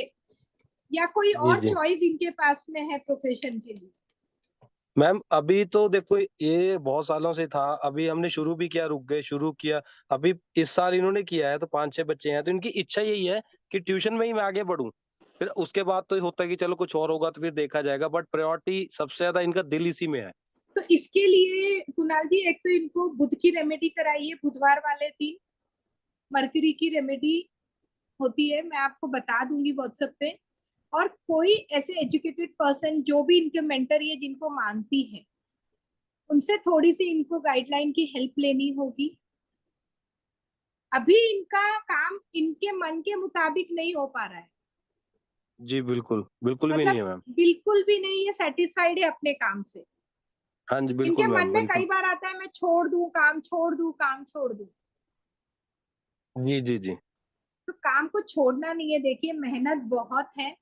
Speaker 1: या कोई
Speaker 12: जी
Speaker 1: और
Speaker 12: जी
Speaker 1: चॉइस इनके पास में है प्रोफेशन के लिए?
Speaker 12: मैम, अभी तो देखो ये बहुत सालों से था, अभी हमने शुरू भी किया, रुक गए, शुरू किया, अभी इस साल इन्होंने किया है, तो 5-6 बच्चे हैं, तो इनकी इच्छा यही है कि ट्यूशन में ही मैं आगे बढ़ूं। फिर उसके बाद तो होता है कि चलो कुछ और होगा तो फिर देखा जाएगा, बट प्रायोरिटी सबसे ज्यादा इनका दिल इसी में है।
Speaker 1: तो इसके लिए कुणाल जी, एक तो इनको बुध की रेमेडी कराइए, बुधवार वाले दिन मरकरी की रेमेडी होती है, मैं आपको बता दूंगी व्हाट्सएप पे। और कोई ऐसे एजुकेटेड पर्सन जो भी इनके मेंटर है जिनको मानती है, उनसे थोड़ी सी इनको गाइडलाइन की हेल्प लेनी होगी। अभी इनका काम इनके मन के मुताबिक नहीं हो पा रहा है,
Speaker 12: जी बिल्कुल, बिल्कुल भी नहीं है
Speaker 1: मतलब
Speaker 12: मैम।
Speaker 1: बिल्कुल भी नहीं ये सेटिस्फाइड है अपने काम से।
Speaker 12: हाँ जी
Speaker 1: इनके
Speaker 12: बिल्कुल
Speaker 1: मन
Speaker 12: मैम,
Speaker 1: में कई
Speaker 12: बिल्कुल।
Speaker 1: बार आता है मैं छोड़ दूं काम, छोड़ दूं काम, छोड़ दूं।
Speaker 12: जी जी जी
Speaker 1: तो काम को छोड़ना नहीं है, देखिए मेहनत बहुत है।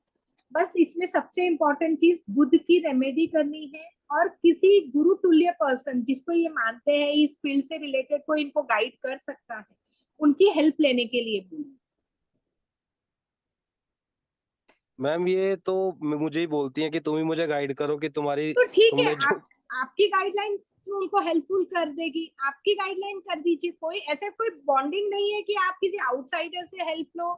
Speaker 1: बस इसमें सबसे इम्पोर्टेंट चीज बुध की रेमेडी करनी है, और किसी गुरु तुल्य पर्सन जिसको ये मानते हैं इस फील्ड से रिलेटेड, कोई इनको गाइड कर सकता है, उनकी हेल्प लेने के लिए बोलिए।
Speaker 12: मैम, ये तो मुझे ही बोलती हैं कि तुम ही मुझे गाइड करो कि तुम्हारी
Speaker 1: तो ठीक है,
Speaker 12: तुमने जो।
Speaker 1: आपकी गाइडलाइन उनको हेल्पफुल कर देगी, आपकी गाइडलाइन कर दीजिए। कोई ऐसे कोई बॉन्डिंग नहीं है कि आप किसी आउटसाइडर से हेल्प लो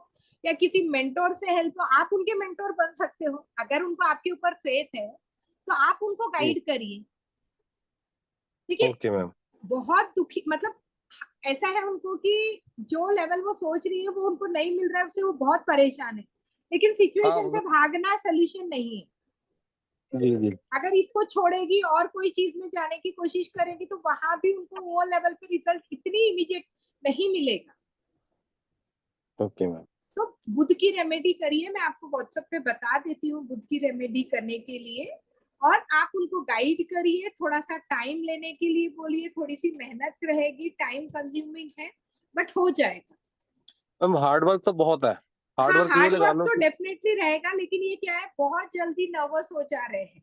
Speaker 1: या किसी मेंटोर से हेल्प लो। आप उनके मेंटोर बन सकते हो, अगर उनको आपके ऊपर फेथ है तो आप उनको
Speaker 12: जी
Speaker 1: गाइड करिए। देखिए
Speaker 12: ओके मैम।
Speaker 1: बहुत दुखी, मतलब ऐसा है उनको कि जो लेवल वो सोच रही है वो उनको नहीं मिल रहा है, उससे वो बहुत परेशान है। लेकिन
Speaker 12: हाँ
Speaker 1: सिचुएशन से भागना सोल्यूशन नहीं है।
Speaker 12: जी जी
Speaker 1: अगर इसको छोड़ेगी और कोई चीज में जाने की कोशिश करेगी तो वहां भी उनको वो लेवल पे रिजल्ट इतनी इमीडिएट नहीं मिलेगा।
Speaker 12: Okay ma'am.
Speaker 1: तो बुध की रेमेडी करिए, मैं आपको व्हाट्सएप पे बता देती हूँ बुध की रेमेडी करने के लिए। और आप उनको गाइड करिए, थोड़ा सा टाइम लेने के लिए बोलिए, थोड़ी सी मेहनत रहेगी, टाइम कंज्यूमिंग है, बट हो जाएगा।
Speaker 12: मैम हार्ड वर्क तो बहुत है, हार्ड
Speaker 1: हाँ,
Speaker 12: वर्क ये
Speaker 1: हार्ड
Speaker 12: लगा
Speaker 1: वर्क
Speaker 12: लो
Speaker 1: तो
Speaker 12: कि।
Speaker 1: डेफिनेटली रहेगा, लेकिन ये क्या है, बहुत जल्दी नर्वस हो जा रहे हैं।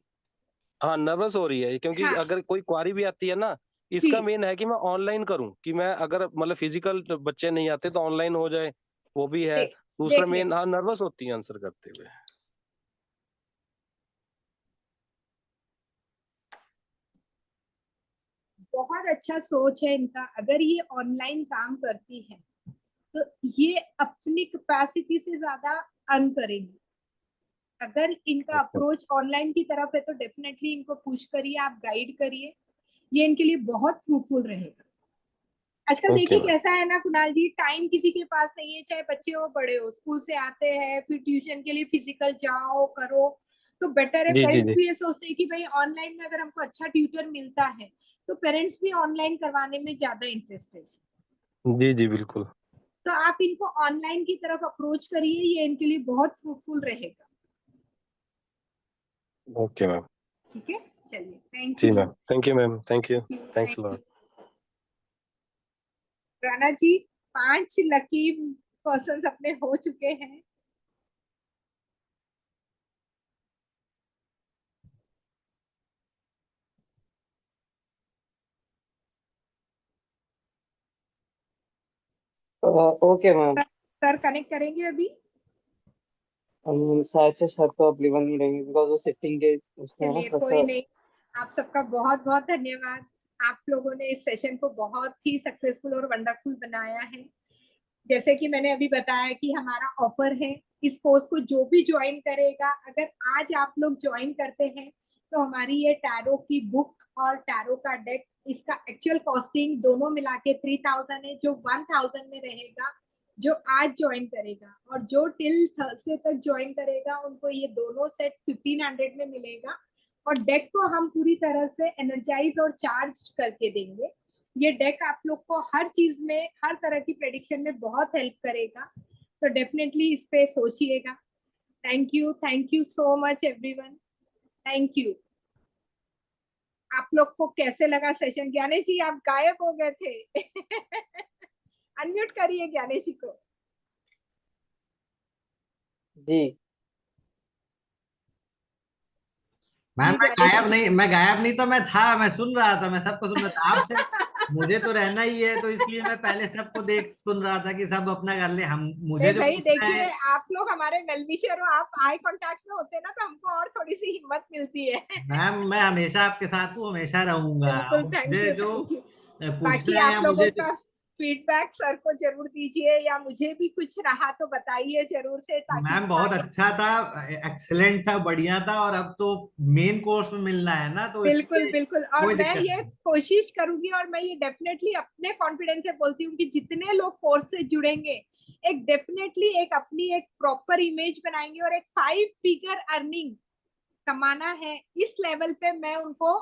Speaker 12: हाँ नर्वस हो रही है क्योंकि
Speaker 1: हाँ
Speaker 12: अगर कोई क्वारी भी आती है ना,
Speaker 1: जी,
Speaker 12: इसका मेन है कि मैं ऑनलाइन करूं, कि मैं अगर मतलब फिजिकल बच्चे नहीं आते तो ऑनलाइन हो जाए, वो भी है।
Speaker 1: देख
Speaker 12: दूसरा
Speaker 1: देख
Speaker 12: मेन,
Speaker 1: लेंगे।
Speaker 12: हाँ नर्वस होती है आंसर करते हुए।
Speaker 1: बहुत अच्छा सोच है इनका, अगर ये ऑनलाइन काम करती है तो ये अपनी कैपेसिटी से ज्यादा अर्न करेंगी। अगर इनका अप्रोच ऑनलाइन की तरफ है तो डेफिनेटली इनको पुश करिए, आप गाइड करिए, ये इनके लिए बहुत फ्रूटफुल रहेगा। आजकल
Speaker 12: ओके
Speaker 1: देखिए
Speaker 12: मैम।
Speaker 1: कैसा है ना कुणाल जी, टाइम किसी के पास नहीं है, चाहे बच्चे हो बड़े हो, स्कूल से आते हैं फिर ट्यूशन के लिए फिजिकल जाओ करो। तो बेटर है,
Speaker 12: जी जी
Speaker 1: पेरेंट्स
Speaker 12: जी
Speaker 1: भी ये सोचते हैं कि भाई ऑनलाइन में अगर हमको अच्छा ट्यूटर मिलता है तो पेरेंट्स भी ऑनलाइन करवाने में ज्यादा इंटरेस्टेड।
Speaker 12: जी जी बिल्कुल।
Speaker 1: तो आप इनको ऑनलाइन की तरफ अप्रोच करिए, ये इनके लिए बहुत फ्रूटफुल रहेगा।
Speaker 12: Okay ma'am.
Speaker 1: ठीक है, चलिए, thank
Speaker 12: ji
Speaker 1: you.
Speaker 12: Ma'am, thank you ma'am, thank you.
Speaker 1: Thank
Speaker 12: thanks lot.
Speaker 1: You Rana ji. 5 lucky person अपने हो चुके हैं।
Speaker 9: Okay ma'am.
Speaker 1: सर कनेक्ट करेंगे अभी।
Speaker 9: हम शायद से छत पे अवेलेबल नहीं रहेंगे बिकॉज वो शिफ्टिंग के उसमें है ना
Speaker 1: चलिए
Speaker 9: थोड़ा
Speaker 1: कोई
Speaker 9: सा।
Speaker 1: नहीं, आप सबका बहुत बहुत धन्यवाद। आप लोगों ने इस सेशन को बहुत ही सक्सेसफुल और वंडरफुल बनाया है। जैसे कि मैंने अभी बताया कि हमारा ऑफर है, इस कोर्स को जो भी ज्वाइन करेगा, अगर आज आप लोग ज्वाइन करते हैं तो हमारी ये टैरो की बुक और टैरो का डेक, इसका एक्चुअल कॉस्टिंग दोनों मिला के 3000 है, जो 1000 में रहेगा जो आज ज्वाइन करेगा। और जो टिल थर्सडे तक ज्वाइन करेगा उनको ये दोनों सेट 1500 में मिलेगा। और डेक को हम पूरी तरह से एनर्जाइज और चार्ज करके देंगे। ये डेक आप लोग को हर चीज में, हर तरह की प्रेडिक्शन में बहुत हेल्प करेगा। तो डेफिनेटली इस पे सोचिएगा। Thank you so much everyone, thank you. आप लोग को कैसे लगा सेशन? ज्ञानेश जी आप गायब हो गए थे। अनम्यूट करिए ज्ञानेश जी को।
Speaker 9: जी
Speaker 13: मैम
Speaker 1: जी वेरी
Speaker 13: मैं गायब नहीं था, मैं था, मैं सुन रहा था, मैं सबको सुन रहा था आपसे। मुझे तो रहना ही है, तो इसलिए मैं पहले सबको देख सुन रहा था कि सब अपना कर ले, हम मुझे
Speaker 1: नहीं
Speaker 13: जो
Speaker 1: भाई
Speaker 13: पूछना है।
Speaker 1: देखिए, आप लोग हमारे वेलविशर हो, आप आई कांटेक्ट में होते हैं ना, तो हमको और थोड़ी सी हिम्मत मिलती है।
Speaker 13: मैम मैं हमेशा आपके साथ हूँ, हमेशा रहूंगा,
Speaker 1: बिल्कुल,
Speaker 13: और
Speaker 1: थैंक
Speaker 13: मुझे
Speaker 1: यू
Speaker 13: जो
Speaker 1: थैंक यू। बाकी
Speaker 13: पूछना है, या
Speaker 1: आप
Speaker 13: मुझे
Speaker 1: लोगों
Speaker 13: जो,
Speaker 1: का फीडबैक सर को जरूर दीजिए, या मुझे भी कुछ रहा तो बताइए जरूर से, ताकि
Speaker 13: मैम
Speaker 1: मैं
Speaker 13: बहुत
Speaker 1: आगे।
Speaker 13: अच्छा था, एक्सेलेंट था, बढ़िया था, और अब तो मेन कोर्स में मिलना है ना, तो
Speaker 1: बिल्कुल
Speaker 13: इसलिए
Speaker 1: बिल्कुल, और
Speaker 13: कोई
Speaker 1: मैं
Speaker 13: दिक्कत
Speaker 1: ये
Speaker 13: नहीं।
Speaker 1: कोशिश करूंगी, और मैं ये डेफिनेटली अपने कॉन्फिडेंस से बोलती हूँ कि जितने लोग कोर्स से जुड़ेंगे, एक डेफिनेटली एक अपनी एक प्रॉपर इमेज बनाएंगे, और एक 5 फिगर अर्निंग कमाना है, इस लेवल पे मैं उनको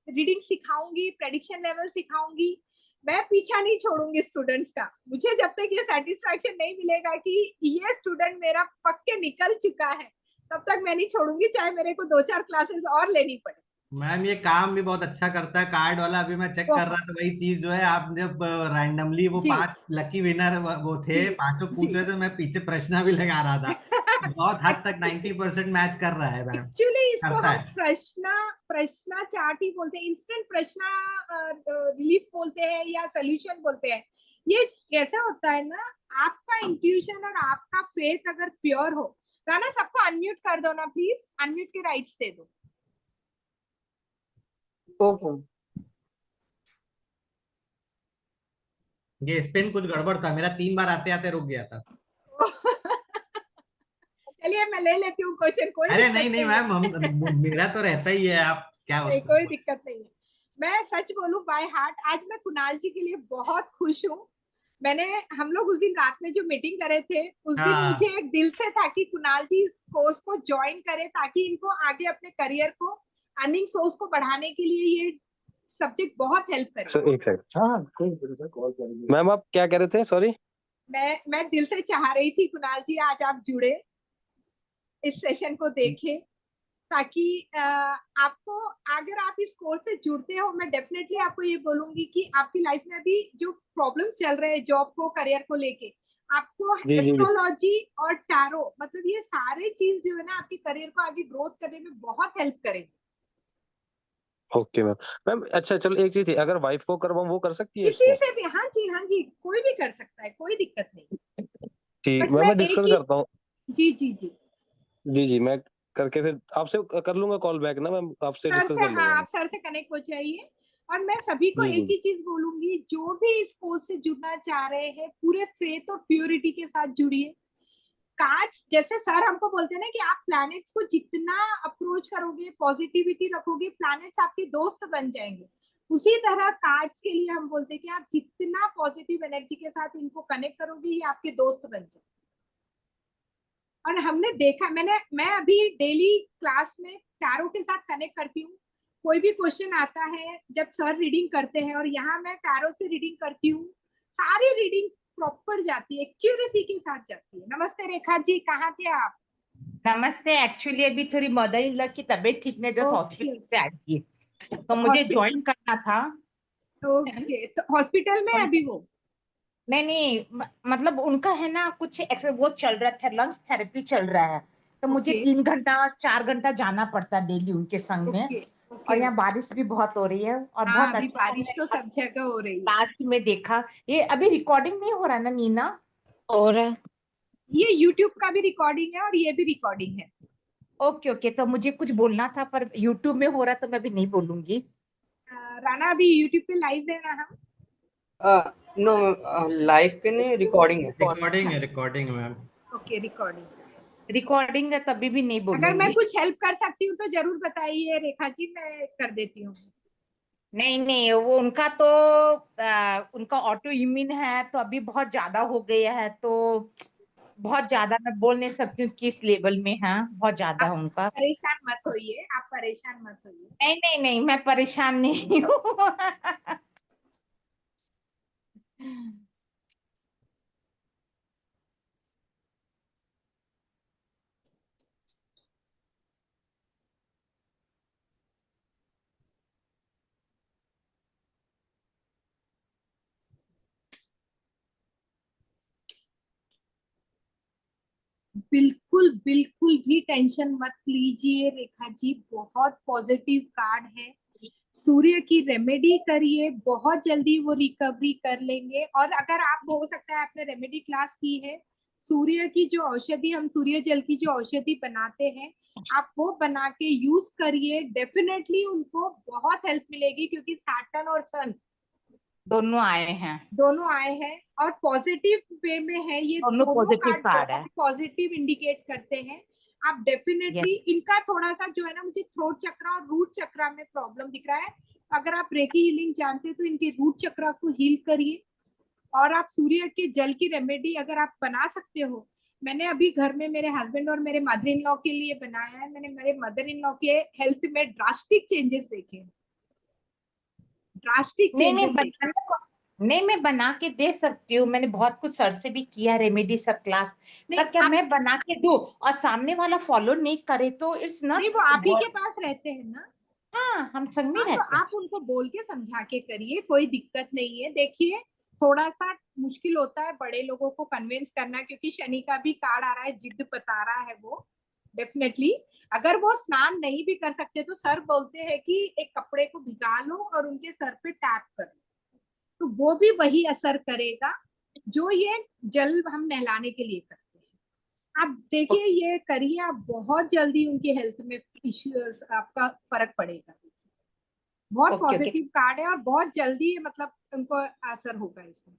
Speaker 1: रीडिंग सिखाऊंगी, प्रेडिक्शन लेवल सिखाऊंगी। मैं पीछा नहीं छोड़ूंगी स्टूडेंट्स का। मुझे जब तक ये सेटिस्फैक्शन नहीं मिलेगा कि ये स्टूडेंट मेरा पक्के निकल चुका है, तब तक मैं नहीं छोड़ूंगी, चाहे मेरे को 2-4 क्लासेस और लेनी पड़े।
Speaker 13: मैम ये काम भी बहुत अच्छा करता है कार्ड वाला, अभी मैं चेक कर रहा
Speaker 1: बहुत।
Speaker 13: था, वही चीज जो है, आप जब रैंडमली वो
Speaker 1: जी
Speaker 13: 5 लकी विनर वो थे,
Speaker 1: जी
Speaker 13: पांचों पूछ
Speaker 1: जी।
Speaker 13: रहे थे, मैं पीछे प्रश्न भी लगा रहा था, बहुत हद तक 90% मैच कर रहा है मैम,
Speaker 1: एक्चुअली इसको
Speaker 13: करता
Speaker 1: हम
Speaker 13: है।
Speaker 1: प्रश्ना चार्ट ही बोलते हैं, इंस्टेंट प्रश्ना रिलीफ बोलते हैं, या सोल्यूशन बोलते हैं। ये कैसा होता है ना, आपका इंट्यूशन और आपका फेथ अगर प्योर हो। राना, सबको अनम्यूट कर दो ना प्लीज, अनम्यूट के राइट्स दे दो।
Speaker 9: ओके।
Speaker 13: ये स्पिन कुछ गड़बड़ था, मेरा 3 बार आते आते रुक गया था।
Speaker 1: चलिए मैं ले लेती हूँ क्वेश्चन, कोई
Speaker 13: अरे
Speaker 1: दिक्कत
Speaker 13: नहीं नहीं
Speaker 1: नहीं
Speaker 13: मैम,
Speaker 1: है।
Speaker 13: मेरा तो रहता ही है, आप क्या
Speaker 1: नहीं,
Speaker 13: उसमें
Speaker 1: कोई दिक्कत नहीं है। मैं सच बोलूं बाय हार्ट, आज मैं कुणाल जी के लिए बहुत खुश हूँ। मैंने हम लोग उस दिन रात में जो मीटिंग करे थे, उस दिन मुझे
Speaker 13: हाँ।
Speaker 1: एक दिल से था कि कुणाल जी इस कोर्स को ज्वाइन करे, ताकि इनको आगे अपने करियर को, अर्निंग सोर्स को बढ़ाने के लिए ये सब्जेक्ट बहुत हेल्प करे।
Speaker 12: सर एक सेकंड, हाँ कॉल करेंगे। मैम आप क्या कह रहे थे, सॉरी?
Speaker 1: मैं दिल से चाह रही थी कुणाल जी आज आप जुड़े, इस सेशन को देखें, ताकि आपको, अगर आप इस कोर्स से जुड़ते हो, मैं डेफिनेटली आपको ये बोलूंगी कि आपकी लाइफ में अभी जो प्रॉब्लम्स चल रहे हैं जॉब को, करियर को लेके, आपको
Speaker 12: जी जी जी।
Speaker 1: एस्ट्रोलॉजी और टैरो, मतलब ये सारे चीज जो है ना, आपके करियर को आगे ग्रोथ करने में बहुत हेल्प करेंगे।
Speaker 12: Okay ma'am. मैम अच्छा चलो, एक चीज थी, अगर वाइफ को करवाऊँ वो कर सकती है
Speaker 1: किसी
Speaker 12: इसको?
Speaker 1: से भी, हाँ जी हाँ जी, कोई भी कर सकता है, कोई दिक्कत नहीं।
Speaker 12: ठीक,
Speaker 1: बट मैं
Speaker 12: मैं
Speaker 1: एक
Speaker 12: डिस्कस
Speaker 1: ही।
Speaker 12: करता हूँ।
Speaker 1: जी जी जी।
Speaker 12: जी जी, मैं करके फिर आपसे कर लूंगा कॉल बैक ना मैम, आपसे
Speaker 1: सर
Speaker 12: डिस्कस
Speaker 1: से,
Speaker 12: कर
Speaker 1: हाँ,
Speaker 12: लूंगा मैं।
Speaker 1: आप सर से कनेक्ट हो जाइए। और मैं सभी को
Speaker 12: जी
Speaker 1: एक
Speaker 12: जी।
Speaker 1: ही चीज बोलूंगी, जो भी इस कोर्स से जुड़ना चाह रहे हैं, पूरे फेथ और प्योरिटी के साथ जुड़िए। कार्ड्स जैसे सर हमको बोलते हैं ना, कि आप प्लैनेट्स को जितना अप्रोच करोगे, पॉजिटिविटी रखोगे, प्लैनेट्स आपके दोस्त बन जाएंगे। उसी तरह कार्ड्स के लिए हम बोलते हैं कि आप जितना पॉजिटिव एनर्जी के साथ इनको कनेक्ट करोगे, ये आपके दोस्त बन जाएंगे। और हमने देखा, मैं अभी डेली क्लास में टैरो के साथ कनेक्ट करती हूँ। कोई भी क्वेश्चन आता है, जब सर रीडिंग करते हैं, और यहाँ मैं टैरो से रीडिंग करती हूँ, सारी रीडिंग प्रॉपर जाती है, एक्यूरेसी के साथ जाती है। नमस्ते रेखा जी, कहाँ थे आप?
Speaker 14: नमस्ते। एक्चुअली अभी थोड़ी मदर इन लॉ की तबीयत ठीक नहीं, जस्ट
Speaker 1: ओके।
Speaker 14: हॉस्पिटल से आई थी, तो मुझे ज्वाइन करना था।
Speaker 1: ओके, तो हॉस्पिटल में
Speaker 14: तो
Speaker 1: अभी वो?
Speaker 14: नहीं नहीं, मतलब उनका है ना कुछ वो चल रहा था, लंग्स थेरेपी चल रहा है, तो मुझे
Speaker 1: ओके
Speaker 14: 3 घंटा 4 घंटा जाना पड़ता डेली उनके संग में।
Speaker 1: ओके
Speaker 14: और
Speaker 1: ओके।
Speaker 14: यहाँ बारिश भी बहुत हो रही है, और
Speaker 1: हाँ,
Speaker 14: बहुत
Speaker 1: अभी
Speaker 14: अच्छा
Speaker 1: बारिश
Speaker 14: हमने
Speaker 1: तो सब जगह हो रही है।
Speaker 14: लास्ट में देखा। ये अभी रिकॉर्डिंग नहीं हो रहा ना नीना?
Speaker 4: हो रहा है।
Speaker 1: ये यूट्यूब का भी रिकॉर्डिंग है, और ये भी रिकॉर्डिंग है।
Speaker 14: ओके ओके, तो मुझे कुछ बोलना था, पर यूट्यूब में हो रहा तो मैं भी नहीं बोलूंगी।
Speaker 1: राना, अभी यूट्यूब पे लाइव है ना हम?
Speaker 9: नो, लाइव पे नहीं, रिकॉर्डिंग है।
Speaker 13: Recording ma'am.
Speaker 1: Okay, recording.
Speaker 14: Recording है तभी भी नहीं
Speaker 1: अगर मैं
Speaker 14: बोलूंगी।
Speaker 1: कुछ हेल्प कर सकती हूँ तो जरूर बताइए रेखा जी, मैं कर देती हूँ।
Speaker 14: नहीं नहीं, वो उनका तो उनका ऑटो इम्यून है, तो अभी बहुत ज्यादा हो गया है, तो बहुत ज्यादा मैं बोल नहीं सकती हूँ किस लेवल में है, बहुत ज्यादा है
Speaker 1: आप
Speaker 14: उनका।
Speaker 1: परेशान मत होइए, आप परेशान मत होइए।
Speaker 14: नहीं नहीं नहीं, मैं परेशान नहीं हूँ।
Speaker 1: बिल्कुल बिल्कुल भी टेंशन मत लीजिए रेखा जी, बहुत पॉजिटिव कार्ड है। सूर्य की रेमेडी करिए, बहुत जल्दी वो रिकवरी कर लेंगे। और अगर आप, हो सकता है आपने रेमेडी क्लास की है, सूर्य की जो औषधि, हम सूर्य जल की जो औषधि बनाते हैं, आप वो बना के यूज करिए, डेफिनेटली उनको बहुत हेल्प मिलेगी, क्योंकि सैटर्न और सन
Speaker 14: दोनों आए हैं,
Speaker 1: दोनों आए हैं और पॉजिटिव वे में है। ये
Speaker 14: दोनों पॉजिटिव
Speaker 1: कार्ड
Speaker 14: कार्ड है।
Speaker 1: बहुत पॉजिटिव इंडिकेट करते हैं। आप डेफिनेटली, इनका थोड़ा सा जो है ना, मुझे थ्रोट चक्रा और रूट चक्रा में प्रॉब्लम दिख रहा है। अगर आप रेकी हीलिंग जानते हैं तो इनके रूट चक्रा को हील करिए। और आप सूर्य के जल की रेमेडी अगर आप बना सकते हो, मैंने अभी घर में मेरे हस्बैंड और मेरे मदर इन लॉ के लिए बनाया है। मैंने मेरे मदर इन लॉ के हेल्थ में ड्रास्टिक चेंजेस देखे, ड्रास्टिक चेंजेस देखे।
Speaker 14: नहीं, मैं बना के दे सकती हूँ, मैंने बहुत कुछ सर से भी किया रेमेडी सब क्लास, पर क्या मैं बना के दूं और सामने वाला फॉलो नहीं करे तो इट्स नॉट।
Speaker 1: नहीं, वो आप ही के पास रहते हैं ना।
Speaker 14: हाँ, हम संग में रहते
Speaker 1: तो आप उनको बोल के समझा के करिए, कोई दिक्कत नहीं है। देखिए, थोड़ा सा मुश्किल होता है बड़े लोगों को कन्विंस करना, क्योंकि शनि का भी कार्ड आ रहा है, जिद बता रहा है वो। डेफिनेटली अगर वो स्नान नहीं भी कर सकते तो सर बोलते हैं कि एक कपड़े को भिगा लो और उनके सर पे टैप करो, तो वो भी वही असर करेगा जो ये जल हम नहलाने के लिए करते हैं। आप देखिए, ये करिए, आप बहुत जल्दी उनकी हेल्थ में इश्यूज, आपका फर्क पड़ेगा। बहुत पॉजिटिव कार्ड है और बहुत जल्दी मतलब उनको असर होगा इसमें।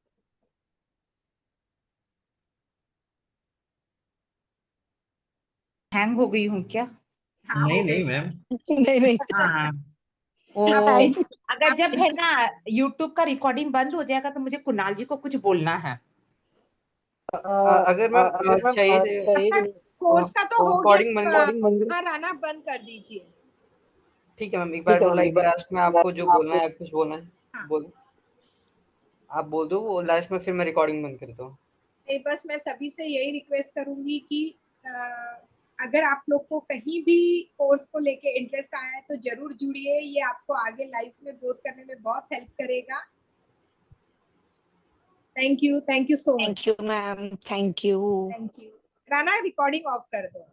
Speaker 14: हैंग हो गई हूँ क्या?
Speaker 13: नहीं नहीं मैम,
Speaker 4: नहीं।
Speaker 14: हाँ, ओ, अगर जब है ना यूट्यूब का रिकॉर्डिंग बंद हो जाएगा तो मुझे कुणाल जी को कुछ बोलना है।
Speaker 15: अगर मैम चाहिए
Speaker 1: कोर्स का तो हो
Speaker 15: रिकॉर्डिंग
Speaker 1: गया, हाँ राना बंद कर दीजिए।
Speaker 15: ठीक है मैम, एक बार वो लाइक लास्ट में आपको जो बोलना है, कुछ बोलना है बोलो, आप बोल दो, वो लास्ट में फिर मैं रिकॉर्डिंग बंद करता हूँ।
Speaker 1: बस मैं सभी से यही रिक्वेस्ट करूंगी कि अगर आप लोग को कहीं भी कोर्स को लेके इंटरेस्ट आया है तो जरूर जुड़िए, ये आपको आगे लाइफ में ग्रोथ करने में बहुत हेल्प करेगा। Thank you so much.
Speaker 4: Thank you ma'am, thank you.
Speaker 1: Rana recording of कर दो।